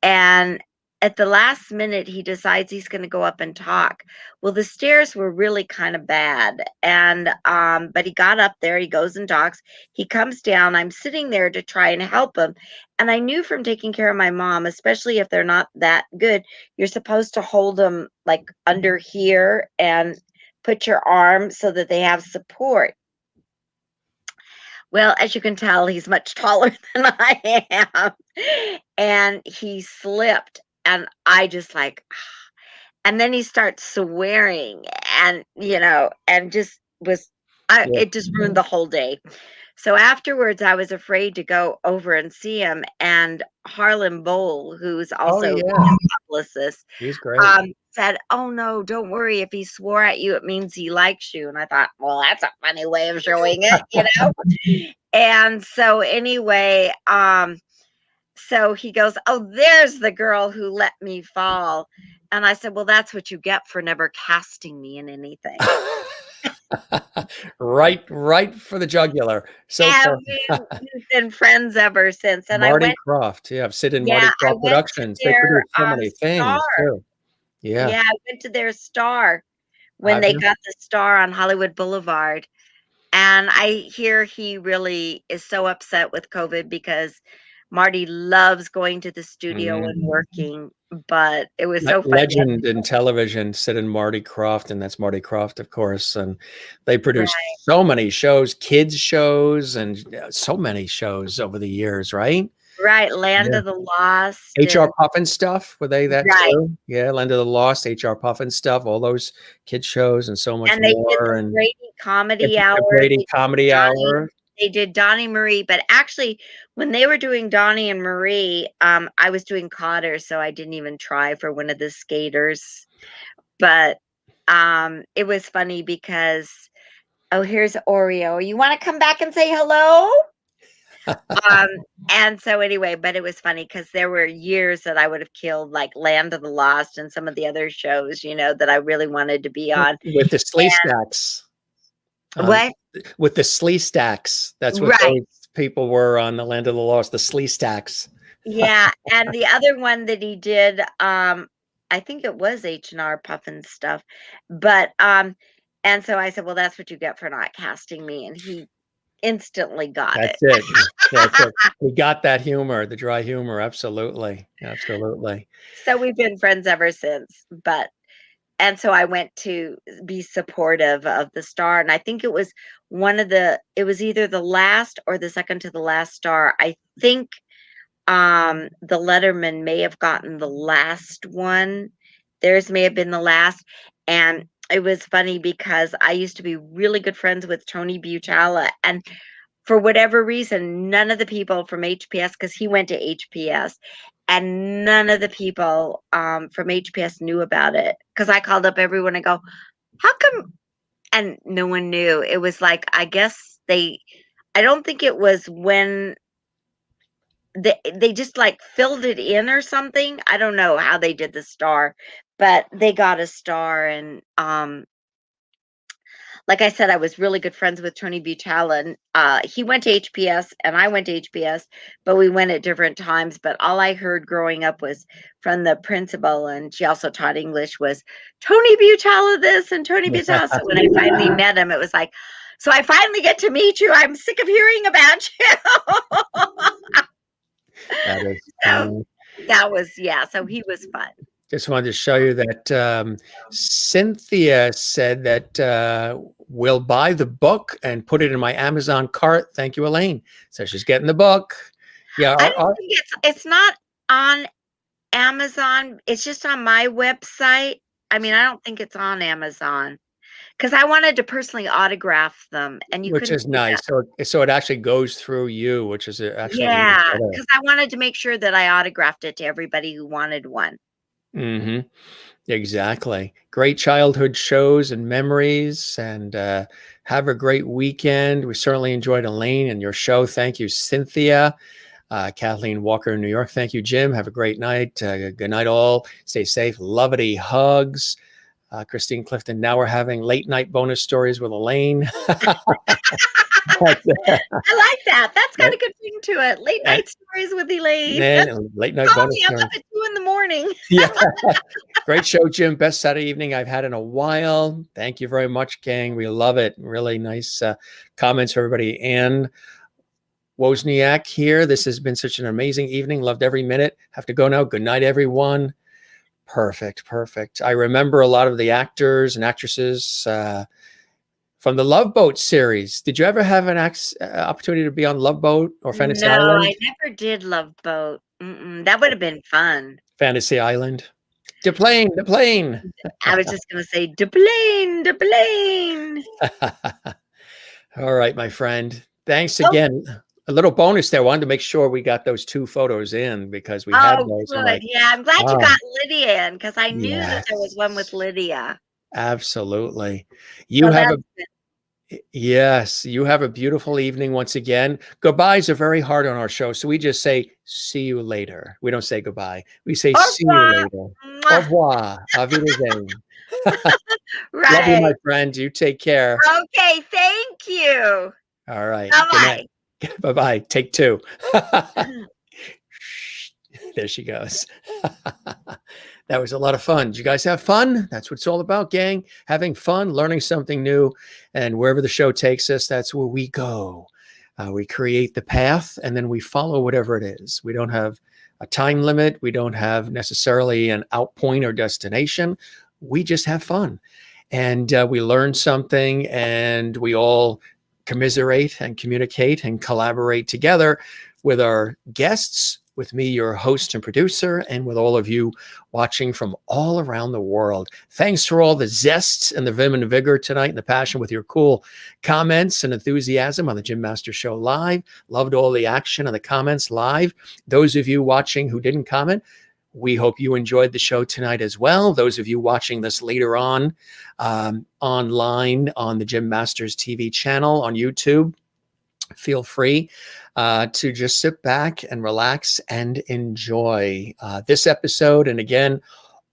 And at the last minute, he decides he's going to go up and talk. Well, the stairs were really kind of bad. And but he got up there. He goes and talks. He comes down. I'm sitting there to try and help him. And I knew from taking care of my mom, especially if they're not that good, you're supposed to hold them like under here and put your arm so that they have support. Well, as you can tell, he's much taller than I am. And he slipped. And I just like, and then he starts swearing and, and just it just ruined the whole day. So afterwards, I was afraid to go over and see him. And Harlan Bowl, who's also a publicist, he's great. Said, "Oh no, don't worry. If he swore at you, it means he likes you." And I thought, well, that's a funny way of showing it, And so anyway, so he goes, "Oh, there's the girl who let me fall." And I said, "Well, that's what you get for never casting me in anything." right for the jugular. So we've been friends ever since. And Marty Krofft, I've sitting in Marty Krofft Productions. They produce so many things too. Yeah, I went to their Star when they got the Star on Hollywood Boulevard. And I hear he really is so upset with COVID because Marty loves going to the studio and working, but it was so funny. Legend in television, sitting Marty Krofft, and that's Marty Krofft, of course. And they produced so many shows, kids shows, and so many shows over the years, right? Right, Land of the Lost. HR Puffin stuff, were they that too? Yeah, Land of the Lost, HR Puffin stuff, all those kids shows and so much and they more. Did the Brady Comedy Hour. Brady Comedy Hour. They did Donnie Marie, but actually when they were doing Donnie and Marie, I was doing Kotter, so I didn't even try for one of the skaters. But it was funny because, here's Oreo. You want to come back and say hello? And so anyway, but it was funny because there were years that I would have killed like Land of the Lost and some of the other shows, that I really wanted to be on. With the Slee Stacks. What? With the Slee Stacks. That's what those people were on the Land of the Lost, the Slee Stacks. Yeah. And the other one that he did, I think it was H&R Puffin stuff. But and so I said, well, that's what you get for not casting me. And he instantly got it. That's it. We got that humor, the dry humor. Absolutely. So we've been friends ever since. And so I went to be supportive of the Star. And I think it was it was either the last or the second to the last Star. I think the Letterman may have gotten the last one. Theirs may have been the last. And it was funny because I used to be really good friends with Tony Butala. And for whatever reason, none of the people from HPS, because he went to HPS, and none of the people from HPS knew about it. Because I called up everyone and go, how come? And no one knew. It was like, I guess I don't think it was when they just like filled it in or something. I don't know how they did the star, but they got a star. And like I said, I was really good friends with Tony Butala, and he went to HPS and I went to HPS, but we went at different times. But all I heard growing up was from the principal, and she also taught English, was Tony Butala this and Tony Butala. So when I finally met him, it was like, so I finally get to meet you. I'm sick of hearing about you. That is So that was, yeah, so he was fun. just wanted to show you that Cynthia said that we'll buy the book and put it in my Amazon cart. Thank you, Elaine. So she's getting the book. Yeah, I don't think it's not on Amazon. It's just on my website. I mean, I don't think it's on Amazon because I wanted to personally autograph them, and you which couldn't is do nice. that. So it actually goes through you, which is actually even Yeah, better. because I wanted to make sure that I autographed it to everybody who wanted one. Mm-hmm. Exactly. Great childhood shows and memories, and have a great weekend. We certainly enjoyed Elaine and your show. Thank you, Cynthia. Kathleen Walker in New York. Thank you, Jim. Have a great night. Good night, all. Stay safe. Lovity hugs. Christine Clifton. Now we're having late night bonus stories with Elaine. I like that. That's got a good thing to it. Late night stories with Elaine. Man, late night Call bonus me. I'm stories. up at 2 in the morning. Yeah. Great show, Jim. Best Saturday evening I've had in a while. Thank you very much, gang. We love it. Really nice comments for everybody. And Wozniak here. This has been such an amazing evening. Loved every minute. Have to go now. Good night, everyone. Perfect. Perfect. I remember a lot of the actors and actresses from the Love Boat series. Did you ever have an opportunity to be on Love Boat or Fantasy No, Island? I never did Love Boat. That would have been fun. Fantasy Island. The plane. I was just going to say, the plane. All right, my friend. Thanks again. A little bonus there. Wanted to make sure we got those 2 photos in because we had those. Good. Like, yeah, I'm glad you got Lydia in because I knew that Yes. there was one with Lydia. Absolutely. You you have a beautiful evening once again. Goodbyes are very hard on our show, so we just say see you later. We don't say goodbye. We say see you later. Au revoir. Auf Wiedersehen. Right. Love you, my friend. You take care. Okay, thank you. All right. Bye-bye. Bye-bye. Take 2. There she goes. That was a lot of fun. Did you guys have fun? That's what it's all about, gang. Having fun, learning something new. And wherever the show takes us, that's where we go. We create the path, and then we follow whatever it is. We don't have a time limit. We don't have necessarily an out point or destination. We just have fun. And we learn something, and we all commiserate and communicate and collaborate together with our guests, with me, your host and producer, and with all of you watching from all around the world. Thanks for all the zest and the vim and vigor tonight and the passion with your cool comments and enthusiasm on the Jim Master Show Live. Loved all the action and the comments live. Those of you watching who didn't comment, we hope you enjoyed the show tonight as well. Those of you watching this later on online on the Jim Masters TV channel on YouTube, feel free to just sit back and relax and enjoy this episode. And again,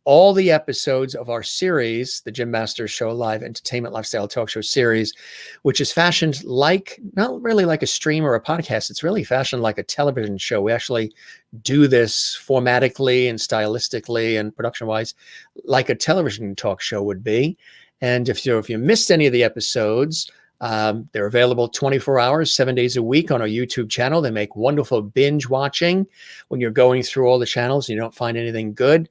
all the episodes of our series, the Jim Masters Show Live Entertainment Lifestyle Talk Show series, which is fashioned like, not really like a stream or a podcast. It's really fashioned like a television show. We actually do this formatically and stylistically and production-wise like a television talk show would be. And if you missed any of the episodes, they're available 24 hours, 7 days a week on our YouTube channel. They make wonderful binge watching when you're going through all the channels and you don't find anything good.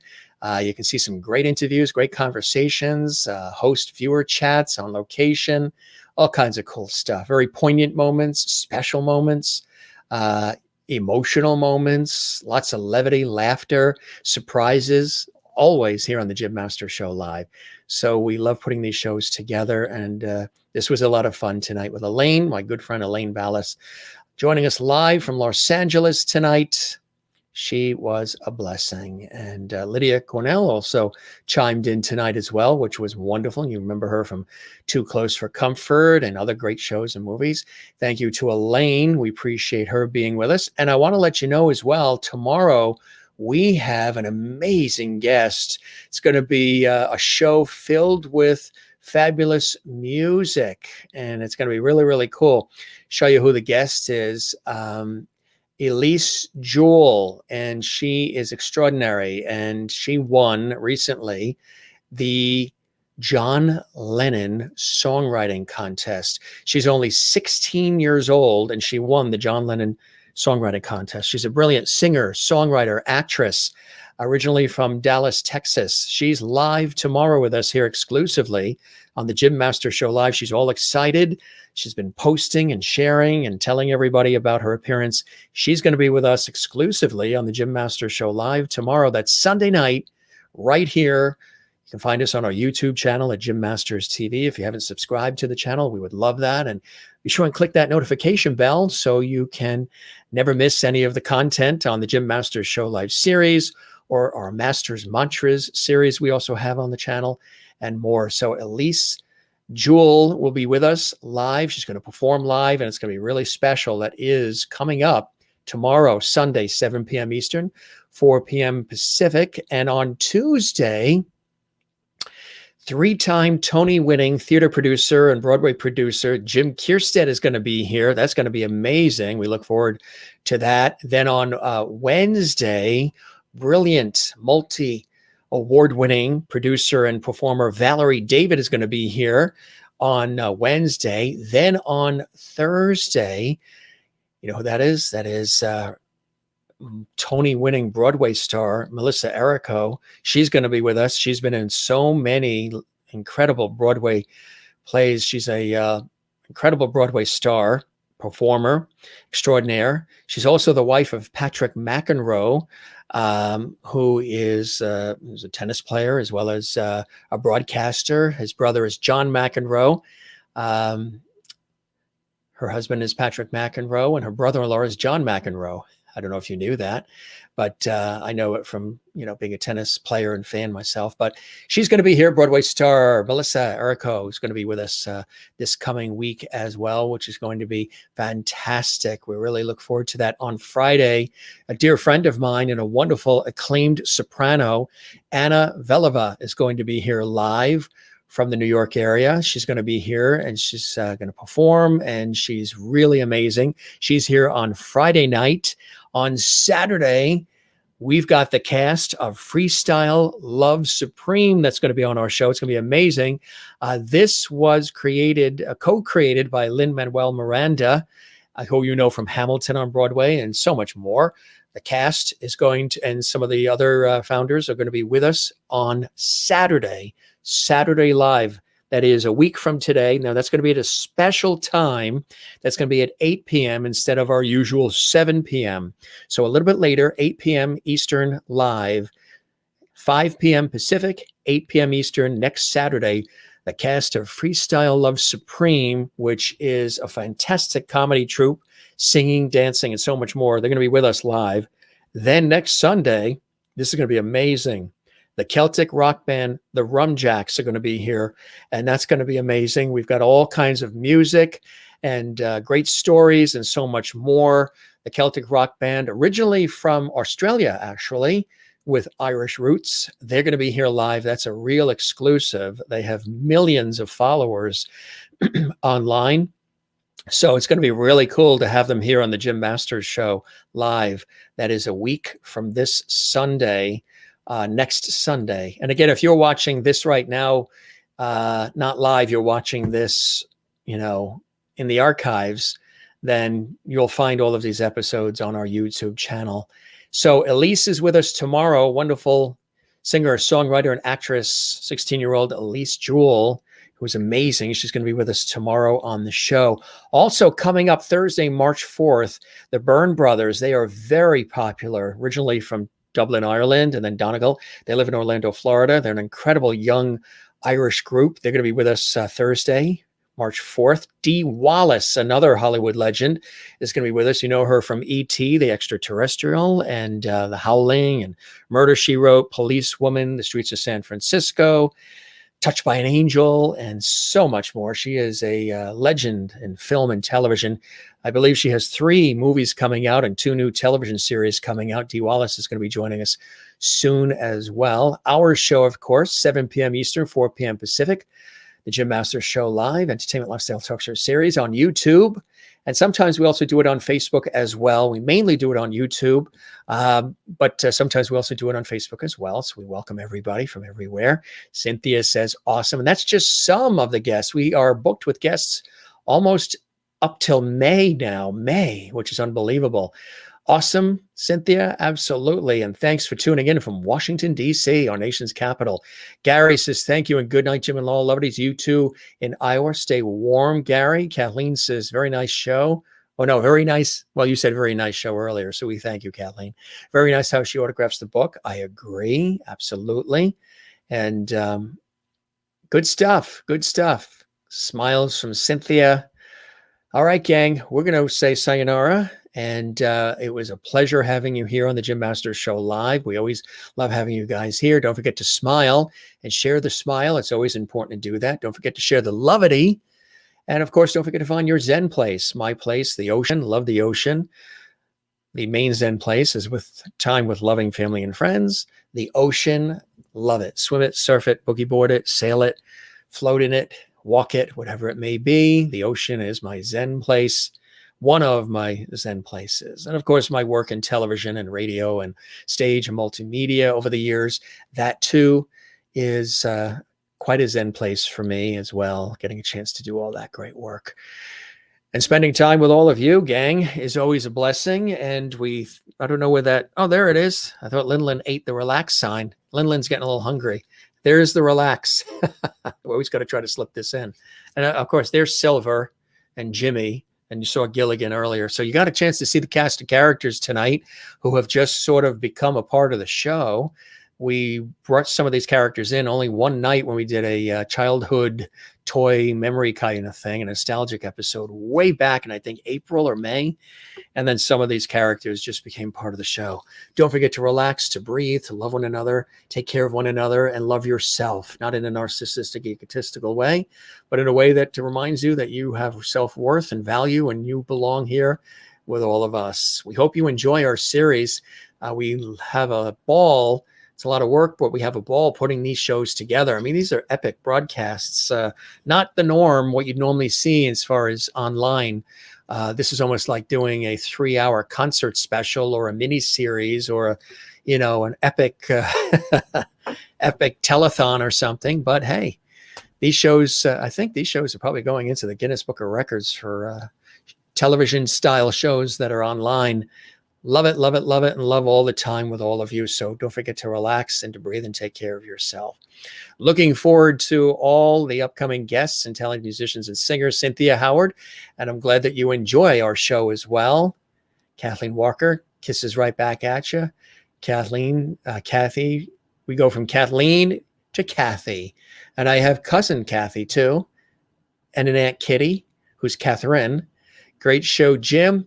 You can see some great interviews, great conversations, host viewer chats on location, all kinds of cool stuff. Very poignant moments, special moments. emotional moments, lots of levity, laughter, surprises, always here on the Jim Master Show Live. So we love putting these shows together. And this was a lot of fun tonight with Elaine, my good friend Elaine Ballace, joining us live from Los Angeles tonight. She was a blessing. And Lydia Cornell also chimed in tonight as well, which was wonderful. You remember her from Too Close for Comfort and other great shows and movies. Thank you to Elaine. We appreciate her being with us. And I want to let you know as well, tomorrow we have an amazing guest. It's going to be a show filled with fabulous music, and it's going to be really, really cool. Show you who the guest is. Elise Jewell, and she is extraordinary, and she won recently the John Lennon songwriting contest. She's only 16 years old, and she won the John Lennon songwriting contest. She's a brilliant singer, songwriter, actress, originally from Dallas, Texas. She's live tomorrow with us here exclusively on the Jim Master Show Live. She's all excited. She's been posting and sharing and telling everybody about her appearance. She's going to be with us exclusively on the Jim Master Show Live tomorrow. That's Sunday night, right here. You can find us on our YouTube channel at Jim Masters TV. If you haven't subscribed to the channel, we would love that. And be sure and click that notification bell so you can never miss any of the content on the Jim Masters Show Live series or our Masters Mantras series we also have on the channel and more. So Elise Jewell will be with us live. She's going to perform live, and it's going to be really special. That is coming up tomorrow, Sunday, 7 p.m. Eastern, 4 p.m. Pacific. And on Tuesday, three-time Tony-winning theater producer and Broadway producer Jim Kierstead is going to be here. That's going to be amazing. We look forward to that. Then on Wednesday, brilliant multi-award-winning producer and performer Valerie David is going to be here on Wednesday. Then on Thursday, you know who that is? That is Tony-winning Broadway star Melissa Errico. She's going to be with us. She's been in so many incredible Broadway plays. She's a incredible Broadway star, performer extraordinaire. She's also the wife of Patrick McEnroe, who is a tennis player as well as a broadcaster. His brother is John McEnroe. Her husband is Patrick McEnroe, and her brother-in-law is John McEnroe. I don't know if you knew that, but I know it from, being a tennis player and fan myself. But she's going to be here. Broadway star Melissa Errico is going to be with us this coming week as well, which is going to be fantastic. We really look forward to that. On Friday, a dear friend of mine and a wonderful acclaimed soprano, Anna Velova, is going to be here live from the New York area. She's going to be here, and she's going to perform, and she's really amazing. She's here on Friday night. On Saturday, we've got the cast of Freestyle Love Supreme that's going to be on our show. It's going to be amazing. This was co-created by Lin-Manuel Miranda, who you know from Hamilton on Broadway and so much more. The cast is going to, and some of the other founders are going to be with us on Saturday Live. That is a week from today. Now, that's going to be at a special time. That's going to be at 8 p.m. instead of our usual 7 p.m. So a little bit later, 8 p.m. Eastern live, 5 p.m. Pacific, 8 p.m. Eastern next Saturday. The cast of Freestyle Love Supreme, which is a fantastic comedy troupe, singing, dancing, and so much more. They're going to be with us live. Then next Sunday, this is going to be amazing. The Celtic rock band, the Rumjacks, are going to be here, and that's going to be amazing. We've got all kinds of music and great stories and so much more. The Celtic rock band, originally from Australia, actually, with Irish roots. They're going to be here live. That's a real exclusive. They have millions of followers online. So it's going to be really cool to have them here on the Jim Masters Show live. That is a week from this Sunday. Next Sunday. And again, if you're watching this right now, not live, you're watching this, in the archives, then you'll find all of these episodes on our YouTube channel. So Elise is with us tomorrow, wonderful singer, songwriter, and actress, 16-year-old Elise Jewell, who is amazing. She's going to be with us tomorrow on the show. Also coming up Thursday, March 4th, the Byrne brothers. They are very popular, originally from Dublin, Ireland, and then Donegal. They live in Orlando, Florida. They're an incredible young Irish group. They're going to be with us Thursday, March 4th. Dee Wallace, another Hollywood legend, is going to be with us. You know her from E.T., The Extraterrestrial, and The Howling, and Murder, She Wrote, Policewoman, The Streets of San Francisco, Touched by an Angel, and so much more. She is a legend in film and television. I believe she has 3 movies coming out and 2 new television series coming out. Dee Wallace is going to be joining us soon as well. Our show, of course, 7 p.m. Eastern, 4 p.m. Pacific. The Jim Masters Show Live, entertainment lifestyle talk show series on YouTube. And sometimes we also do it on Facebook as well. We mainly do it on YouTube, but sometimes we also do it on Facebook as well. So we welcome everybody from everywhere. Cynthia says, awesome. And that's just some of the guests. We are booked with guests almost up till May now, which is unbelievable. Awesome, Cynthia, absolutely. And thanks for tuning in from Washington, D.C., our nation's capital. Gary says, thank you and good night, Jim and Law. Lovelies, you too in Iowa. Stay warm, Gary. Kathleen says, very nice show. Oh, no, very nice. Well, you said very nice show earlier, so we thank you, Kathleen. Very nice how she autographs the book. I agree, absolutely. And good stuff, good stuff. Smiles from Cynthia. All right, gang, we're going to say sayonara. And it was a pleasure having you here on the Jim Masters Show Live. We always love having you guys here. Don't forget to smile and share the smile. It's always important to do that. Don't forget to share the levity. And of course, don't forget to find your Zen place. My place, the ocean. Love the ocean. The main Zen place is with time with loving family and friends. The ocean, love it. Swim it, surf it, boogie board it, sail it, float in it, walk it, whatever it may be. The ocean is my Zen place. One of my Zen places. And of course, my work in television and radio and stage and multimedia over the years, that too is quite a Zen place for me as well, getting a chance to do all that great work. And spending time with all of you, gang, is always a blessing. And I don't know where that, oh, there it is. I thought Linlin ate the relax sign. Linlin's getting a little hungry. There's the relax. We always got to try to slip this in. And of course, there's Silver and Jimmy. And you saw Gilligan earlier. So you got a chance to see the cast of characters tonight who have just sort of become a part of the show. We brought some of these characters in only one night when we did a childhood toy memory kind of thing, a nostalgic episode way back in, I think, April or May. And then some of these characters just became part of the show. Don't forget to relax, to breathe, to love one another, take care of one another, and love yourself, not in a narcissistic, egotistical way, but in a way that reminds you that you have self-worth and value and you belong here with all of us. We hope you enjoy our series. We have a ball. It's a lot of work, but we have a ball putting these shows together. I mean, these are epic broadcasts, not the norm, what you'd normally see as far as online. This is almost like doing a 3-hour concert special or a mini series or an epic epic telethon or something. But hey, these shows, I think these shows are probably going into the Guinness Book of Records for television style shows that are online. Love it, love it, love it, and love all the time with all of you. So don't forget to relax and to breathe and take care of yourself. Looking forward to all the upcoming guests and talented musicians and singers, Cynthia Howard, and I'm glad that you enjoy our show as well. Kathleen Walker, kisses right back at you. Kathy, we go from Kathleen to Kathy. And I have cousin Kathy too, and an Aunt Kitty, who's Catherine. Great show, Jim.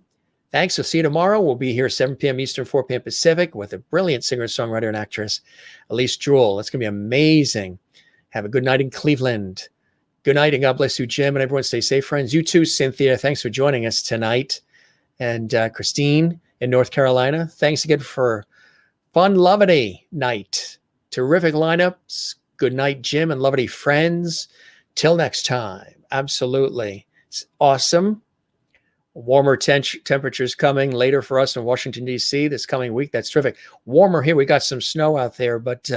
Thanks. We'll see you tomorrow. We'll be here 7 p.m. Eastern, 4 p.m. Pacific with a brilliant singer, songwriter, and actress, Elise Jewell. It's going to be amazing. Have a good night in Cleveland. Good night, and God bless you, Jim, and everyone stay safe, friends. You too, Cynthia. Thanks for joining us tonight. And Christine in North Carolina, thanks again for fun Lovity night. Terrific lineups. Good night, Jim and Lovity friends. Till next time. Absolutely. It's awesome. Warmer temperatures coming later for us in Washington, D.C. this coming week. That's terrific. Warmer here. We got some snow out there, but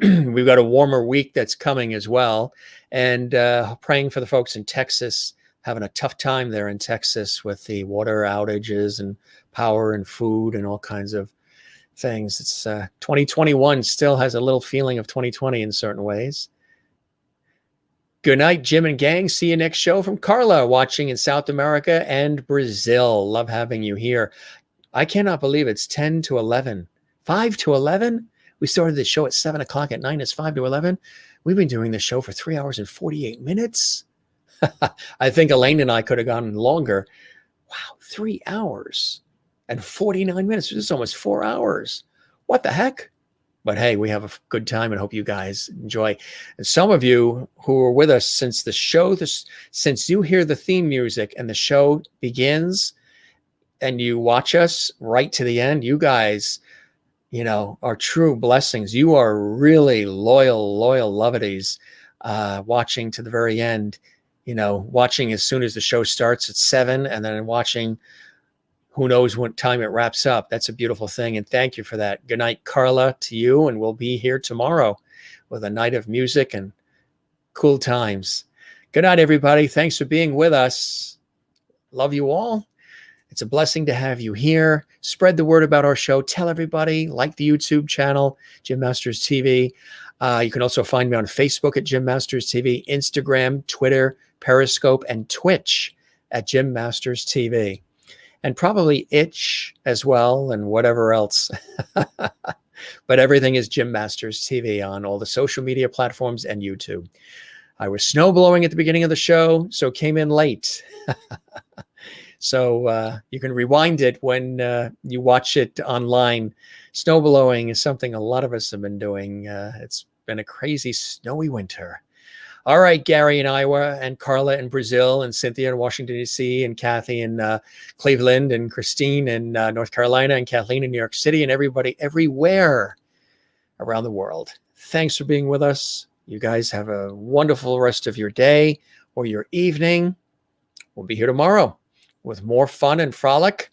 we've got a warmer week that's coming as well. And praying for the folks in Texas, having a tough time there in Texas with the water outages and power and food and all kinds of things. It's 2021 still has a little feeling of 2020 in certain ways. Good night, Jim and gang. See you next show from Carla, watching in South America and Brazil. Love having you here. I cannot believe it's 10 to 11. 5 to 11? We started the show at 7 o'clock at night. It's 5 to 11. We've been doing this show for 3 hours and 48 minutes. I think Elaine and I could have gone longer. Wow, 3 hours and 49 minutes. This is almost 4 hours. What the heck? But hey, we have a good time and hope you guys enjoy. And some of you who are with us since the show, since you hear the theme music and the show begins and you watch us right to the end, you guys, you know, are true blessings. You are really loyal loveties, watching to the very end, you know, watching as soon as the show starts at 7 and then watching who knows what time it wraps up. That's a beautiful thing. And thank you for that. Good night, Carla, to you. And we'll be here tomorrow with a night of music and cool times. Good night, everybody. Thanks for being with us. Love you all. It's a blessing to have you here. Spread the word about our show. Tell everybody. Like the YouTube channel, Jim Masters TV. You can also find me on Facebook at Jim Masters TV, Instagram, Twitter, Periscope, and Twitch at Jim Masters TV. And probably Itch as well and whatever else. But everything is Jim Masters TV on all the social media platforms and YouTube. I was snow blowing at the beginning of the show, so came in late. So you can rewind it when you watch it online. Snow blowing is something a lot of us have been doing. It's been a crazy snowy winter. All right, Gary in Iowa and Carla in Brazil and Cynthia in Washington, D.C. and Kathy in Cleveland and Christine in North Carolina and Kathleen in New York City and everybody everywhere around the world. Thanks for being with us. You guys have a wonderful rest of your day or your evening. We'll be here tomorrow with more fun and frolic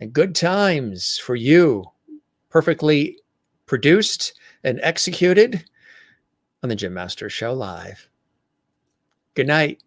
and good times for you, perfectly produced and executed on the Jim Masters Show Live. Good night.